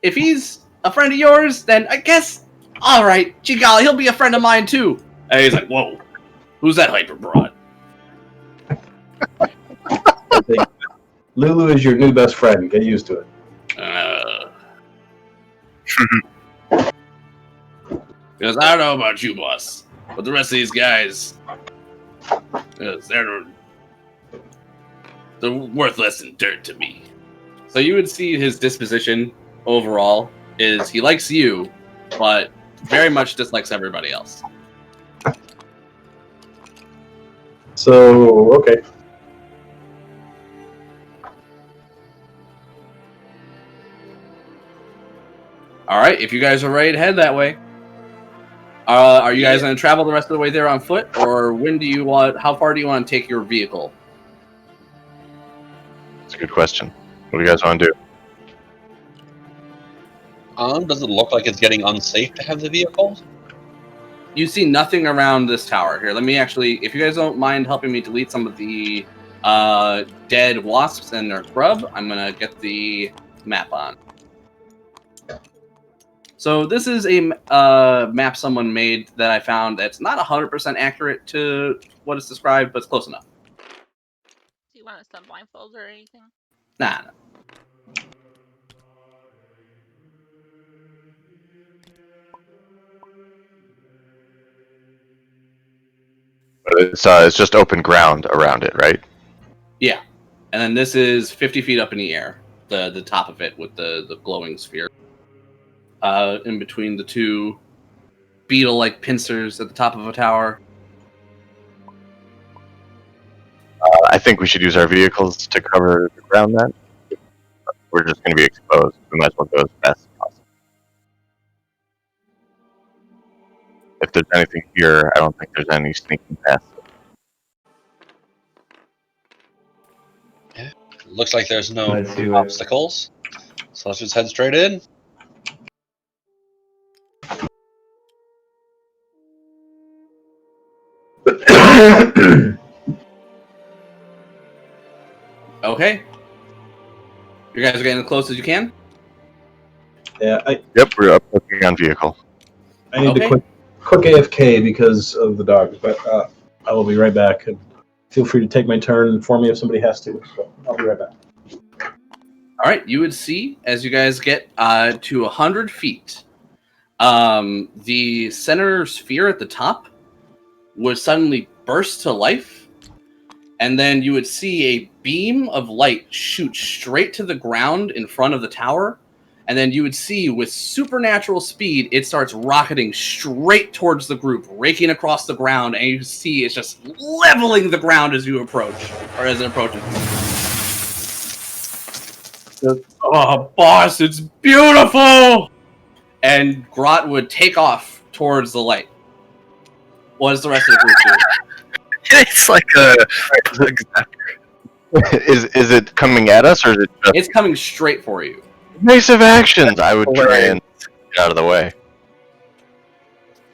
if he's a friend of yours, then I guess, all right, gee golly, he'll be a friend of mine too. And he's like, whoa, who's that hyper broad? I think Lulu is your new best friend. Get used to it. Because I don't know about you, boss, but the rest of these guys, they're worth less than dirt to me. So you would see his disposition overall is he likes you, but very much dislikes everybody else. So, okay. All right, if you guys are ready to head that way, are you guys going to travel the rest of the way there on foot, or when do you want? How far do you want to take your vehicle? That's a good question. What do you guys want to do? Does it look like it's getting unsafe to have the vehicle? You see nothing around this tower. Here, let me actually, if you guys don't mind helping me delete some of the dead wasps and their grub, I'm going to get the map on. So this is a map someone made that I found that's not 100% accurate to what is described, but it's close enough. Do you want us to blindfold or anything? Nah. It's just open ground around it, right? Yeah. And then this is 50 feet up in the air, the top of it with the glowing sphere. In between the two beetle-like pincers at the top of a tower. I think we should use our vehicles to cover the ground then. We're just going to be exposed. We might as well go as fast as possible. If there's anything here, I don't think there's any sneaking past. Looks like there's no Let's do it. obstacles. So let's just head straight in. Okay. You guys are getting as close as you can? Yeah, Yep, we're up looking on vehicle. I need Okay. to quick AFK because of the dog, but I will be right back. And feel free to take my turn for me if somebody has to. So I'll be right back. All right, you would see as you guys get to 100 feet, the center sphere at the top would suddenly burst to life, and then you would see a beam of light shoot straight to the ground in front of the tower, and then you would see with supernatural speed, it starts rocketing straight towards the group, raking across the ground, and you see it's just leveling the ground as you approach, or as it approaches. Oh, boss, it's beautiful! And Grot would take off towards the light. What does the rest of the group do? It's like a. Is it coming at us, or is it just It's coming straight for you. evasive actions? I would try and get out of the way.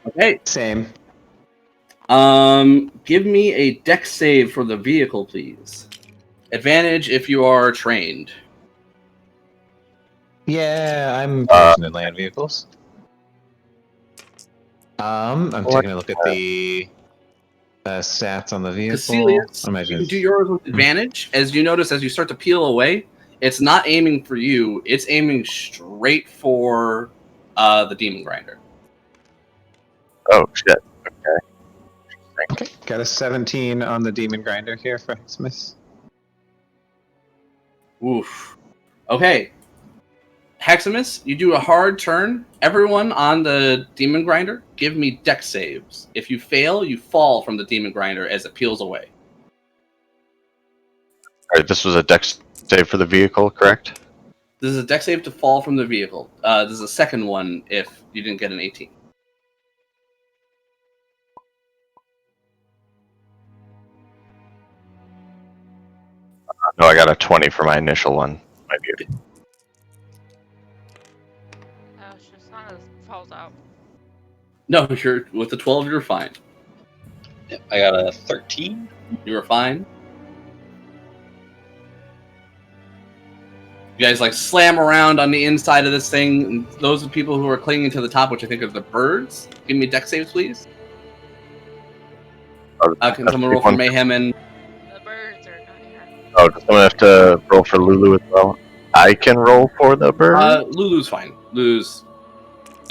Okay. Same. Give me a dex save for the vehicle, please. Advantage if you are trained. Yeah, I'm proficient in land vehicles. I'm taking a look at the stats on the vehicle. Caecilius, you can do yours with advantage. As you notice, as you start to peel away, it's not aiming for you. It's aiming straight for the demon grinder. Oh shit! Okay, got a 17 on the demon grinder here for Smith. Oof. Okay. Heximus, you do a hard turn. Everyone on the demon grinder, give me dex saves. If you fail, you fall from the demon grinder as it peels away. Alright, this was a dex save for the vehicle, correct? This is a dex save to fall from the vehicle. This is a second one if you didn't get an 18. No, I got a 20 for my initial one. Might be a- Oh, Shisana falls out. No, you're with the 12, you're fine. Yep, I got a 13. You were fine. You guys like slam around on the inside of this thing. And those are people who are clinging to the top, which I think are the birds. Give me dex saves, please. Can someone roll for mayhem and? The birds are not here. Oh, does someone have to roll for Lulu as well? I can roll for the bird. Lulu's fine. Lulu's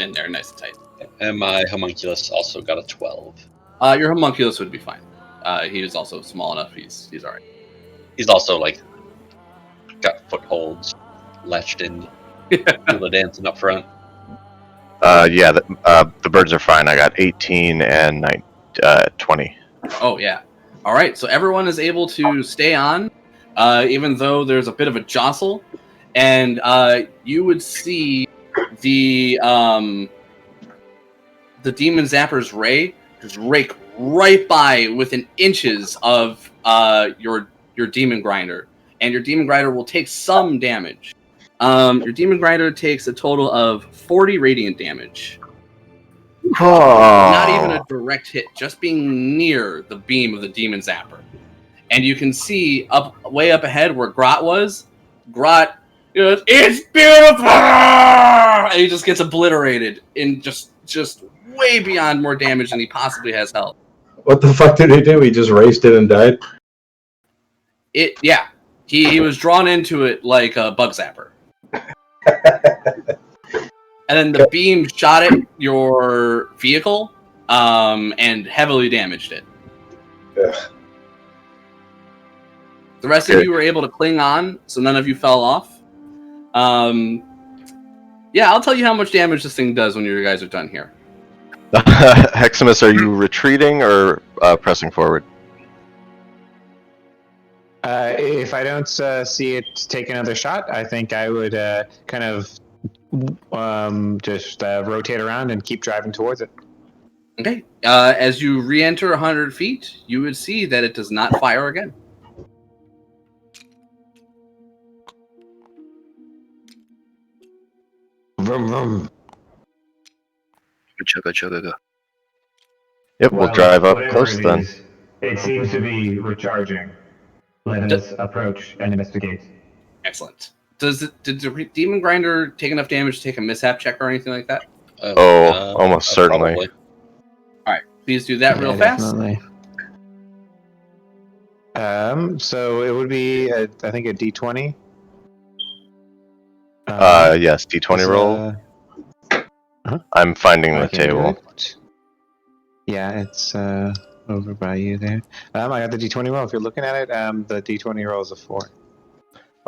in there, nice and tight. And my homunculus also got a 12. Your homunculus would be fine. He is also small enough. He's all right. He's also like got footholds latched in. People dancing up front. Yeah, the birds are fine. I got 18 and 20. Oh yeah. All right. So everyone is able to stay on, even though there's a bit of a jostle, and you would see the demon zapper's ray just rake right by within inches of your demon grinder, and your demon grinder will take some damage. Your demon grinder takes a total of 40 radiant damage. Oh. Not even a direct hit, just being near the beam of the demon zapper. And you can see way up ahead where Grot was. Grot goes, "It's beautiful!" And he just gets obliterated in just way beyond more damage than he possibly has health. What the fuck did he do? He just raced it and died? Yeah. He was drawn into it like a bug zapper. And then the beam shot at your vehicle and heavily damaged it. Ugh. The rest of you were able to cling on, so none of you fell off. Yeah, I'll tell you how much damage this thing does when you guys are done here. Heximus, are you retreating or pressing forward? If I don't see it take another shot, I think I would kind of just rotate around and keep driving towards it. Okay. As you re-enter 100 feet, you would see that it does not fire again. Vroom, vroom. Chugga, chugga, go. Yep, we'll Well, drive up whatever close it then. is, it seems to be recharging. Let us approach and investigate. Excellent. Did the demon grinder take enough damage to take a mishap check or anything like that? Almost certainly. Probably. All right, please do that real fast. Definitely. So it would be, I think, a D20. Yes, D20 roll. I'm finding the table. Yeah, it's over by you there. I got the D20 roll. If you're looking at it, the D20 roll is a 4.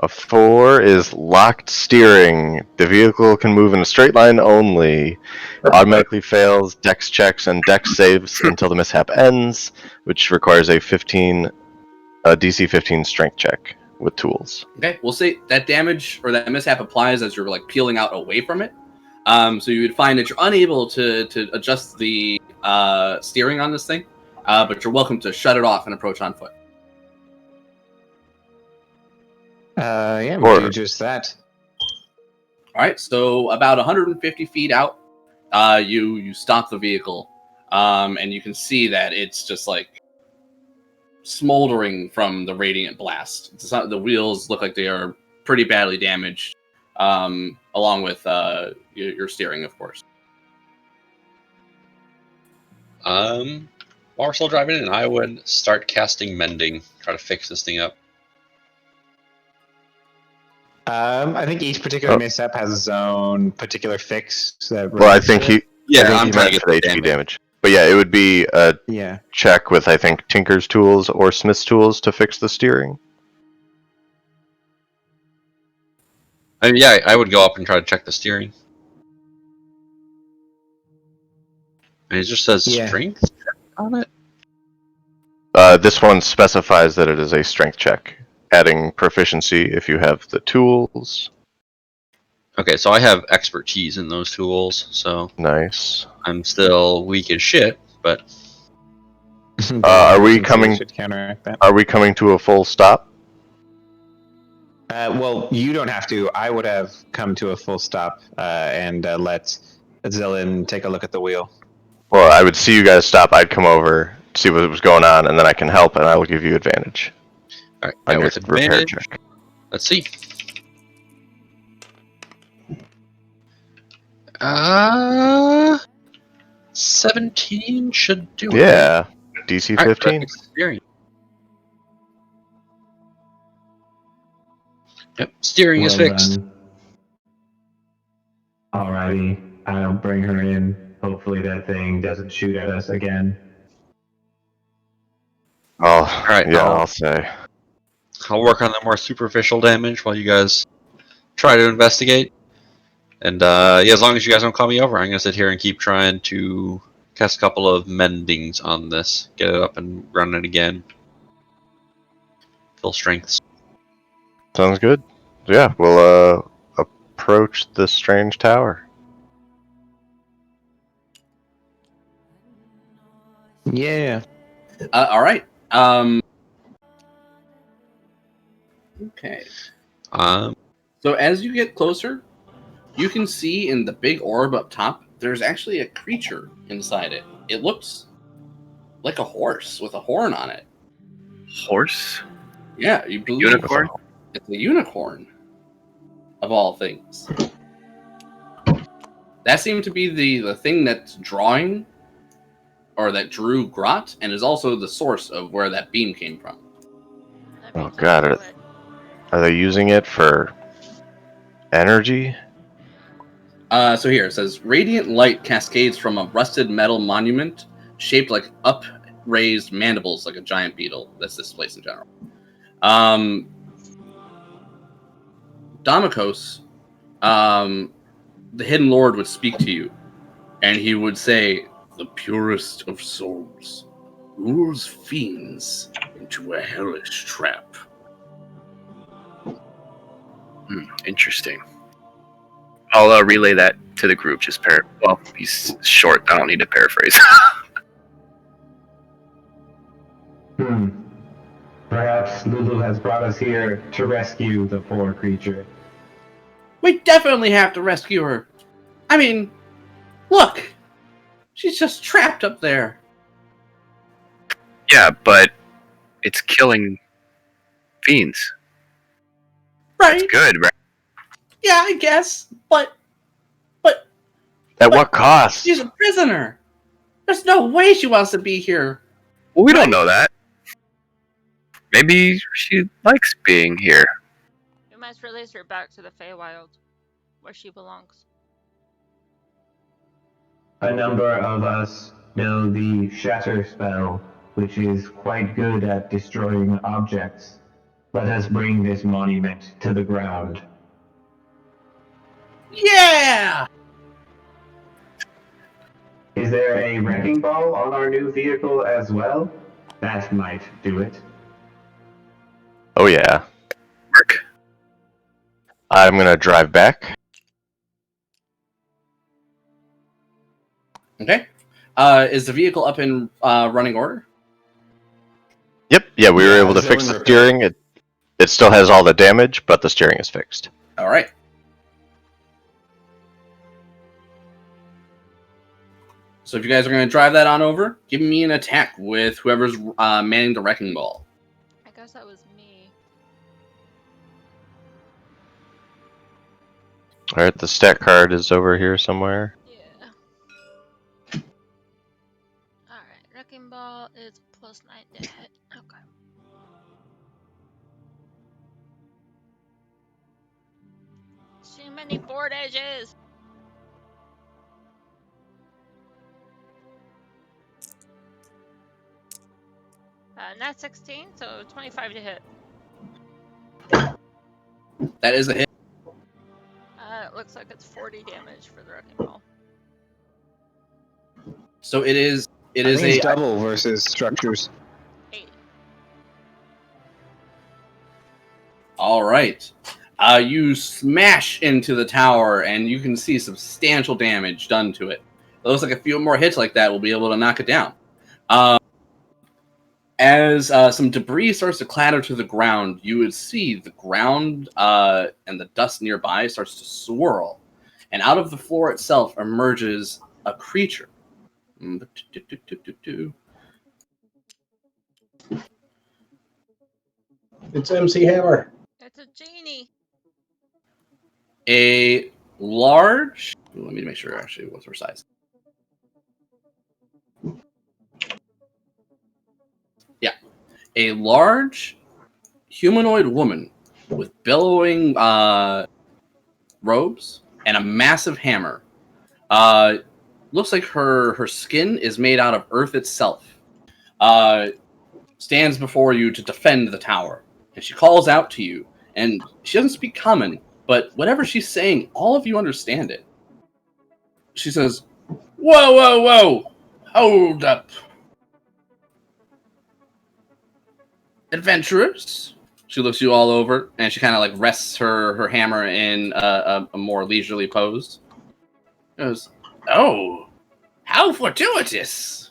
A 4 is locked steering. The vehicle can move in a straight line only. Automatically fails dex checks and dex saves until the mishap ends, which requires a DC 15 strength check with tools. Okay, we'll say that damage or that mishap applies as you're like peeling out away from it. So you would find that you're unable to adjust the steering on this thing, but you're welcome to shut it off and approach on foot. Yeah, we'll do just that. All right, so about 150 feet out, you stop the vehicle, and you can see that it's just like smoldering from the radiant blast. The wheels look like they are pretty badly damaged, along with your steering, of course. While we're still driving in, I would start casting mending, try to fix this thing up. I think each particular mishap has its own particular fix. I think he. Yeah, I'm trying meant to get for the HP damage. But yeah, it would be a Yeah. check with, I think, Tinker's tools or Smith's tools to fix the steering. I mean, yeah, I would go up and try to check the steering. And it just says strength on it. This one specifies that it is a strength check, adding proficiency if you have the tools. Okay, so I have expertise in those tools, so Nice. I'm still weak as shit, but Are we coming? Should counteract that. Are we coming to a full stop? Well, you don't have to. I would have come to a full stop and let Zillin take a look at the wheel. Well, I would see you guys stop. I'd come over, see what was going on, and then I can help, and I will give you advantage all right, on yeah, your with repair advantage. check. Let's see. 17 should do it. Yeah. DC All right, 15. steering. Yep, steering is fixed. Then. Alrighty, I'll bring her in. Hopefully that thing doesn't shoot at us again. Oh, right, yeah, I'll- I'll say. I'll work on the more superficial damage while you guys try to investigate. And yeah, as long as you guys don't call me over, I'm gonna sit here and keep trying to cast a couple of mendings on this, get it up and running again. Full strengths. Sounds good. Yeah, we'll approach the strange tower. Yeah. All right. Okay. Um, So as you get closer, you can see in the big orb up top, there's actually a creature inside it. It looks like a horse with a horn on it. Horse? Yeah, you believe Unicorn? it's a unicorn, of all things. That seemed to be the thing that's drawing, or that drew Grot, and is also the source of where that beam came from. That Oh, means got I'll it. do Are they using it for energy? So here it says, radiant light cascades from a rusted metal monument shaped like upraised mandibles, like a giant beetle. That's this place in general. Damokos, the Hidden Lord would speak to you, and he would say, the purest of souls lures fiends into a hellish trap. Interesting. I'll relay that to the group. Well, he's short. I don't need to paraphrase. Perhaps Lulu has brought us here to rescue the poor creature. We definitely have to rescue her. I mean, look, she's just trapped up there. Yeah, but it's killing fiends. Right? It's good, right? Yeah, I guess. But At what cost? she's a prisoner. There's no way she wants to be here. Well, we don't know that. Maybe she likes being here. We must release her back to the Feywild, where she belongs. A number of us know the Shatter spell, which is quite good at destroying objects. Let us bring this monument to the ground. Yeah! Is there a wrecking ball on our new vehicle as well? That might do it. Oh, yeah. Mark? I'm going to drive back. Okay. Is the vehicle up in running order? Yep, yeah, we were Yeah, able to zone fix the repair. steering. It still has all the damage, but the steering is fixed. All right. So if you guys are going to drive that on over, give me an attack with whoever's manning the wrecking ball. I guess that was me. Alright, the stat card is over here somewhere. Yeah. Alright, Wrecking Ball is +9 to hit. Okay. Too many board edges! Nat 16, so 25 to hit. That is a hit. It looks like it's 40 damage for the Wrecking Ball. So it is I think a it's double versus structures. 8. All right. You smash into the tower, and you can see substantial damage done to it. It looks like a few more hits like that will be able to knock it down. As some debris starts to clatter to the ground, you would see the ground and the dust nearby starts to swirl. And out of the floor itself emerges a creature. It's MC Hammer. It's a genie! A large, Let me make sure actually what's her size. Yeah. A large humanoid woman with billowing robes and a massive hammer. Looks like her skin is made out of earth itself. Stands before you to defend the tower. And she calls out to you. And she doesn't speak common, but whatever she's saying, all of you understand it. She says, "Whoa, whoa, whoa! Hold up. Adventurers?" She looks you all over, and she kind of like rests her hammer in a more leisurely pose. She goes, "Oh, how fortuitous!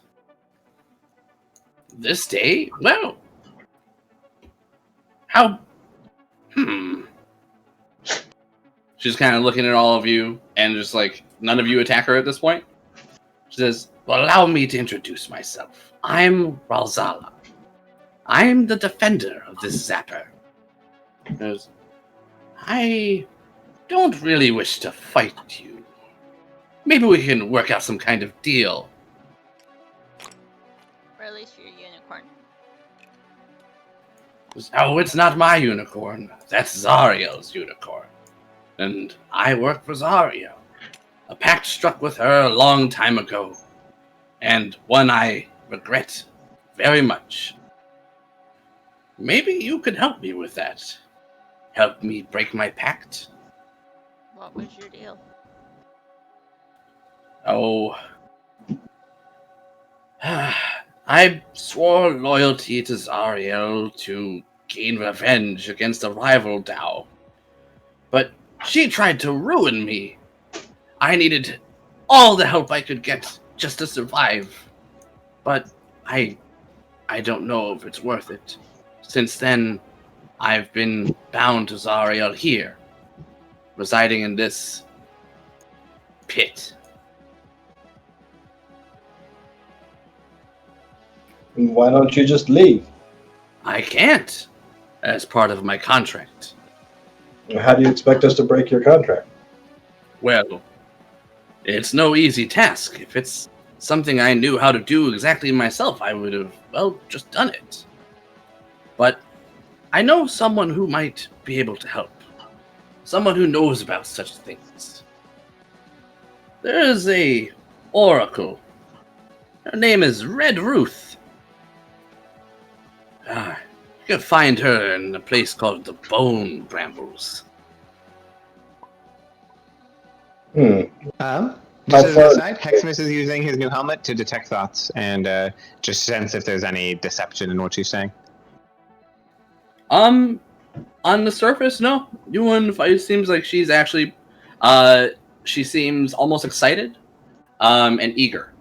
This day? Well, how... She's kind of looking at all of you, and just like, none of you attack her at this point. She says, "Well, allow me to introduce myself. I'm Ralzala. I'm the defender of this zapper." She goes, "I don't really wish to fight you. Maybe we can work out some kind of deal." Release your unicorn. "Oh, it's not my unicorn. That's Zariel's unicorn. And I work for Zariel. A pact struck with her a long time ago. And one I regret very much. Maybe you could help me with that. Help me break my pact." What was your deal? "Oh, I swore loyalty to Zariel to gain revenge against a rival Dao. But she tried to ruin me. I needed all the help I could get just to survive. But I don't know if it's worth it. Since then, I've been bound to Zariel here, residing in this pit." Why don't you just leave? "I can't, as part of my contract." How do you expect us to break your contract? "Well, it's no easy task. If it's something I knew how to do exactly myself, I would have, well, just done it. But I know someone who might be able to help. Someone who knows about such things. There is a oracle. Her name is Red Ruth. You can find her in a place called the Bone Brambles." How Just as an far- aside, Heximus is using his new helmet to detect thoughts and just sense if there's any deception in what she's saying. On the surface, no. It seems like she's actually, she seems almost excited, and eager.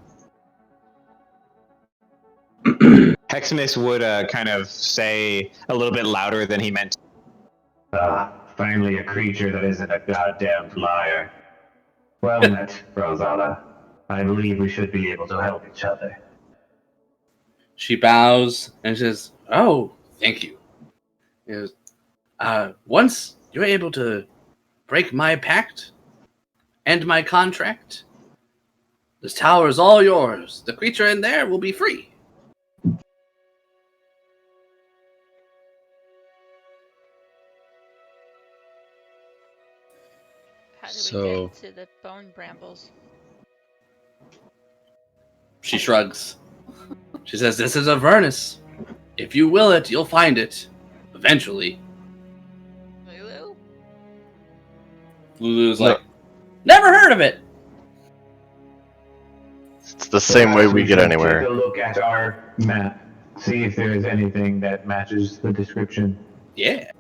Heximus would kind of say a little bit louder than he meant. Finally a creature that isn't a goddamn liar. Well met, Rosala. I believe we should be able to help each other. She bows and says, "Oh, thank you." He goes, "Once you're able to break my pact and my contract, this tower is all yours. The creature in there will be free." How do So- we get to the bone brambles? She shrugs. She says, "This is Avernus. If you will it, you'll find it. Eventually." Lulu? Lulu's No. like, "Never heard of it." It's the same way Perhaps we get should anywhere. Take a look at our map. See if there is anything that matches the description. Yeah.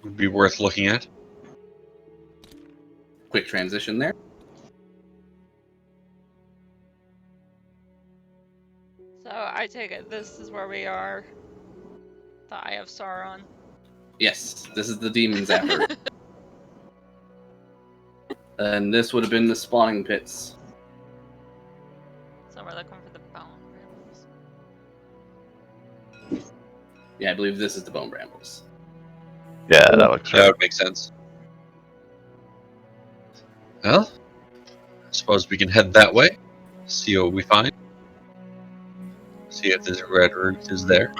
Would be worth looking at. Quick transition there. So I take it this is where we are. The Eye of Sauron. Yes, this is the Demon Zapper. And this would have been the spawning pits. So we're looking for the bone brambles. Yeah, I believe this is the Bone Brambles. Yeah, that looks That right. would make sense. Well, suppose we can head that way, see what we find, see if this red root is there.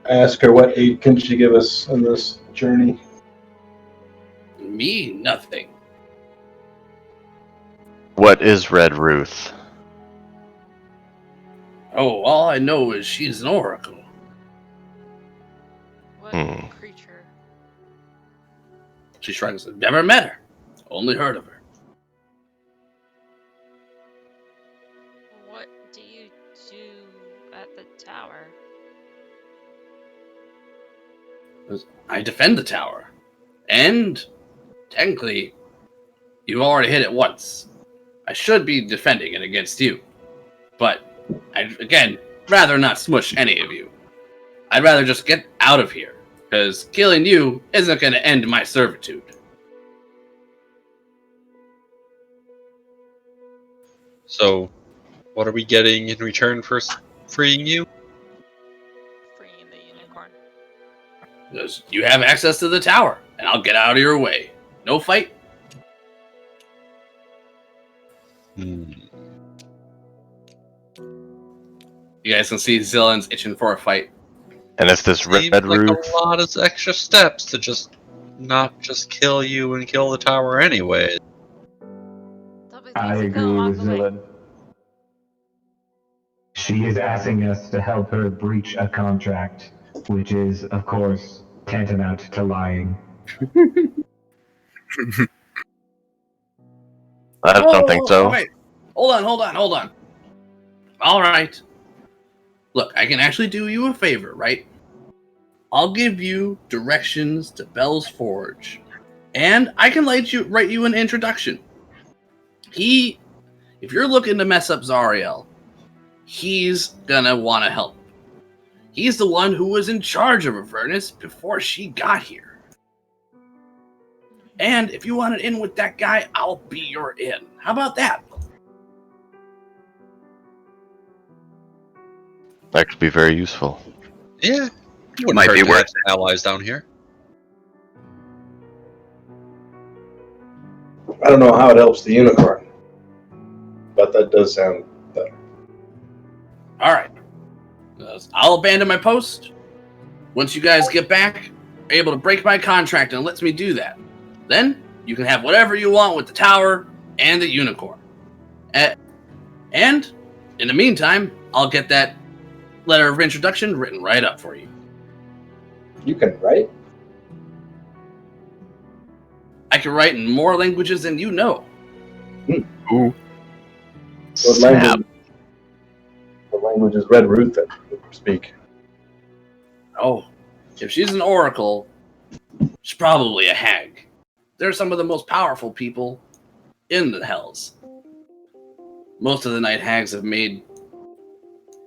I ask her what aid can she give us on this journey. Me, nothing. What is Red Ruth? Oh, all I know is she's an oracle. What Hmm. creature? She shrugs. Never met her. Only heard of her. What do you do at the tower? I defend the tower. And, technically, you've already hit it once. I should be defending it against you. But, I'd, again, rather not smush any of you. I'd rather just get out of here. Because killing you isn't going to end my servitude. So, what are we getting in return for freeing you? Freeing the unicorn. Because you have access to the tower, and I'll get out of your way. No fight. Hmm. You guys can see Zillion's itching for a fight. And if this Seems Red like Ruth, a lot of extra steps to just not just kill you and kill the tower anyway. There'll be I things to agree kill along with the way. Zillan. She is asking us to help her breach a contract, which is, of course, tantamount to lying. I don't think so. Wait. Hold on. All right. Look, I can actually do you a favor, right? I'll give you directions to Bell's Forge, and I can write you an introduction. If you're looking to mess up Zariel, he's gonna want to help. He's the one who was in charge of Avernus before she got here. And if you want it in with that guy, I'll be your in. How about that? That could be very useful. Yeah, wouldn't Might hurt be to have worth some allies down here. I don't know how it helps the unicorn, but that does sound better. All right. I'll abandon my post. Once you guys get back, are able to break my contract and lets me do that. Then you can have whatever you want with the tower and the unicorn. And in the meantime, I'll get that letter of introduction written right up for you. You can write? I can write in more languages than you know. Ooh. What language is Red Ruth that you speak? Oh, if she's an oracle, she's probably a hag. They're some of the most powerful people in the Hells. Most of the night hags have made,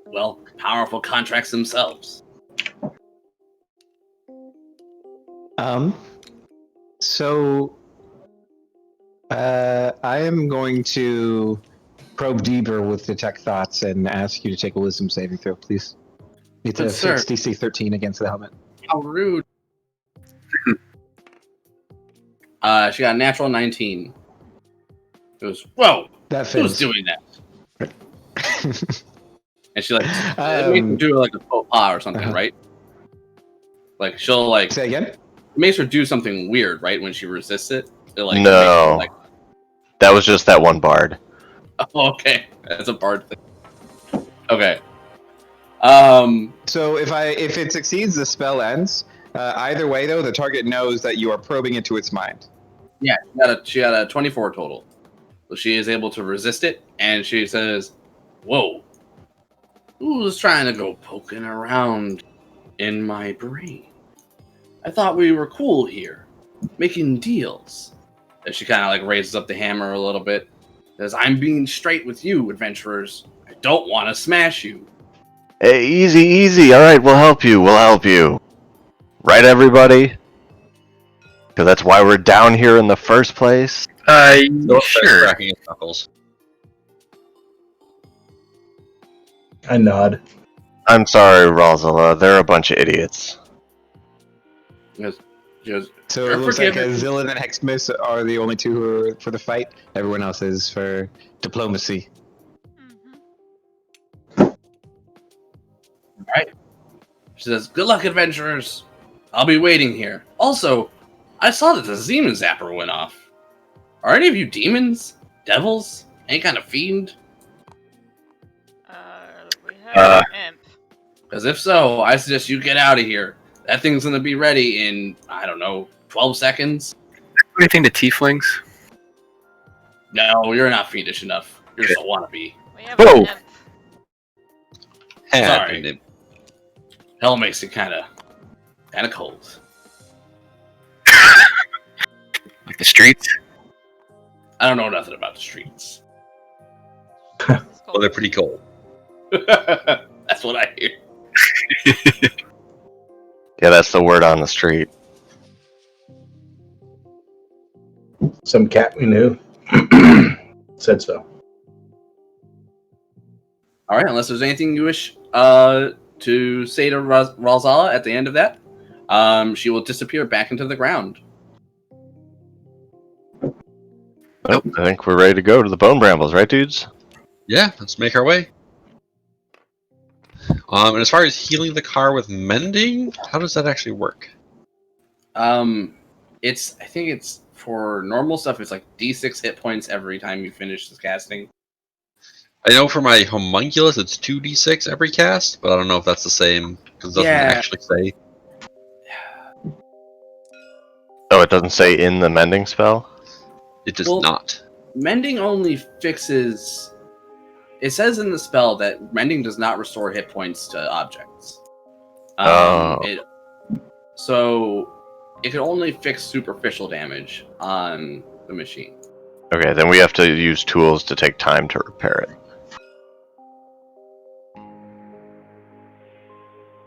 well, powerful contracts themselves. So, I am going to probe deeper with detect thoughts and ask you to take a wisdom saving throw, please. It's a But, sir- fixed DC 13 against the helmet. How rude. She got a natural 19. It was, whoa, That who's fails. doing that? And she, like, it makes her do, like, a faux pas or something, Uh-huh. right? Like, she'll, like, Say again? it makes her do something weird, right, when she resists it? It like, No. makes her, like, That was just that one bard. oh, okay. That's a bard thing. Okay. So if it succeeds, the spell ends. Either way, though, the target knows that you are probing into its mind. Yeah, she got a 24 total. So she is able to resist it, and she says, whoa, who's trying to go poking around in my brain? I thought we were cool here, making deals. And she kind of like raises up the hammer a little bit. Says, I'm being straight with you, adventurers. I don't want to smash you. Hey, easy. All right, we'll help you. Right, everybody? Because that's why we're down here in the first place. Don't start Sure. cracking his knuckles. I nod. I'm sorry, Rosala. They're a bunch of idiots. Because She goes, So "You're it looks like forgiven." Zillan and Hexmas are the only two who are for the fight. Everyone else is for diplomacy. Mm-hmm. She says, "Good luck, adventurers. I'll be waiting here. Also, I saw that the demon zapper went off. Are any of you demons? Devils? Any kind of fiend? We have an imp. Because if so, I suggest you get out of here. That thing's going to be ready in, I don't know, 12 seconds? Anything to tieflings? No, you're not fiendish enough. You're just a wannabe. We have Whoa. an imp. Sorry. Hell makes it kind of cold. Like the streets? I don't know nothing about the streets. It's Well, they're pretty cold. That's what I hear. Yeah, that's the word on the street. Some cat we knew said so. All right, unless there's anything you wish to say to Ralzala at the end of that, she will disappear back into the ground. Well, I think we're ready to go to the Bone Brambles, right, dudes? Yeah, let's make our way. And as far as healing the car with mending, how does that actually work? I think it's for normal stuff. It's like D6 hit points every time you finish this casting. I know for my homunculus, it's 2d6 every cast, but I don't know if that's the same because it doesn't actually say. Oh, it doesn't say in the mending spell? It does Well, not. Mending only fixes. It says in the spell that mending does not restore hit points to objects. So it can only fix superficial damage on the machine. Okay, then we have to use tools to take time to repair it.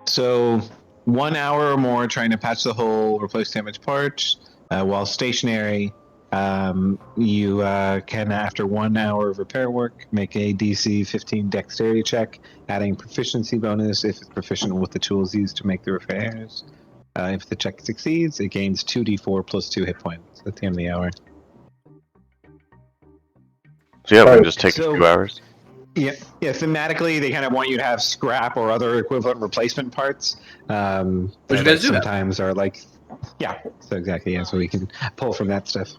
So 1 hour or more trying to patch the hole, replace damaged parts. While stationary, you can, after 1 hour of repair work, make a DC 15 dexterity check, adding proficiency bonus if it's proficient with the tools used to make the repairs. If the check succeeds, it gains 2d4 plus 2 hit points at the end of the hour. So yeah, we can just take a few hours. Yeah. Thematically, they kind of want you to have scrap or other equivalent replacement parts. But you that guys do that. sometimes are like, yeah. So exactly, yeah. So we can pull from that stuff.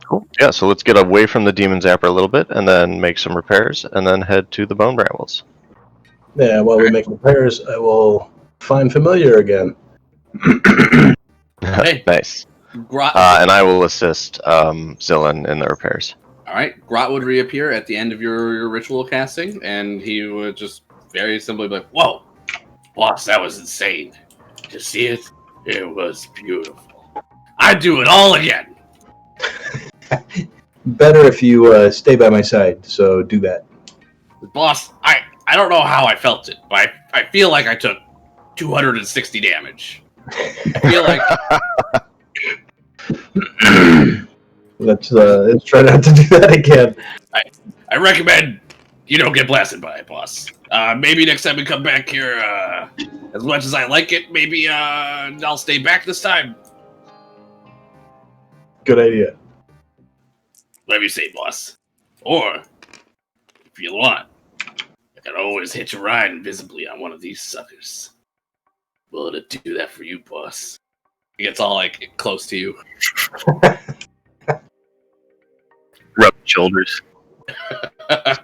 Cool. Yeah, so let's get away from the Demon Zapper a little bit, and then make some repairs, and then head to the Bone Brambles. Yeah, while we make repairs, I will find familiar again. Hey. Nice. Grot, And I will assist Zillan in the repairs. all right, Grot would reappear at the end of your ritual casting, and he would just very simply be like, "Whoa, boss, that was insane. Did you see it? It was beautiful. I'd do it all again." Better if you stay by my side, so do that. Boss, I don't know how I felt it, but I feel like I took 260 damage. I feel like Let's try not to do that again. I recommend you don't get blasted by it, boss. Maybe next time we come back here, as much as I like it, maybe I'll stay back this time. Good idea. Whatever you say, boss. Or, if you want, I can always hitch a ride invisibly on one of these suckers. Willing to do that for you, boss. He gets all, like, close to you. Rub shoulders. I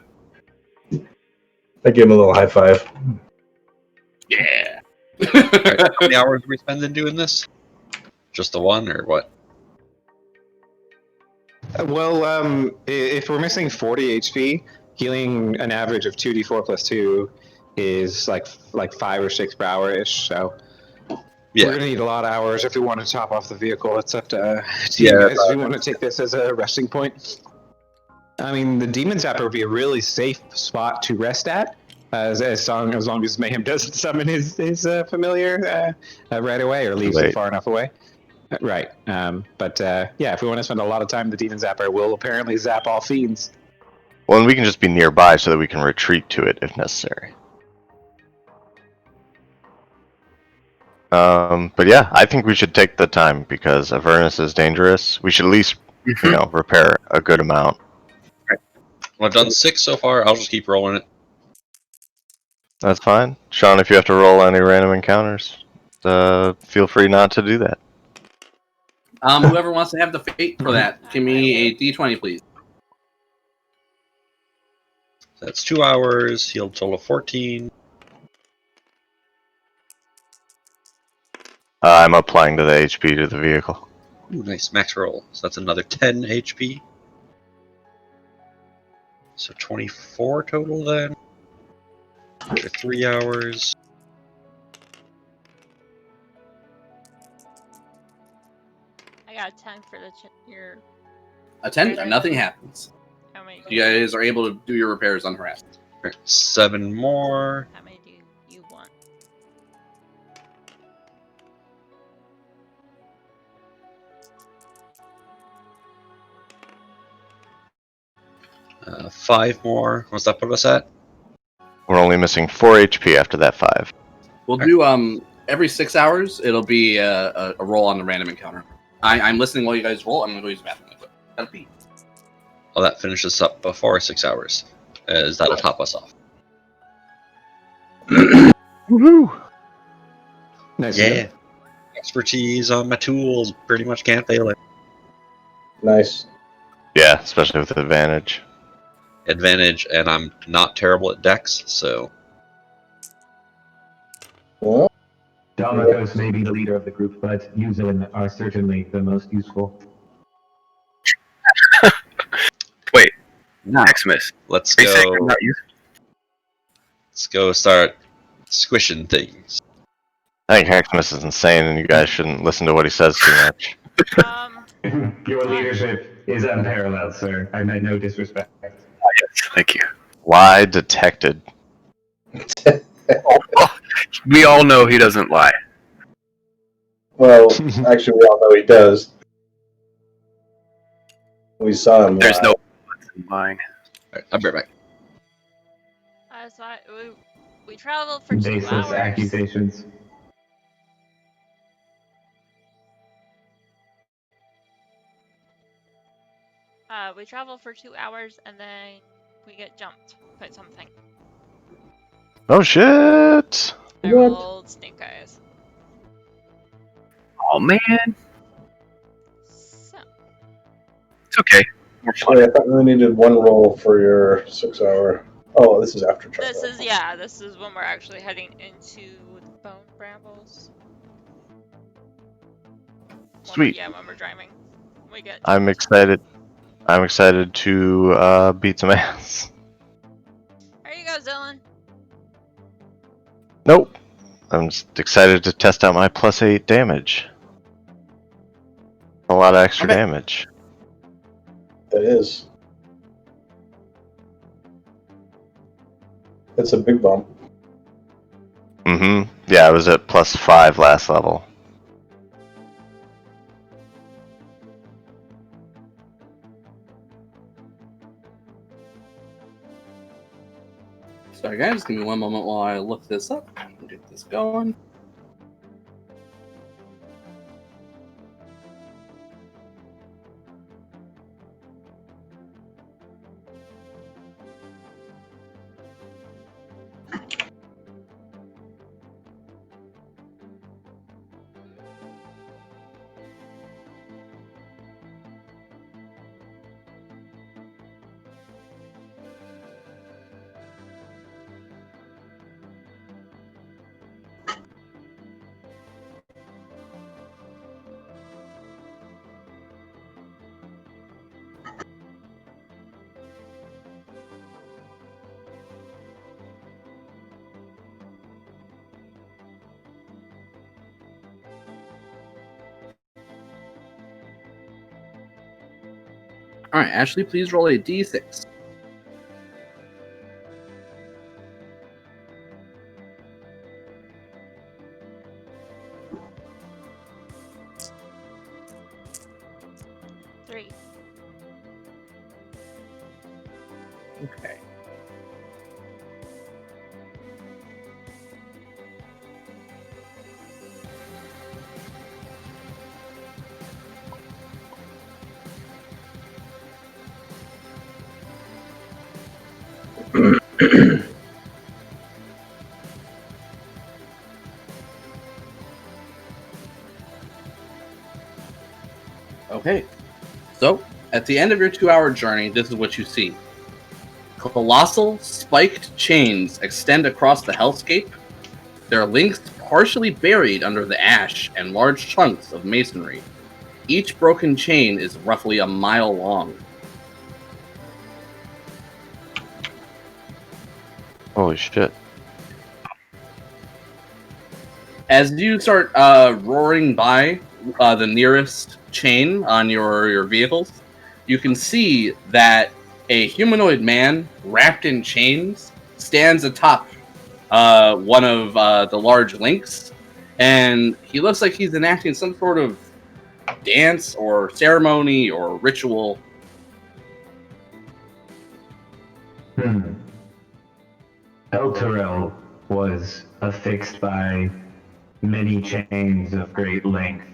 give him a little high five. Yeah. Alright, how many hours are we spending doing this? Just the one, or what? Well, if we're missing 40 HP, healing an average of 2d4 plus 2 is like 5 or 6 per hour ish. So Yeah. we're gonna need a lot of hours if we want to top off the vehicle. It's up to you guys if you want to take this as a resting point. I mean, the Demon Zapper would be a really safe spot to rest at, as long as Mayhem doesn't summon his familiar right away or leaves it far enough away. Right. But if we want to spend a lot of time, the Demon Zapper will apparently zap all fiends. Well, and we can just be nearby so that we can retreat to it if necessary. But yeah, I think we should take the time because Avernus is dangerous. We should at least, repair a good amount. Well, I've done 6 so far. I'll just keep rolling it. That's fine. Sean, if you have to roll any random encounters, feel free not to do that. Whoever wants to have the fate for that, give me a D20, please. That's 2 hours. Healed total of 14. I'm applying to the HP to the vehicle. Ooh, nice. Max roll. So that's another 10 HP. So 24 total then. After 3 hours. I got a 10 for your. A 10, nothing happens. How many? You guys are able to do your repairs unharassed. Alright, 7 more. How many do you want? Uh, 5 more. What's that put us at? We're only missing 4 HP after that 5. We'll do every 6 hours. It'll be a roll on the random encounter. I'm listening while you guys roll. I'm gonna go use the bathroom. That'll be. Well, that finishes up before 6 hours, as that'll top us off. Woohoo! Nice. Yeah. Expertise on my tools. Pretty much can't fail it. Nice. Yeah, especially with advantage. Advantage, and I'm not terrible at dex, so Well, Dalmakos may be the leader of the group, but you, Zilin, are certainly the most useful. Wait, No. Maximus. let's Are you saying I'm go. not useful? Let's go start squishing things. I think Maximus is insane, and you guys shouldn't listen to what he says too much. Your leadership is unparalleled, sir. I meant no disrespect. Yes, thank you. Lie detected. We all know he doesn't lie. well, actually, we all know he does. We saw him. There's lie. no lying. Alright, I'll be right back. So we traveled for 2 Baseless hours. accusations. We traveled for 2 hours and then we get jumped by something. Oh shit! I What? rolled snake eyes. Oh man, So it's okay. More fun. Wait, I thought we only needed one roll for your 6 hour. Oh, this is after travel. this is when we're actually heading into the bone brambles. Sweet. When we're driving. We get I'm excited. I'm excited to beat some ass. There you go, Zillion. Nope. I'm just excited to test out my +8 damage. A lot of extra Okay. damage. That is. It's a big bump. Mm-hmm. Yeah, I was at +5 last level. Sorry, guys. Give me one moment while I look this up and get this going. All right, Ashley, please roll a d6. Three. Okay. Okay. So, at the end of your 2-hour journey, this is what you see. Colossal, spiked chains extend across the hellscape, their links partially buried under the ash and large chunks of masonry. Each broken chain is roughly a mile long. Holy shit. As you start roaring by the nearest chain on your vehicles, you can see that a humanoid man wrapped in chains stands atop one of the large links, and he looks like he's enacting some sort of dance or ceremony or ritual. Elturel was affixed by many chains of great length.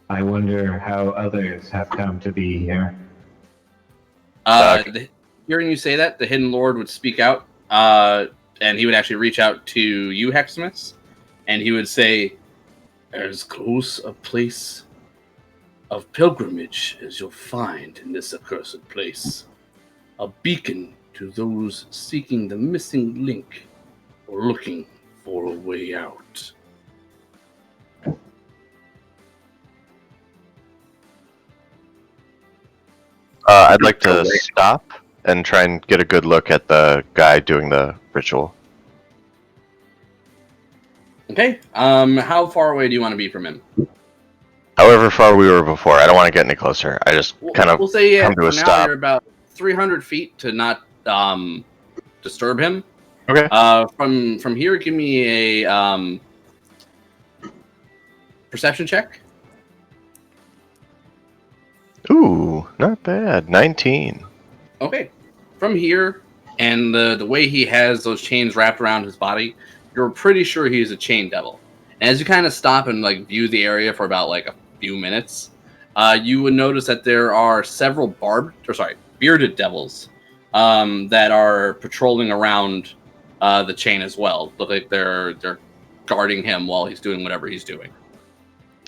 I wonder how others have come to be here. Hearing you say that, the Hidden Lord would speak out, and he would actually reach out to you, Heximus, and he would say, "As close a place of pilgrimage as you'll find in this accursed place. A beacon to those seeking the missing link or looking for a way out." I'd like to stop and try and get a good look at the guy doing the ritual. Okay. How far away do you want to be from him? However far we were before, I don't want to get any closer. I just kind of We'll say come to for a now stop. you're about 300 feet to not disturb him. Okay. From here, give me a perception check. Ooh, not bad. 19. Okay. From here, and the way he has those chains wrapped around his body, you're pretty sure he's a chain devil. And as you kind of stop and like view the area for about like a few minutes, you would notice that there are several bearded devils that are patrolling around the chain as well. Look like they're guarding him while he's doing whatever he's doing.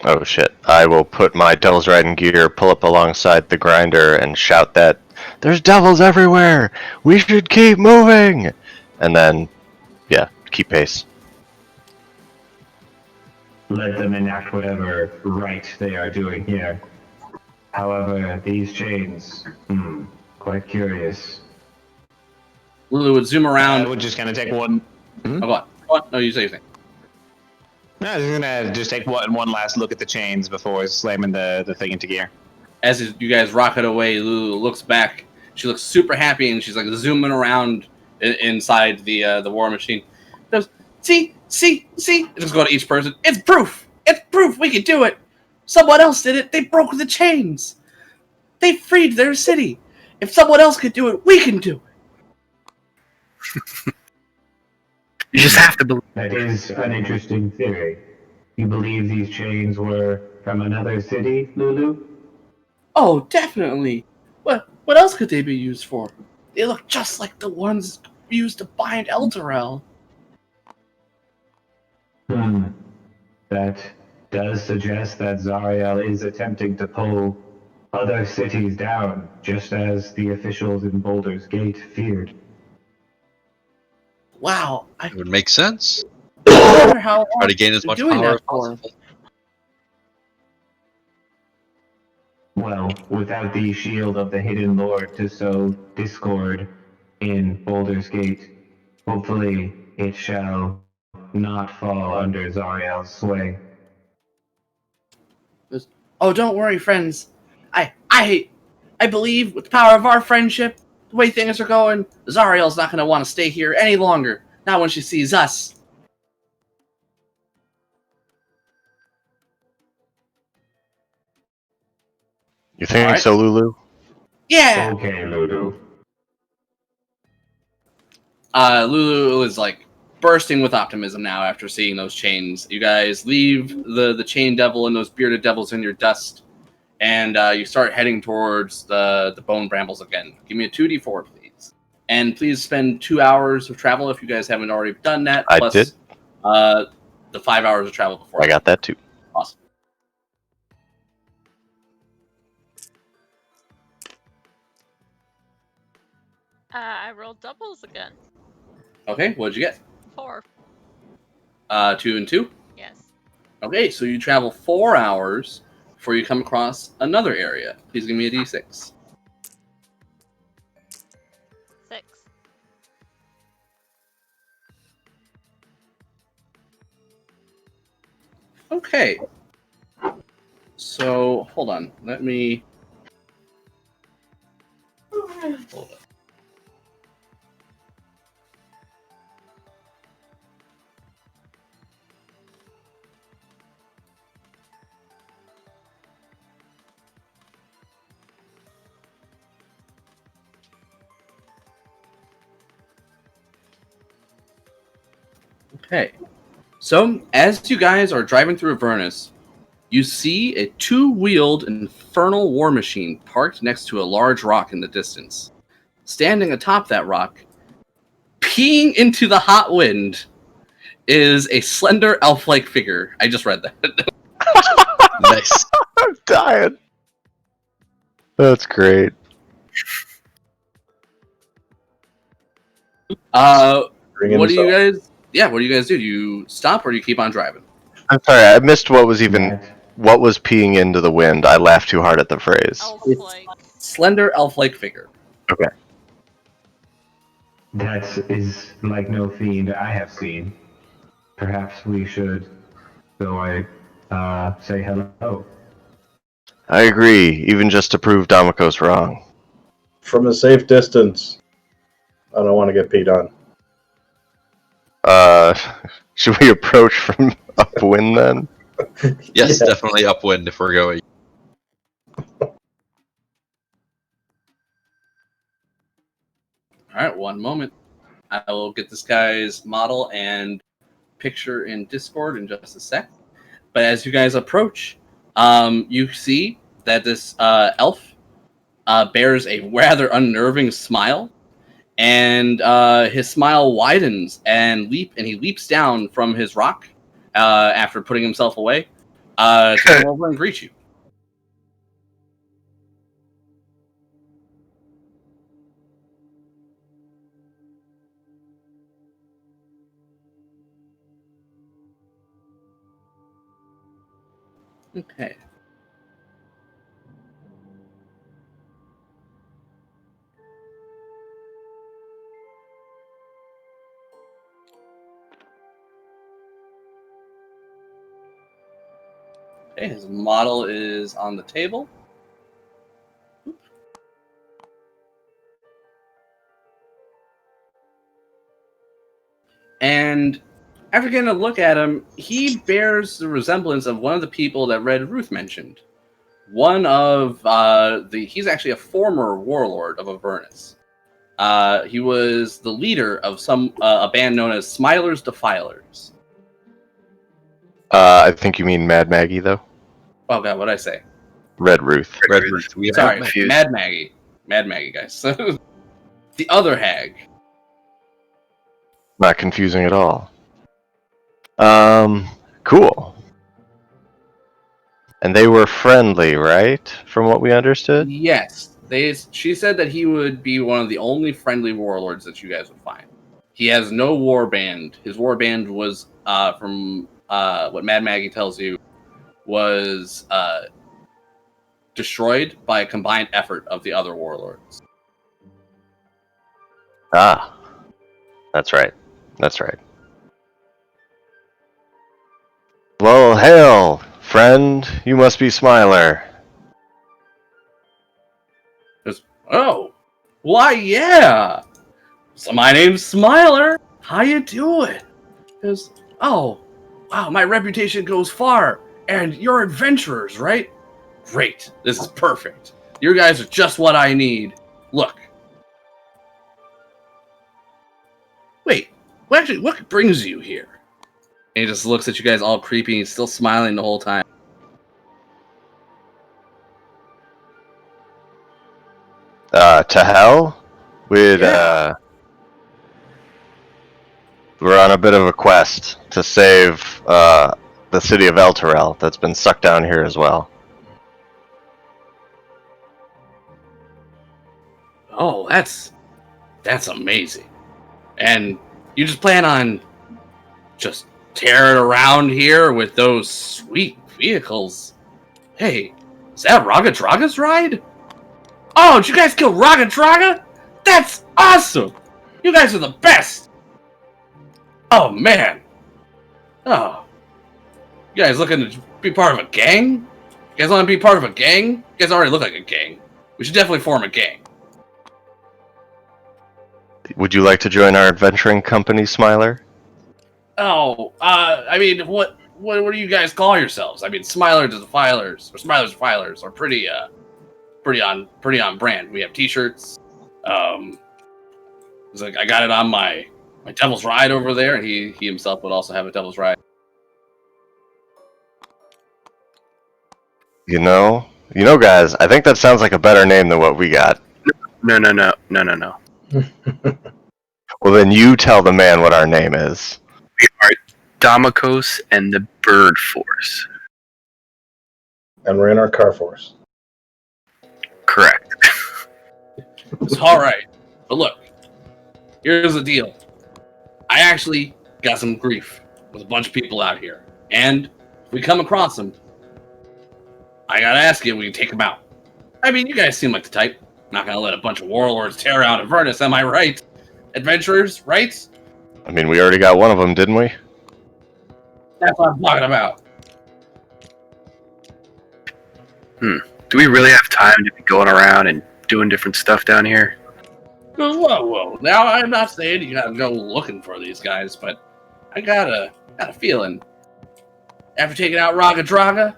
Oh shit. I will put my Devil's Riding gear, pull up alongside the grinder, and shout that there's devils everywhere! We should keep moving! And then, yeah, keep pace. Let them enact whatever rite they are doing here. However, these chains, quite curious. Lulu would zoom around. I would just kind of take one. Oh, go on. Go on. No, you say your thing. No, I was gonna just take one last look at the chains before slamming the thing into gear. As you guys rocket away, Lulu looks back. She looks super happy, and she's like zooming around inside the war machine. Goes, see. Just go to each person. It's proof. We can do it. Someone else did it. They broke the chains. They freed their city. If someone else could do it, we can do it. You just have to believe. That is an interesting theory. You believe these chains were from another city, Lulu? Oh, definitely. What else could they be used for? They look just like the ones used to bind Elturel. That does suggest that Zariel is attempting to pull other cities down, just as the officials in Baldur's Gate feared. Wow. It would make sense. I wonder how Try to gain as they're much doing power that as for. possible. Well, without the shield of the Hidden Lord to sow discord in Baldur's Gate, hopefully it shall not fall under Zariel's sway. Oh, don't worry, friends. I believe with the power of our friendship, the way things are going, Zariel's not going to want to stay here any longer. Not when she sees us. You think Alright. so, Lulu? Yeah. Okay, Lulu. Lulu is like bursting with optimism now after seeing those chains. You guys leave the chain devil and those bearded devils in your dust, and you start heading towards the bone brambles again. Give me a 2d4, please. And please spend 2 hours of travel if you guys haven't already done that. I plus, did. The 5 hours of travel before. I got that too. Awesome. I rolled doubles again. Okay, what'd you get? 4. 2 and 2? Yes. Okay, so you travel 4 hours before you come across another area. Please give me a d6. 6. Okay. So, hold on. Let me... Hold on. Okay. So, as you guys are driving through Avernus, you see a 2-wheeled infernal war machine parked next to a large rock in the distance. Standing atop that rock, peeing into the hot wind, is a slender elf-like figure. I just read that. Nice. I'm dying. That's great. Bring What do you himself. guys? Yeah, what do you guys do? Do you stop or do you keep on driving? I'm sorry, I missed what was even That, what was peeing into the wind. I laughed too hard at the phrase. Elf-like. Slender elf-like figure. that is like no fiend I have seen. Perhaps we should go say hello. I agree, even just to prove Damiko's wrong. From a safe distance. I don't want to get peed on. Should we approach from upwind then? Yes, Yeah. definitely upwind if we're going. Alright, one moment. I will get this guy's model and picture in Discord in just a sec. But as you guys approach, you see that this elf bears a rather unnerving smile, and his smile widens and he leaps down from his rock after putting himself away to come over and greet you. Okay. Okay, his model is on the table. And after getting a look at him, he bears the resemblance of one of the people that Red Ruth mentioned. One of he's actually a former warlord of Avernus. He was the leader of a band known as Smiler's Defilers. I think you mean Mad Maggie, though. Oh god, what'd I say? Red Ruth. Red Ruth. We have Sorry, not met. confused. Mad Maggie, guys. The other hag. Not confusing at all. Cool. And they were friendly, right? From what we understood? Yes, she said that he would be one of the only friendly warlords that you guys would find. He has no war band. His war band was, from what Mad Maggie tells you, was destroyed by a combined effort of the other warlords. Ah. That's right. That's right. Well, hail, friend. You must be Smiler. Oh, why, yeah. So my name's Smiler. How you doing? Oh, wow, my reputation goes far. And you're adventurers, right? Great. This is perfect. You guys are just what I need. Look. Wait, what brings you here? And he just looks at you guys all creepy. He's still smiling the whole time. To hell We're on a bit of a quest to save the city of Elturel that's been sucked down here as well. Oh, that's amazing. And you just plan on just tearing around here with those sweet vehicles? Hey, is that Raga Draga's ride? Oh, did you guys kill Raga Draga? That's awesome! You guys are the best! Oh, man. Oh. You guys looking to be part of a gang? You guys want to be part of a gang? You guys already look like a gang. We should definitely form a gang. Would you like to join our adventuring company, Smiler? Oh, I mean, what do you guys call yourselves? I mean, Smilers and Filers are pretty on brand. We have T-shirts. It's like I got it on my Devil's Ride over there, and he himself would also have a Devil's Ride. You know, guys, I think that sounds like a better name than what we got. No. Well, then you tell the man what our name is. We are Damokos and the Bird Force. And we're in our car force. Correct. It's all right, but look, here's the deal. I actually got some grief with a bunch of people out here, and if we come across them, I gotta ask you if we can take them out. I mean, you guys seem like the type. Not gonna let a bunch of warlords tear out Avernus, am I right? Adventurers, right? I mean, we already got one of them, didn't we? That's what I'm talking about. Do we really have time to be going around and doing different stuff down here? Whoa. Now, I'm not saying you gotta go looking for these guys, but I got a feeling. After taking out Raga Draga,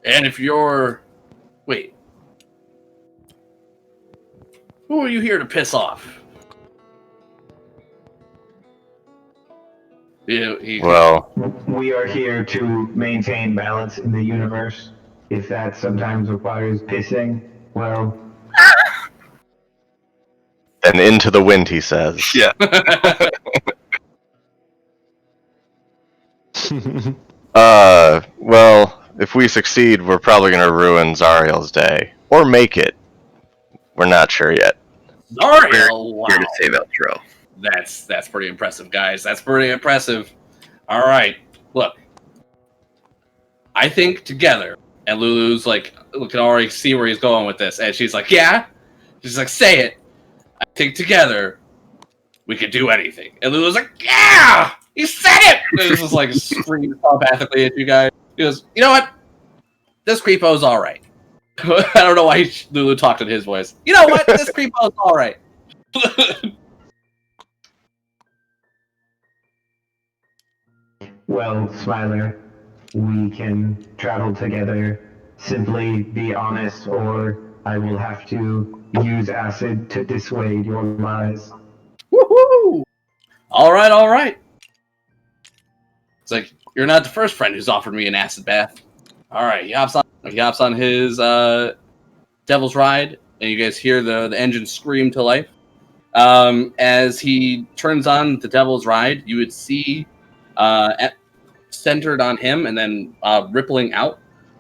and if you're... Wait. Who are you here to piss off? Well, We are here to maintain balance in the universe. If that sometimes requires pissing, well, and into the wind, he says. Yeah. Well, if we succeed, we're probably going to ruin Zariel's day. Or make it. We're not sure yet. Zariel, wow. Here to save Eltro. That's pretty impressive, guys. That's pretty impressive. All right, look. I think together, and Lulu's like, we can already see where he's going with this, and she's like, yeah? She's like, say it. I think together, we could do anything. And Lulu's like, yeah! He said it! And it's just like screaming telepathically at you guys. He goes, you know what? This creepo's alright. I don't know why Lulu talked in his voice. You know what? This creepo's alright. well, Smiler, we can travel together. Simply be honest, or I will have to use acid to dissuade your lies. Woohoo! Alright. It's like, you're not the first friend who's offered me an acid bath. Alright, he hops on his Devil's Ride, and you guys hear the engine scream to life. As he turns on the Devil's Ride, you would see centered on him and then rippling out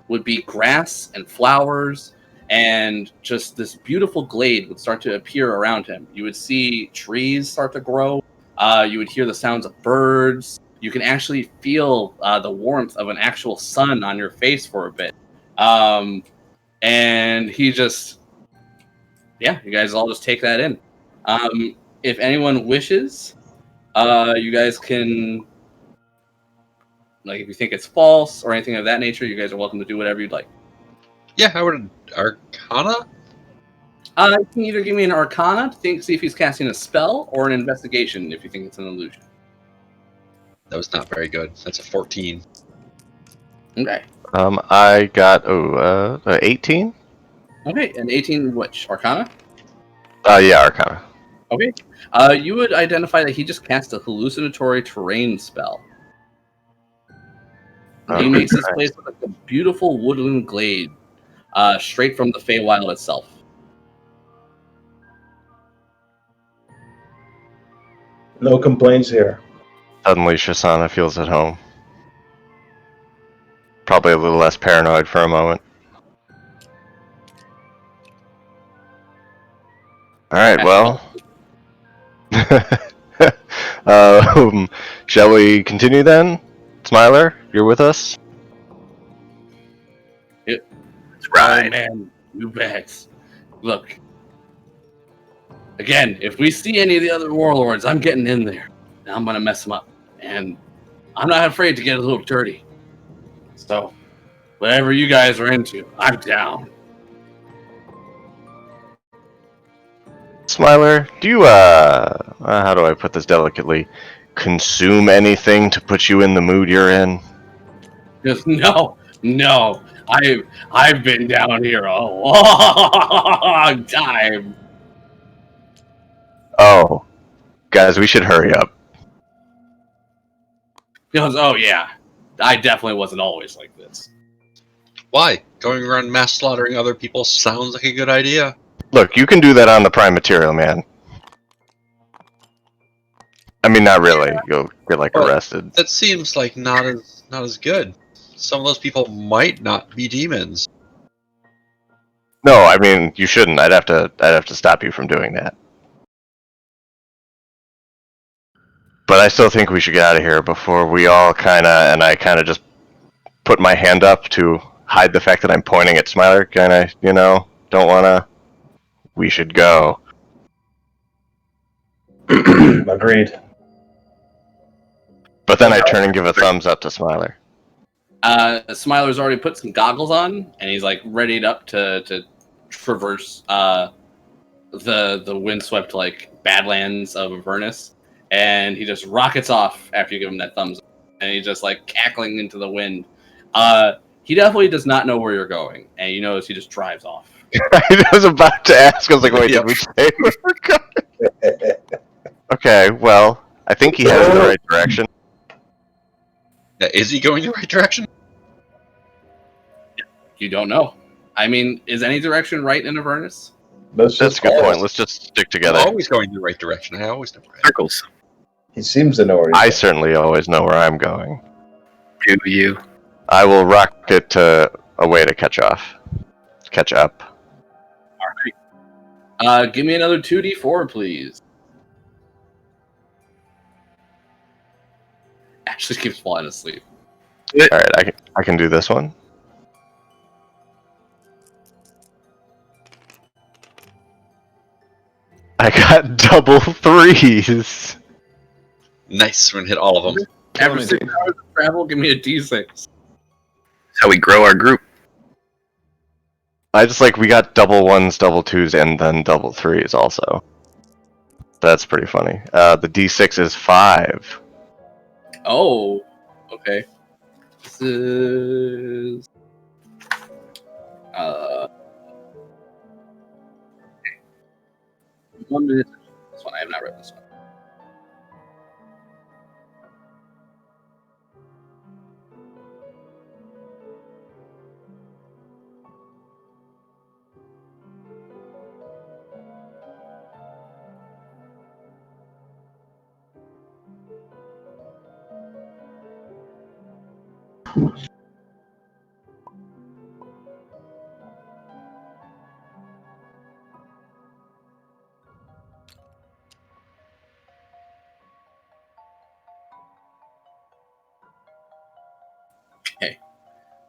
would be grass and flowers, and just this beautiful glade would start to appear around him. You would see trees start to grow. You would hear the sounds of birds. You can actually feel the warmth of an actual sun on your face for a bit. And he just... Yeah, you guys all just take that in. If anyone wishes, you guys can... Like, if you think it's false or anything of that nature, you guys are welcome to do whatever you'd like. Yeah, I would. Arcana? You can either give me an Arcana to see if he's casting a spell, or an Investigation if you think it's an illusion. That was not very good. That's a 14. Okay. I got 18. Okay, and 18 which? Arcana? Yeah, Arcana. Okay. You would identify that he just cast a hallucinatory terrain spell. He makes this place look like a beautiful woodland glade, straight from the Feywild itself. No complaints here. Suddenly, Shisana feels at home. Probably a little less paranoid for a moment. Alright, well. Shall we continue then? Smiler, you're with us? That's Oh right. man, you bet. Look, again, if we see any of the other warlords, I'm getting in there. And I'm gonna mess them up, and I'm not afraid to get a little dirty. So, whatever you guys are into, I'm down. Smiler, do you, how do I put this delicately? Consume anything to put you in the mood you're in? Just no. I've been down here a long time. Oh, guys, we should hurry up. He goes, oh yeah, I definitely wasn't always like this. Why? Going around mass slaughtering other people sounds like a good idea. Look, you can do that on the Prime Material, man. I mean, not really. You'll get, like, Well, arrested. That seems like not as good. Some of those people might not be demons. No, I mean, you shouldn't. I'd have to stop you from doing that. But I still think we should get out of here before we all I kinda just put my hand up to hide the fact that I'm pointing at Smiler. Kinda, don't wanna. We should go. Agreed. But then I turn and give a thumbs up to Smiler. Smiler's already put some goggles on, and he's like readied up to traverse the windswept like badlands of Avernus, and he just rockets off after you give him that thumbs up, and he's just like cackling into the wind. He definitely does not know where you're going, and you notice he just drives off. I was about to ask. I was like, wait, did we say where we're going? Okay, well, I think he heads in the right direction. Yeah, is he going the right direction? You don't know. I mean, is any direction right in Avernus? That's That's a good point. Let's just stick together. I'm always going the right direction. I always know right. Circles. He seems to know where I he's certainly always know where I'm going. Do you? I will rocket to a way to catch up. All right. Give me another 2d4, please. Ashley keeps falling asleep. All right, I can do this one. I got double threes. Nice. We're gonna hit all of them. After 6 hours of travel, give me a d6. That's how we grow our group. We got double ones, double twos, and then double threes also. That's pretty funny. The D6 is 5. Oh, okay. This is... One minute. This one, I have not read this one. Okay.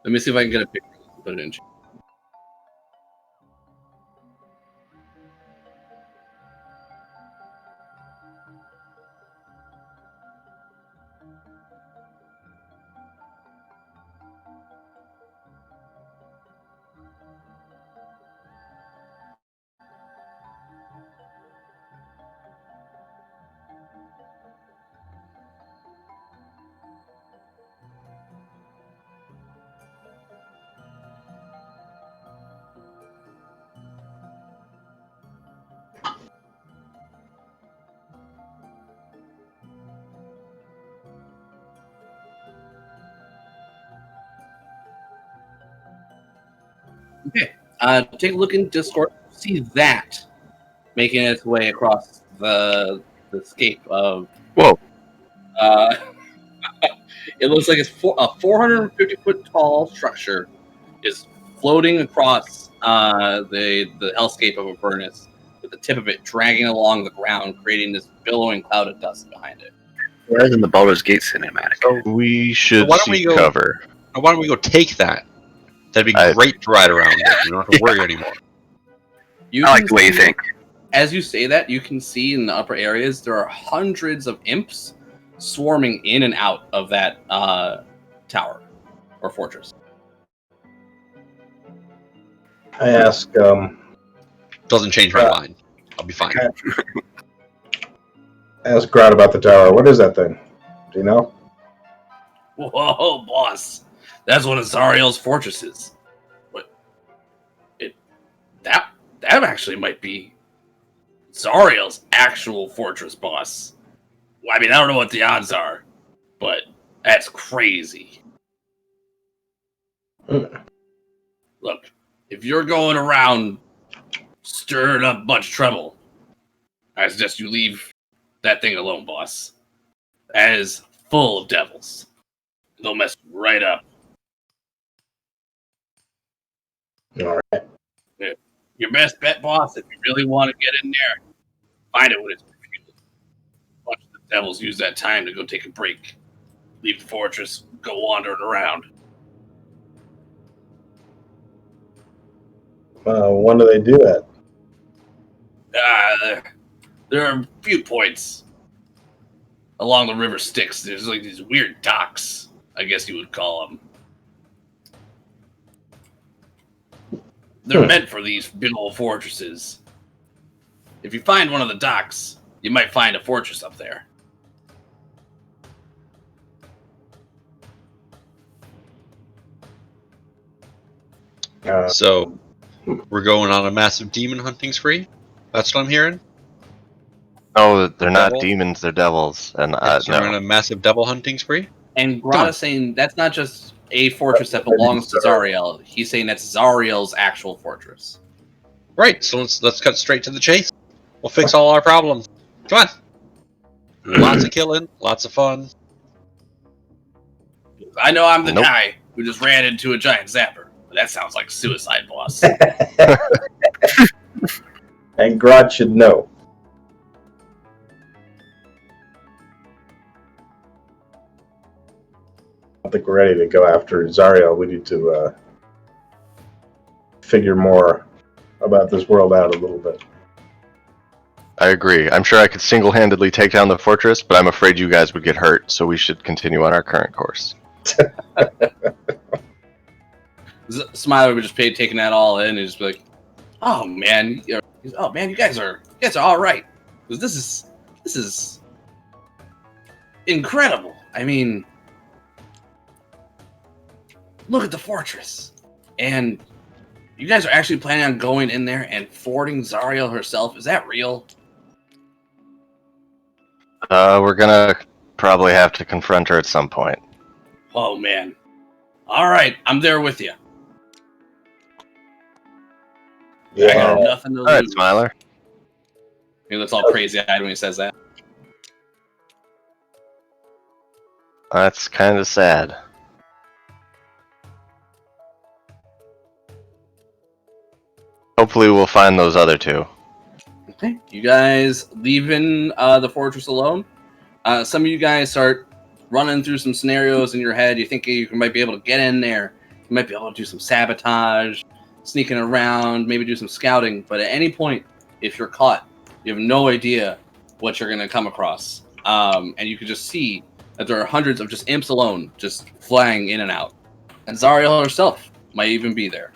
Let me see if I can get a picture and put it in. Okay. Take a look in Discord. See that making its way across the scape of Whoa. It looks like it's a 450-foot tall structure is floating across the hellscape of Avernus, with the tip of it dragging along the ground, creating this billowing cloud of dust behind it. Whereas in the Baldur's Gate cinematic. We should why don't we seek go- cover. Now, why don't we go take that? That'd be great to ride around with. We don't have to worry anymore. You I like can the way you see- think. As you say that, you can see in the upper areas there are hundreds of imps swarming in and out of that tower or fortress. I ask, Doesn't change my mind. I'll be fine. ask Grout about the tower. What is that thing? Do you know? Whoa, boss! That's one of Zariel's fortresses. What? That actually might be Zariel's actual fortress, boss. Well, I mean, I don't know what the odds are, but that's crazy. Look, if you're going around stirring up much trouble, I suggest you leave that thing alone, boss. That is full of devils. They'll mess you right up. All right. Your best bet, boss, if you really want to get in there, find it when it's refueled. Watch the devils use that time to go take a break. Leave the fortress, go wandering around. When do they do that? There are a few points along the river Styx. There's like these weird docks, I guess you would call them. They're meant for these big old fortresses. If you find one of the docks, you might find a fortress up there. So, we're going on a massive demon hunting spree? That's what I'm hearing? No, they're not Devil? demons, they're devils. And So we're on no. a massive devil hunting spree? And Grata's saying that's not just a fortress that belongs to Zariel. He's saying that's Zariel's actual fortress. Right, so let's cut straight to the chase. We'll fix all our problems. Come on. Lots of killing, lots of fun. I know I'm the Nope. guy who just ran into a giant zapper. But that sounds like suicide, boss. And Grout should know. I think we're ready to go after Zariel. We need to figure more about this world out a little bit. I agree. I'm sure I could single-handedly take down the fortress, but I'm afraid you guys would get hurt, so we should continue on our current course. Smiler would just pay taking that all in and just be like, "Oh man, you guys are all right. 'Cause this is incredible. I mean, look at the fortress, and you guys are actually planning on going in there and fording Zariel herself. Is that real?" We're gonna probably have to confront her at some point. Oh man. All right, I'm there with you. I got nothing to All right, lose. Smiler. He looks all crazy-eyed when he says that. That's kind of sad. Hopefully we'll find those other two. Okay, you guys leaving the fortress alone? Some of you guys start running through some scenarios in your head. You think you might be able to get in there. You might be able to do some sabotage, sneaking around, maybe do some scouting. But at any point, if you're caught, you have no idea what you're going to come across. And you can just see that there are hundreds of just imps alone just flying in and out. And Zariel herself might even be there.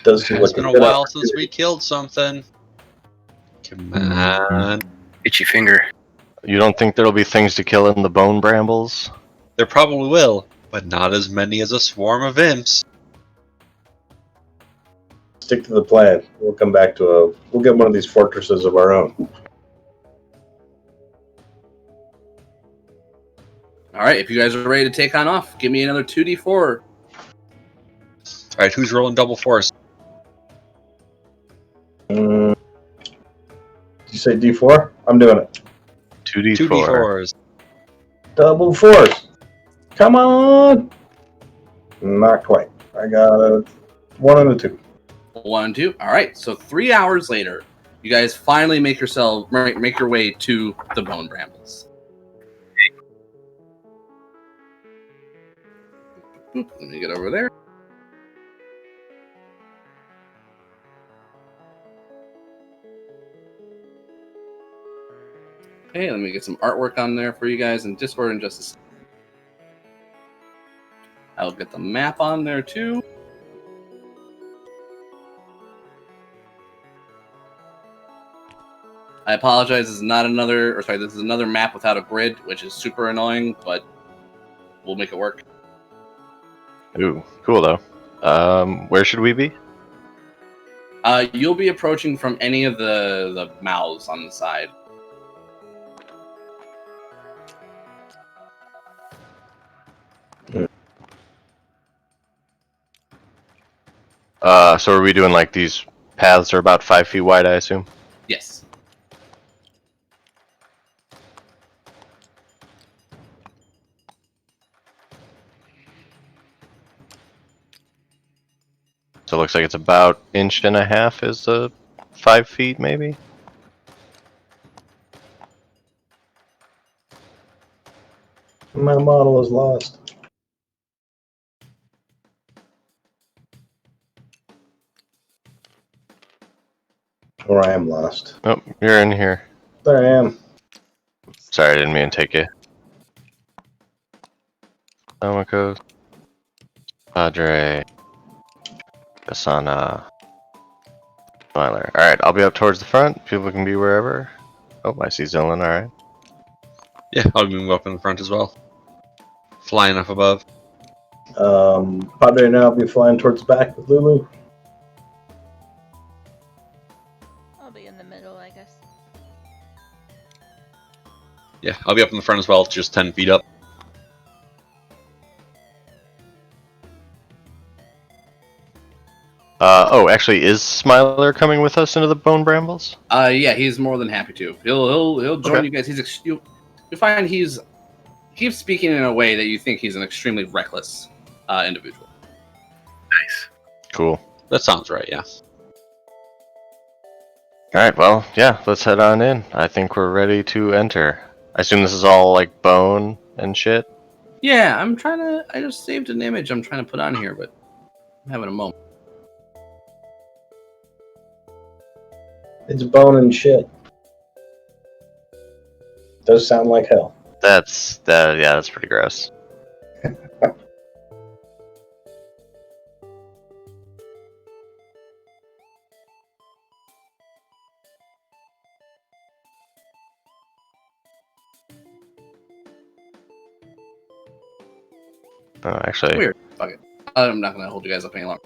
Does seem It's like been a good while opportunity. since we killed something. Come on. Itchy finger. You don't think there'll be things to kill in the bone brambles? There probably will, but not as many as a swarm of imps. Stick to the plan. We'll come back to we'll get one of these fortresses of our own. All right, if you guys are ready to take on off, give me another 2d4. Alright, who's rolling double force? Did you say D4? I'm doing it. 2d4. 2d4s. Double force. Come on. Not quite. I got a 1 and a 2. 1 and 2. All right. So 3 hours later, you guys finally make your way to the bone brambles. Let me get over there. Okay, let me get some artwork on there for you guys in Discord in just a second. I'll get the map on there too. I apologize. This is another map without a grid, which is super annoying, but we'll make it work. Ooh, cool though. Where should we be? You'll be approaching from any of the mouths on the side. So are we doing like these paths are about 5 feet wide, I assume? Yes. So it looks like it's about 1.5 inches is the 5 feet, maybe? My model is lost. Or I am lost. Nope, you're in here. There I am. Sorry, I didn't mean to take you. Tomoko, Padre, Asana, Smiler. Alright, I'll be up towards the front. People can be wherever. Oh, I see Zillin, alright. Yeah, I'll move up in the front as well. Flying up above. Padre and I'll be flying towards the back with Lulu. I'll be in the middle, I guess. Yeah, I'll be up in the front as well, just 10 feet up. Actually, is Smiler coming with us into the Bone Brambles? Yeah, he's more than happy to. He'll join Okay. you guys. You find he's speaking in a way that you think he's an extremely reckless individual. Nice. Cool. That sounds right, yeah. Alright, well, yeah, let's head on in. I think we're ready to enter. I assume this is all like bone and shit? Yeah, I just saved an image I'm trying to put on here, but I'm having a moment. It's bone and shit. Does sound like hell. That's pretty gross. Actually, Weird. Fuck it. I'm not gonna hold you guys up any longer.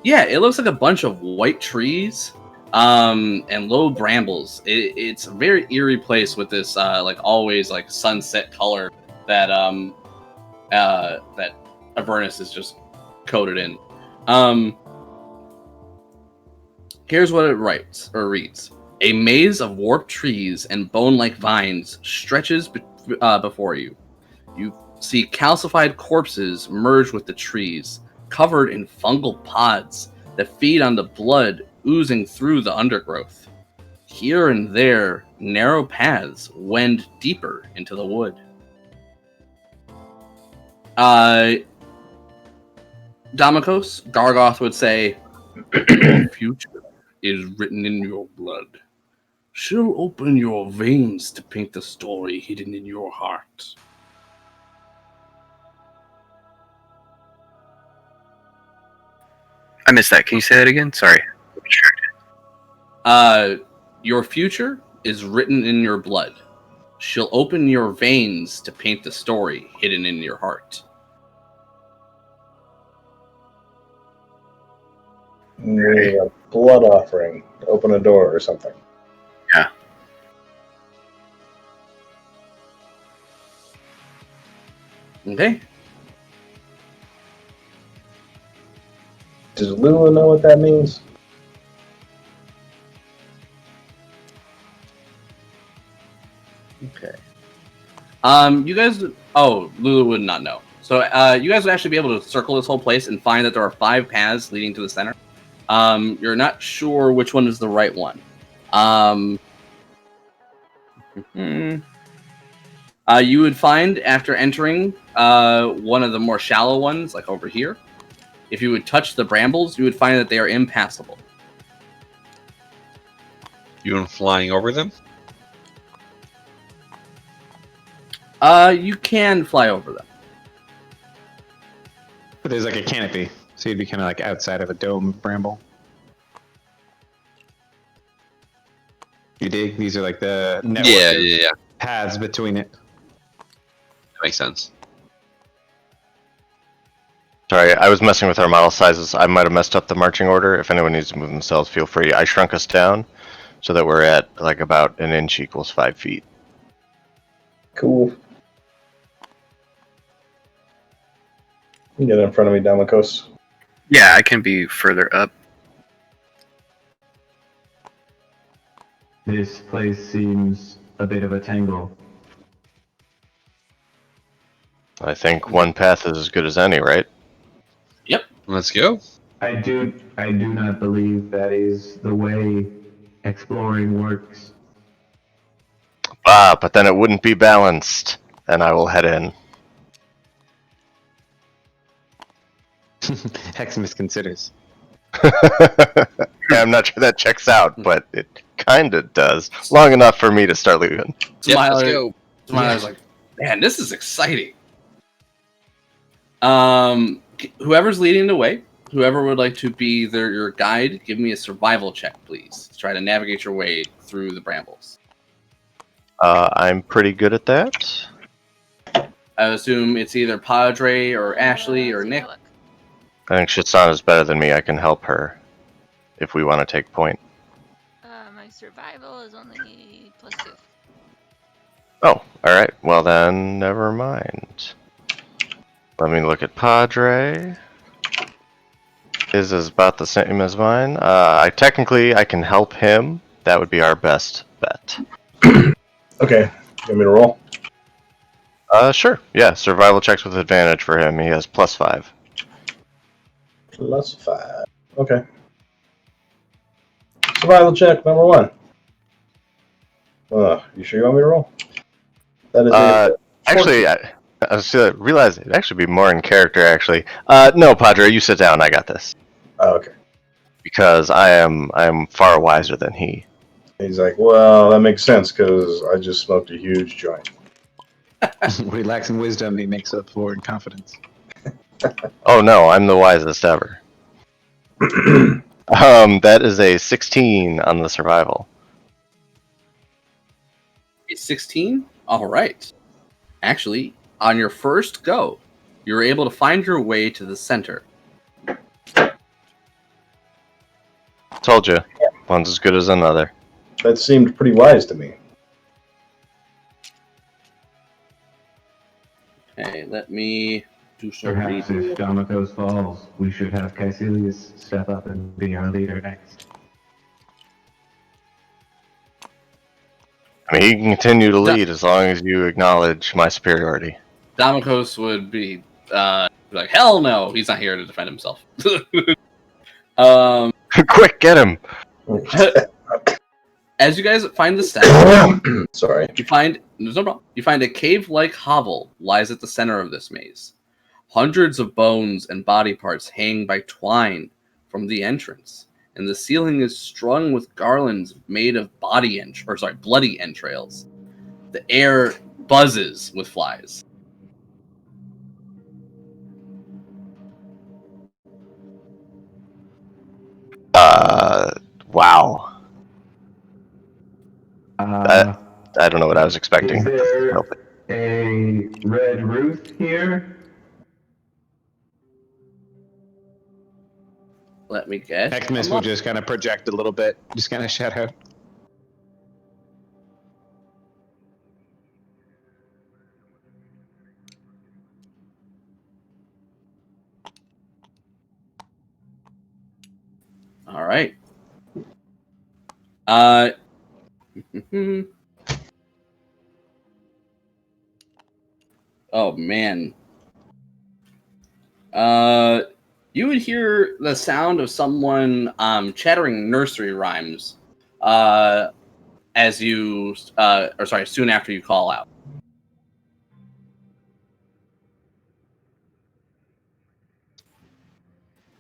Yeah, it looks like a bunch of white trees, and low brambles. It's a very eerie place with this, like always, like sunset color that that Avernus is just coated in. Here's what it reads: a maze of warped trees and bone-like vines stretches before you. You see calcified corpses merge with the trees, covered in fungal pods that feed on the blood oozing through the undergrowth. Here and there, narrow paths wend deeper into the wood. Damokos, Gargoth would say, your future is written in your blood. She'll open your veins to paint the story hidden in your heart. I missed that. Can you say that again? Sorry. Your future is written in your blood. She'll open your veins to paint the story hidden in your heart. Maybe a blood offering to open a door or something. Yeah. Okay. Does Lulu know what that means? You guys. Oh, Lulu would not know. So you guys would actually be able to circle this whole place and find that there are 5 paths leading to the center. You're not sure which one is the right one. You would find after entering one of the more shallow ones, like over here, if you would touch the brambles, you would find that they are impassable. You and flying over them? You can fly over them. But there's like a canopy, so you'd be kind of like outside of a dome of bramble. You dig? These are like the network Yeah. paths between it. That makes sense. Sorry, I was messing with our model sizes. I might have messed up the marching order. If anyone needs to move themselves, feel free. I shrunk us down so that we're at like about an inch equals 5 feet. Cool. You get in front of me, Damokos. Yeah, I can be further up. This place seems a bit of a tangle. I think one path is as good as any, right? Yep. Let's go. I do not believe that is the way exploring works. But then it wouldn't be balanced, and I will head in. Heximus considers. Yeah, I'm not sure that checks out, but it kind of does. Long enough for me to start leaving. Yep, let's Smiler, go. Smiler's like, man, this is exciting. Whoever's leading the way, whoever would like to be your guide, give me a survival check, please. Try to navigate your way through the brambles. I'm pretty good at that. I assume it's either Padre or Ashley or Let's Nick. take a look. I think Shisana's better than me. I can help her if we want to take point. My survival is only +2. Oh, alright. Well then, never mind. Let me look at Padre. His is about the same as mine. I can help him. That would be our best bet. Okay. You want me to roll? Sure. Yeah, survival checks with advantage for him. He has +5. +5. Okay. Survival check number 1. You sure you want me to roll? That is Actually, I realized it'd actually be more in character, actually. No, Padre, you sit down. I got this. okay. Because I am far wiser than he. He's like, well, that makes sense because I just smoked a huge joint. Relaxing wisdom, he makes up for in confidence. Oh no, I'm the wisest ever. That is a 16 on the survival. A 16? All right. Actually, on your first go, you were able to find your way to the center. Told you, one's as good as another. That seemed pretty wise to me. Okay, let me do some Perhaps reading. if Damokos falls, we should have Caecilius step up and be our leader next. I mean, he can continue to lead as long as you acknowledge my superiority. Damokos would be like, hell no, he's not here to defend himself. Quick, get him! As you guys find the steps, Sorry. there's no problem. You find a cave-like hovel lies at the center of this maze. Hundreds of bones and body parts hang by twine from the entrance, and the ceiling is strung with garlands made of bloody entrails. The air buzzes with flies. Wow. I don't know what I was expecting. Is there a red roof here? Let me guess. Heximus will just kind of project a little bit, just kind of shout out. All right. Oh man. You would hear the sound of someone chattering nursery rhymes as you, soon after you call out.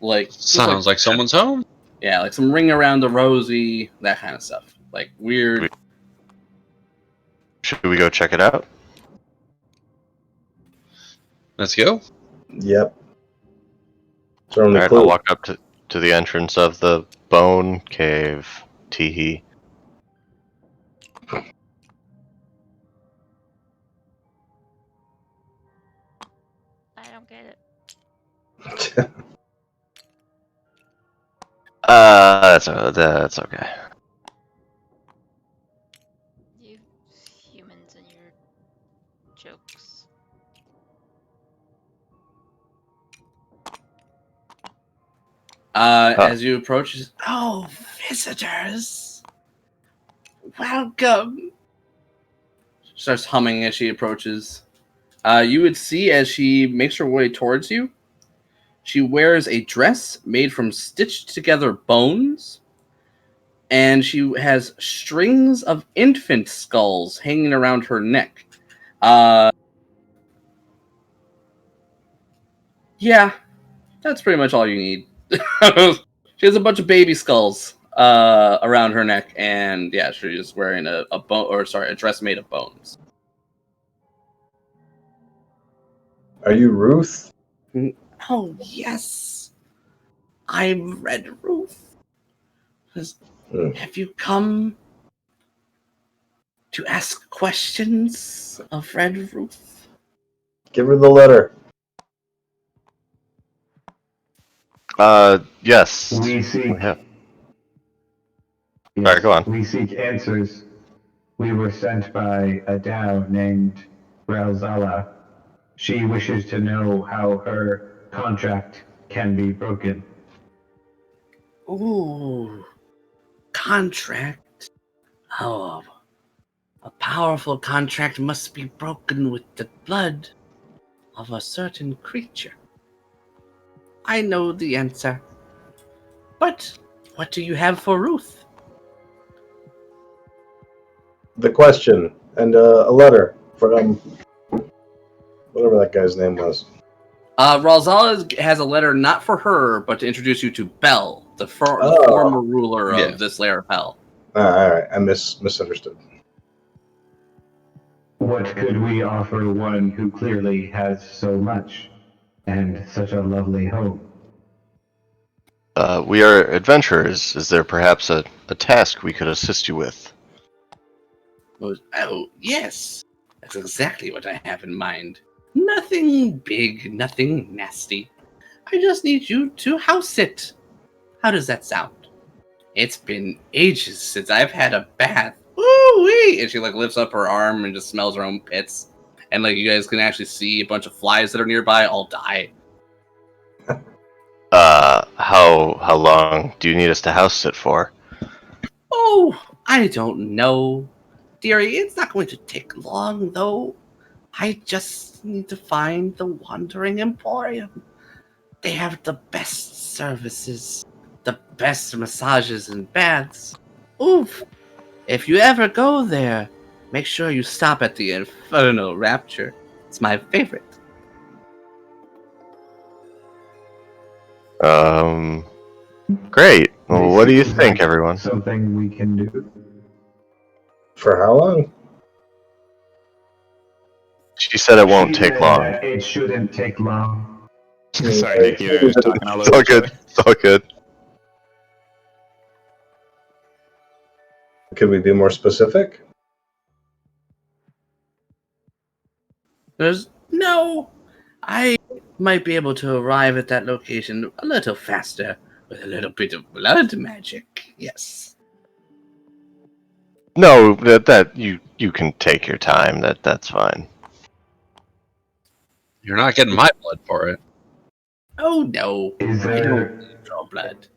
Like Sounds like someone's home. Yeah, like some Ring Around the Rosie, that kind of stuff. Like weird. Should we go check it out? Let's go. Yep. It's our only Alright, clue. I'll walk up to the entrance of the bone cave. Teehee. I don't get it. That's okay. You humans and your jokes. As you approach, oh, visitors, welcome. She starts humming as she approaches. You would see as she makes her way towards you, she wears a dress made from stitched together bones, and she has strings of infant skulls hanging around her neck. Yeah, that's pretty much all you need. She has a bunch of baby skulls around her neck, and yeah, she's wearing a dress made of bones. Are you Ruth? Oh yes, I'm Red Ruth. Have you come to ask questions of Red Ruth? Give her the letter. Yes. We seek. Yeah. Yes, Alright, go on. We seek answers. We were sent by a Dao named Rauzala. She wishes to know how her contract can be broken. Ooh, contract. Oh, a powerful contract must be broken with the blood of a certain creature. I know the answer. But what do you have for Ruth? The question and a letter from whatever that guy's name was. Ralzala has a letter not for her, but to introduce you to Bel, the former ruler of this layer of hell. All right, I misunderstood. What could we offer one who clearly has so much and such a lovely home? We are adventurers. Is there perhaps a task we could assist you with? Oh, yes. That's exactly what I have in mind. Nothing big, nothing nasty. I just need you to house it. How does that sound? It's been ages since I've had a bath. Woo-wee! And she lifts up her arm and just smells her own pits. And you guys can actually see a bunch of flies that are nearby all die. How long do you need us to house sit for? Oh, I don't know. Dearie, it's not going to take long, though. I just need to find the Wandering Emporium. They have the best services, the best massages and baths. Oof! If you ever go there, make sure you stop at the Infernal Rapture. It's my favorite. Great. Well, what do you think, everyone? Something we can do. For how long? She said it won't She take said long. that it shouldn't take long. Sorry, Nick, you're talking all It's over all each good. other. It's all good. Could we be more specific? No. I might be able to arrive at that location a little faster with a little bit of blood magic. Yes. No, that you can take your time. That's fine. You're not getting my blood for it. Oh no. Is I don't there draw blood.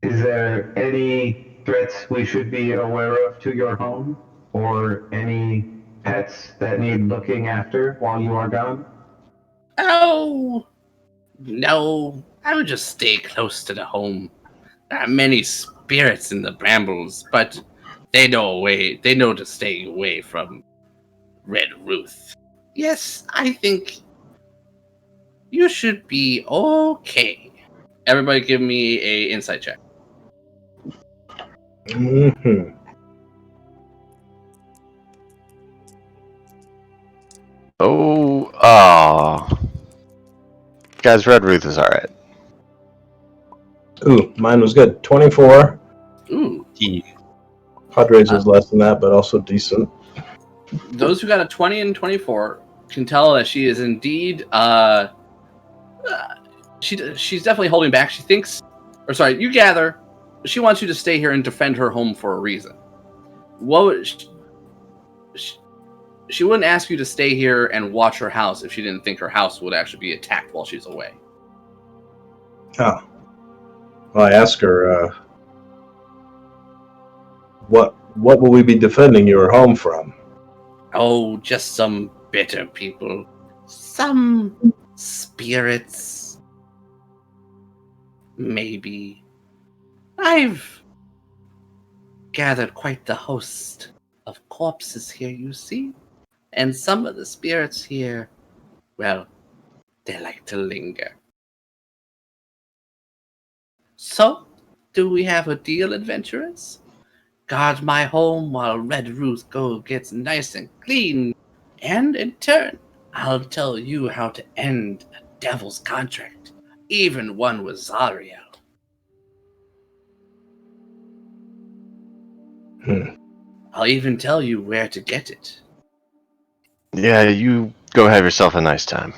any threats we should be aware of to your home, or any pets that need looking after while you are gone? Oh, no. I would just stay close to the home. There are many spirits in the brambles, but they know to stay away from Red Ruth. Yes, I think you should be okay. Everybody give me a insight check. Mm-hmm. Oh. Guys, Red Ruth is alright. Ooh, mine was good. 24. Ooh. Padres was less than that, but also decent. Those who got a 20 and 24 can tell that she is indeed she's definitely holding back. She thinks, or sorry, you gather she wants you to stay here and defend her home for a reason. She wouldn't ask you to stay here and watch her house if she didn't think her house would actually be attacked while she's away. Oh. Well, I asked her, what will we be defending your home from? Oh, just some bitter people. Some spirits. Maybe. I've gathered quite the host of corpses here, you see. And some of the spirits here, well, they like to linger. So, do we have a deal, adventurers? Guard my home while Red Ruth gets nice and clean. And in turn, I'll tell you how to end a devil's contract, even one with Zariel. I'll even tell you where to get it. Yeah, you go have yourself a nice time.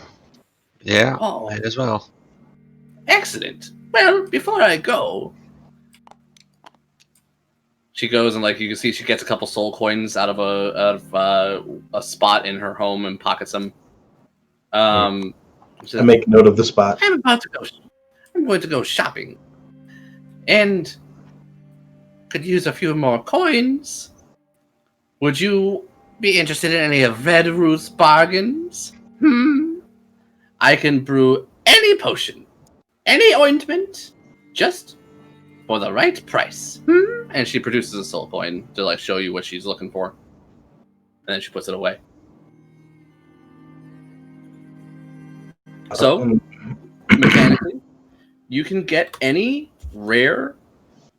Yeah, Oh, might as well. excellent. Well, before I go, she goes and you can see she gets a couple soul coins out of a spot in her home and pockets them. I make note of the spot. I'm going to go shopping, and could use a few more coins. Would you be interested in any of Red Ruth's bargains? I can brew any potion, any ointment, just for the right price. And she produces a soul coin to show you what she's looking for, and then she puts it away. So, mechanically, you can get any rare,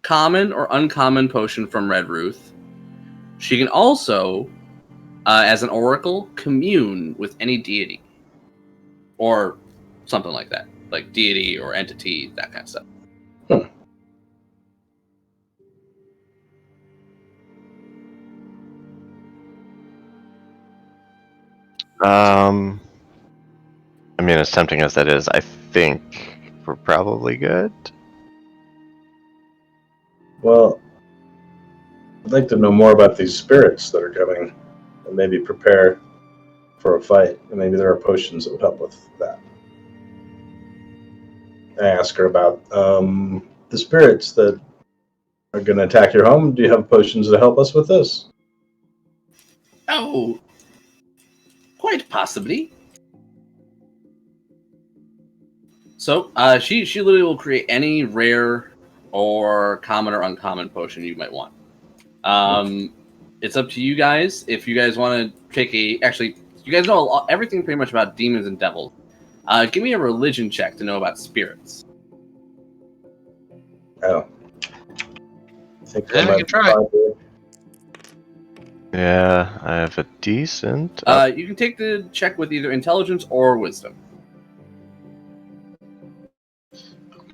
common, or uncommon potion from Red Ruth. She can also, as an oracle, commune with any deity. Or something like that. Like deity or entity, that kind of stuff. I mean, as tempting as that is, I think we're probably good. Well, I'd like to know more about these spirits that are coming, and maybe prepare for a fight. And maybe there are potions that would help with that. I ask her about the spirits that are going to attack your home. Do you have potions to help us with this? Oh, quite possibly. So, she literally will create any rare or common or uncommon potion you might want. It's up to you guys. If you guys want to take actually, you guys know everything pretty much about demons and devils. Give me a religion check to know about spirits. Oh. I think Yeah, I can try. Yeah, I have a decent. You can take the check with either intelligence or wisdom.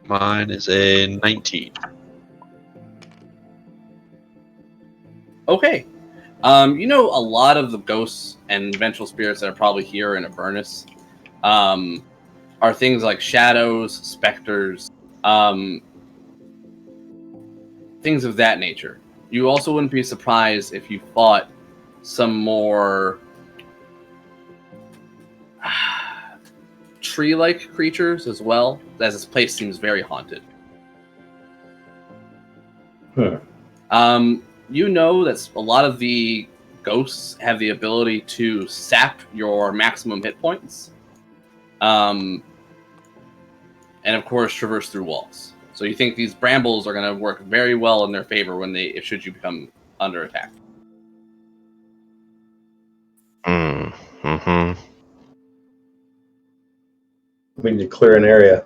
Mine is a 19. Okay. You know a lot of the ghosts and vengeful spirits that are probably here in Avernus are things like shadows, specters, things of that nature. You also wouldn't be surprised if you fought some more tree-like creatures as well, as this place seems very haunted. You know that a lot of the ghosts have the ability to sap your maximum hit points. And of course, traverse through walls. So you think these brambles are going to work very well in their favor should you become under attack. Mm-hmm. We need to clear an area.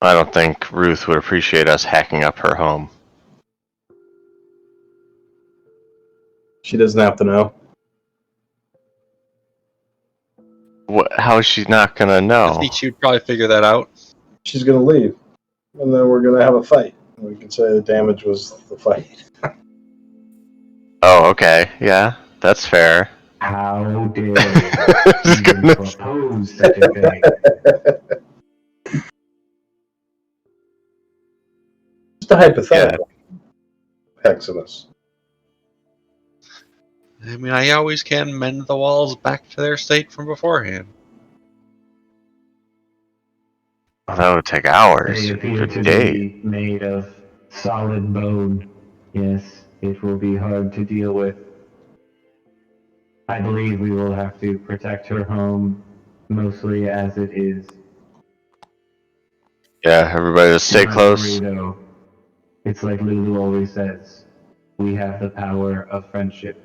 I don't think Ruth would appreciate us hacking up her home. She doesn't have to know. How is she not gonna I know? think she'd probably figure that out. She's going to leave. And then we're going to have a fight. We can say the damage was the fight. Oh, okay. Yeah, that's fair. How dare Just you even gonna- propose such a thing? Just a hypothetical. Heximus. I mean, I always can mend the walls back to their state from beforehand. Oh, that would take hours. They appear Good to day. be made of solid bone. Yes, it will be hard to deal with. I believe we will have to protect her home, mostly as it is. Yeah, everybody just stay Not close. worry, though. It's like Lulu always says, we have the power of friendship.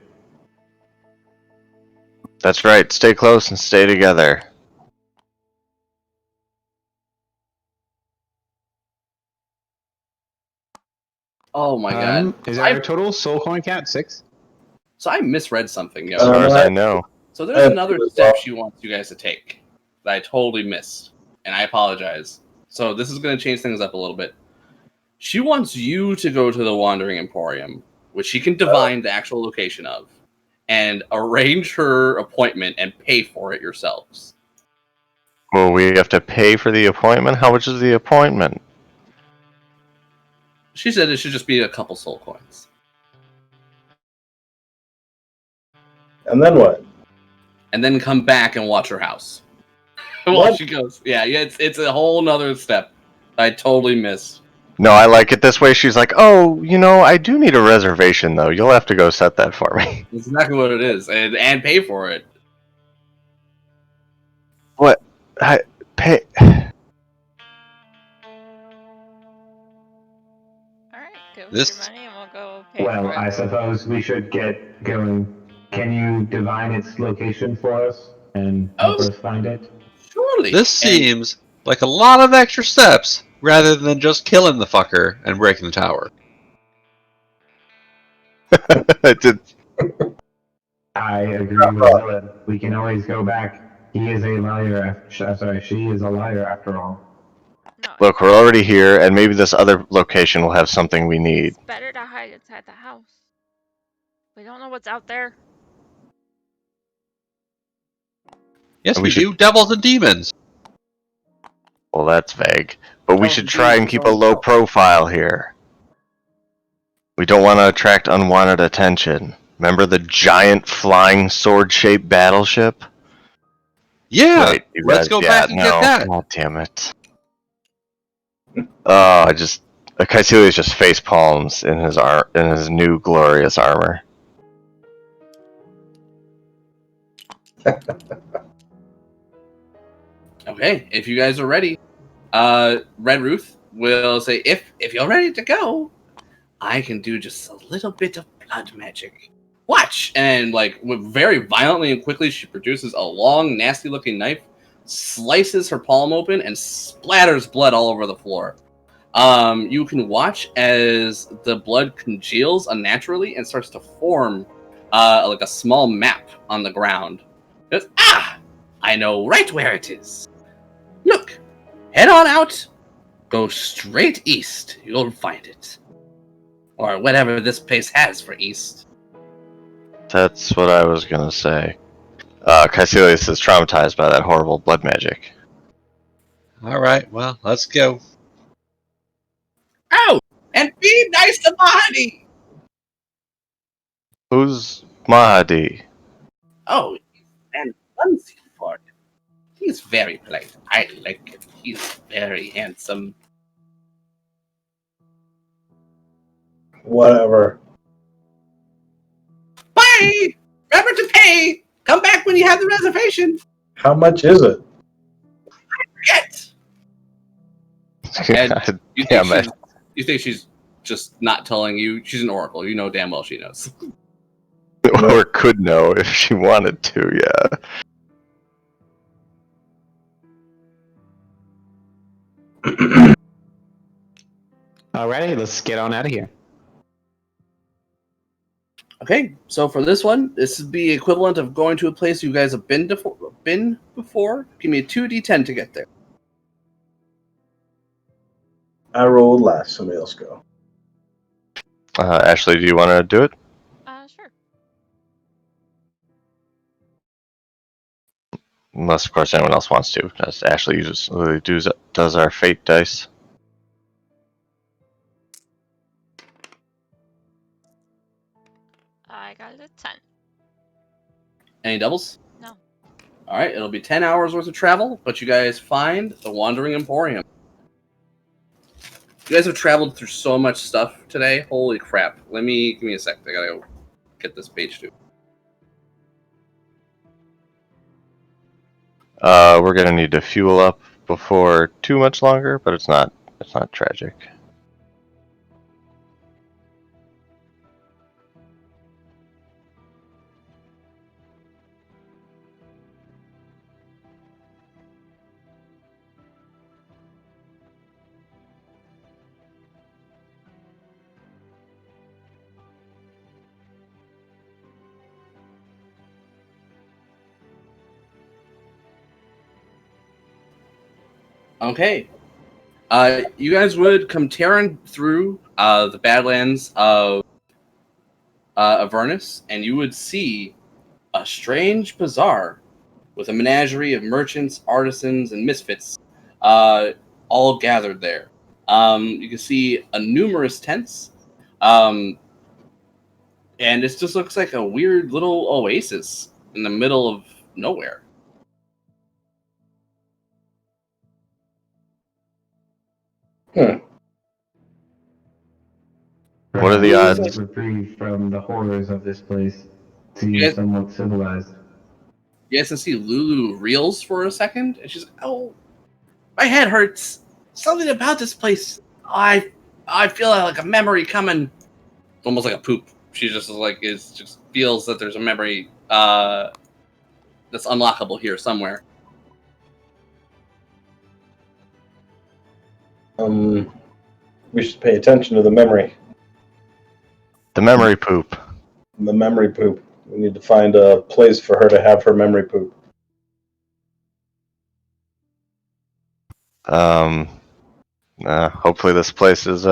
That's right. Stay close and stay together. Oh my god! Is our total soul coin count 6? So I misread something. As far as I know. So there's another step she wants you guys to take that I totally missed, and I apologize. So this is going to change things up a little bit. She wants you to go to the Wandering Emporium, which she can divine the actual location of, and arrange her appointment and pay for it yourselves. Well, we have to pay for the appointment? How much is the appointment? She said it should just be a couple soul coins. And then what? And then come back and watch her house. While What? she goes, yeah, it's a whole nother step I totally missed. No, I like it this way. She's like, oh, I do need a reservation, though. You'll have to go set that for me. That's exactly what it is, and pay for it. What? Pay? Alright, give us This- your money and we'll go pay Well, for it. I suppose we should get going. Can you divine its location for us and help Oh. us find it? Surely. This And- seems like a lot of extra steps rather than just killing the fucker and breaking the tower. I agree with Zilla. We can always go back. He is a liar. She is a liar after all. No, Look, we're already here, and maybe this other location will have something we need. it's better to hide inside the house. We don't know what's out there. Yes, We we should- do. Devils and demons. Well, that's vague. But we Oh, should try and Jesus, keep oh, a low no. profile here. We don't want to attract unwanted attention. Remember the giant flying sword-shaped battleship? Yeah, Right, you let's guys- go yeah, back and no, get that. God damn it. Oh, Caecilius just face palms in his new glorious armor. Okay, if you guys are ready, Red Ruth will say, if you're ready to go, I can do just a little bit of blood magic. Watch! And very violently and quickly, she produces a long, nasty-looking knife, slices her palm open, and splatters blood all over the floor. You can watch as the blood congeals unnaturally and starts to form like a small map on the ground. It goes, I know right where it is. Look, head on out, go straight east, you'll find it. Or whatever this place has for east. That's what I was gonna say. Caecilius is traumatized by that horrible blood magic. All right, well, let's go. Oh, and be nice to Mahadi! Who's Mahadi? Oh, and clumsy for it. He's very polite. I like him. He's very handsome. Whatever. pay! Remember to pay! Come back when you have the reservation! How much is it? Get! And you Yeah, think, man. you think she's just not telling you? She's an oracle. You know damn well she knows. Or could know if she wanted to, yeah. Alrighty, let's get on out of here. Okay, so for this one, this is the equivalent of going to a place you guys have been before. Give me a 2d10 to get there. I rolled last. Somebody else go. Ashley, do you want to do it? Sure. Unless, of course, anyone else wants to. Ashley does our fate dice. I got a 10. Any doubles? No. Alright, it'll be 10 hours worth of travel, but you guys find the Wandering Emporium. You guys have traveled through so much stuff today. Holy crap. Give me a sec. I gotta go get this page too. We're gonna need to fuel up before too much longer, but it's not tragic. Okay. You guys would come tearing through the Badlands of Avernus, and you would see a strange bazaar with a menagerie of merchants, artisans, and misfits all gathered there. You can see numerous tents, and it just looks like a weird little oasis in the middle of nowhere. What are the Perhaps odds? reprieve from the horrors of this place. Seems Yes. somewhat civilized. You guys can see Lulu reels for a second, and she's like, "Oh, my head hurts. Something about this place. I feel like a memory coming." Almost like a poop. She just just feels that there's a memory that's unlockable here somewhere. We should pay attention to the memory. The memory poop. The memory poop. We need to find a place for her to have her memory poop. Hopefully this place is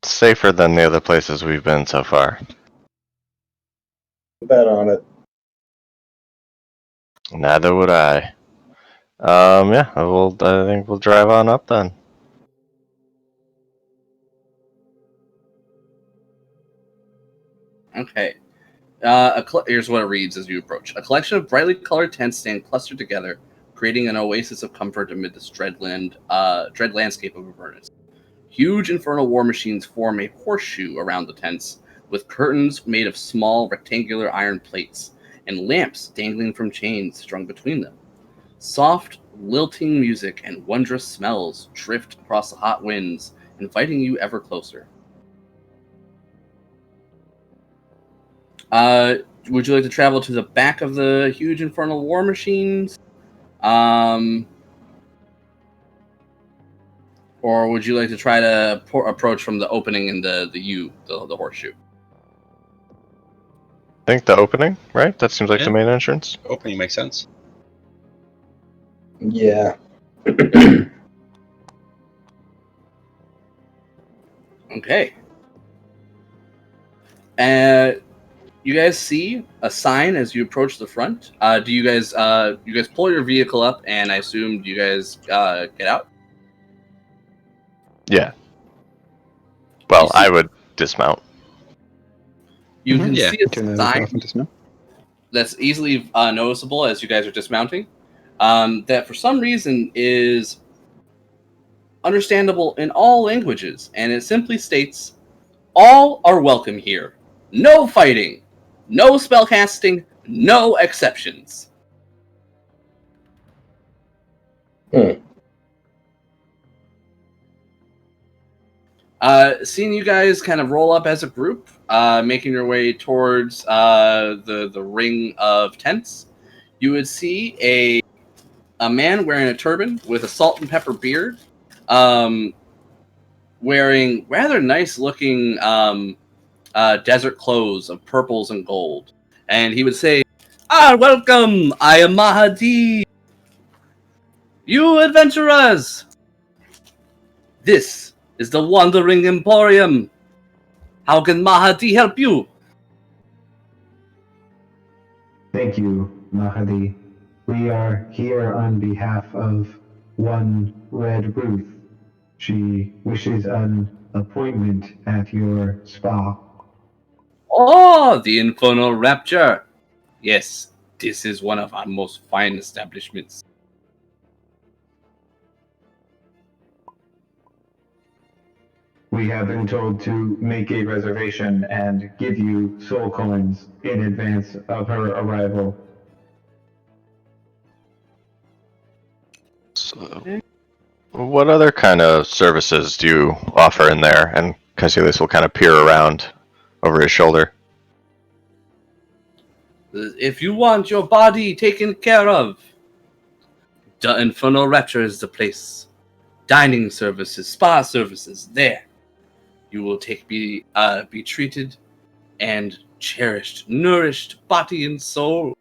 safer than the other places we've been so far. Bet on it. Neither would I. Yeah, I think we'll drive on up then. Okay. Here's what it reads as you approach. A collection of brightly colored tents stand clustered together, creating an oasis of comfort amid this dread landscape of Avernus. Huge infernal war machines form a horseshoe around the tents, with curtains made of small rectangular iron plates, and lamps dangling from chains strung between them. Soft, lilting music and wondrous smells drift across the hot winds, inviting you ever closer. Would you like to travel to the back of the huge infernal war machines? Or would you like to try to approach from the opening in the horseshoe? I think the opening, right? That seems like Yeah. the main entrance. Opening makes sense. Yeah. Okay. You guys see a sign as you approach the front. Do you guys pull your vehicle up, and I assume you guys get out? Yeah. Well, You see- I would dismount. You can Yeah. see a Turn the sign off and dismount. that's easily noticeable as you guys are dismounting. That for some reason is understandable in all languages, and it simply states, "All are welcome here. No fighting. No spellcasting, no exceptions. Seeing you guys kind of roll up as a group, making your way towards the ring of tents, you would see a man wearing a turban with a salt and pepper beard, wearing rather nice looking desert clothes of purples and gold. And he would say, welcome, I am Mahadi. You adventurers! This is the Wandering Emporium. How can Mahadi help you? Thank you, Mahadi. We are here on behalf of one Red Ruth. She wishes an appointment at your spa. Oh, the Infernal Rapture. Yes, this is one of our most fine establishments. We have been told to make a reservation and give you soul coins in advance of her arrival. So, what other kind of services do you offer in there? And Cassius will kind of peer around over his shoulder. If you want your body taken care of, the Infernal Rapture is the place. Dining services, spa services, there. You will be treated and cherished, nourished, body and soul.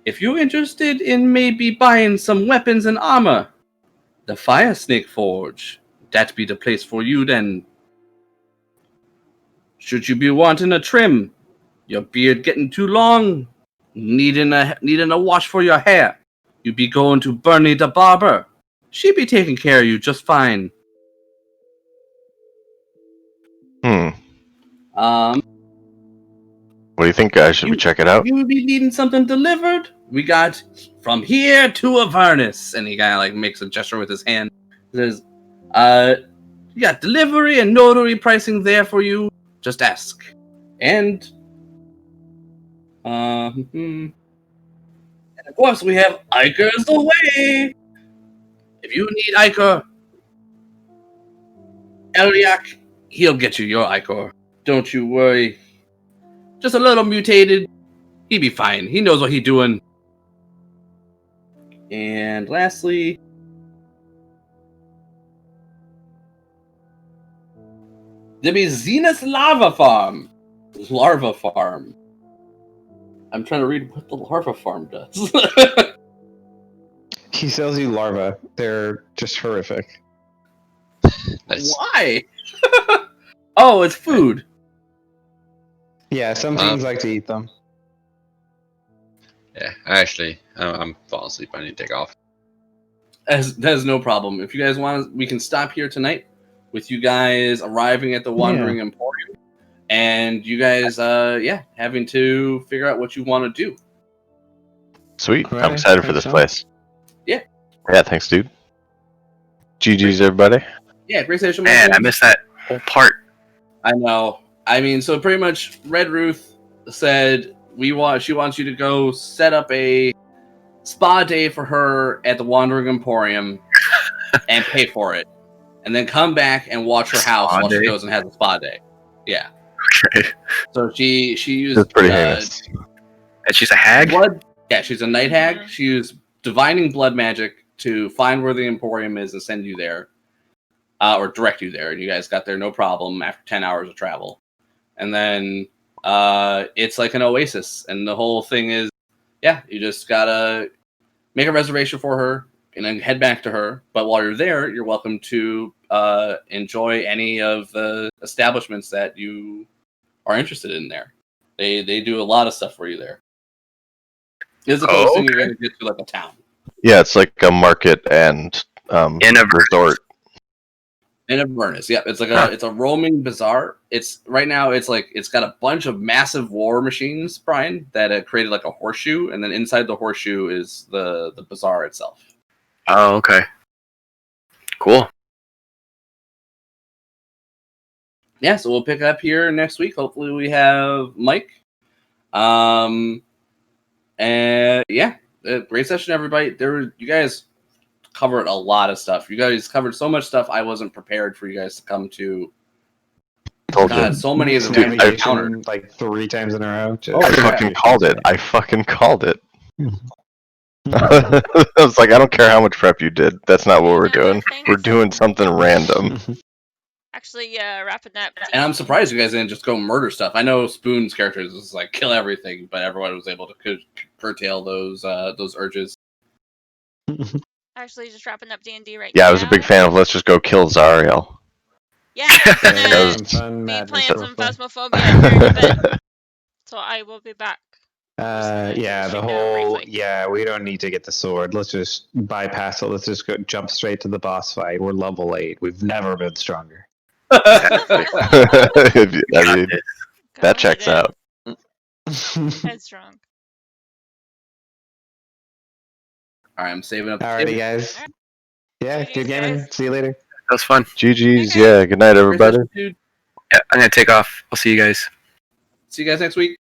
If you're interested in maybe buying some weapons and armor, the Fire Snake Forge, that be the place for you then. Should you be wanting a trim, your beard getting too long, needing a wash for your hair, you be going to Bernie the barber. She be taking care of you just fine. What do you think, guys? Should we check it out? You be needing something delivered? We got from here to Avernus, and he kind of like makes a gesture with his hand. He says, you got delivery and notary pricing there for you. Just ask. And and of course we have Iker's the way. If you need Iker, Eliak, he'll get you your Iker. Don't you worry. Just a little mutated. He be fine. He knows what he doing. And lastly, there be Zenith Larva Farm. Larva Farm. I'm trying to read what the Larva Farm does. He sells you larvae. They're just horrific. Nice. Why? Oh, it's food. Yeah, some teams like to eat them. Yeah, I'm falling asleep. I need to take off. That's no problem. If you guys want, we can stop here tonight with you guys arriving at the Wandering Emporium, and you guys, having to figure out what you want to do. Sweet. Right, I'm excited for this so. place. Yeah. Yeah, thanks, dude. GG's, everybody. Yeah, great station. Man, I missed that whole part. I know. I mean, so pretty much, Red Ruth said she wants you to go set up a spa day for her at the Wandering Emporium and pay for it, and then come back and watch her house while she goes and has a spa day. Yeah. Okay. So she used. That's pretty heinous. And she's a hag? Blood. Yeah, she's a night hag. She used divining blood magic to find where the Emporium is and send you there, or direct you there. And you guys got there no problem after 10 hours of travel. And then it's like an oasis, and the whole thing is, you just gotta make a reservation for her and then head back to her. But while you're there, you're welcome to enjoy any of the establishments that you are interested in there. They do a lot of stuff for you there. It's the closest thing you're gonna get to like a town. Yeah, it's like a market and In a resort. In Avernus, yeah, it's like it's a roaming bazaar. It's right now. It's like it's got a bunch of massive war machines, Brian, that created like a horseshoe, and then inside the horseshoe is the bazaar itself. Oh, okay. Cool. Yeah, so we'll pick up here next week. Hopefully, we have Mike And yeah, great session, everybody. You guys covered a lot of stuff. You guys covered so much stuff. I wasn't prepared for you guys to come to. Told God, you. so many of them Dude, we encountered. Navigation like 3 times in a row. Oh, I yeah. fucking called it. I fucking called it. I was like, I don't care how much prep you did. That's not what we're No, doing. thanks. We're doing something random. Actually, wrapping up. And I'm surprised you guys didn't just go murder stuff. I know Spoon's characters is like kill everything, but everyone was able to curtail those urges. Actually, just wrapping up D&D right Yeah, now. I was a big fan of let's just go kill Zariel. Yeah, I'm That gonna was- Fun be madness playing for some fun. Phasmophobia here in a bit, so I will be back. Yeah, the whole we don't need to get the sword. Let's just bypass it. Let's just go jump straight to the boss fight. We're level 8. We've never been stronger. I mean, that checks out. Headstrong. All right, I'm saving up. Alrighty, guys. Yeah, GGs, good gaming. guys. See you later. That was fun. GG's, Okay. yeah. Good night, everybody. Dude. Yeah, I'm gonna take off. I'll see you guys. See you guys next week.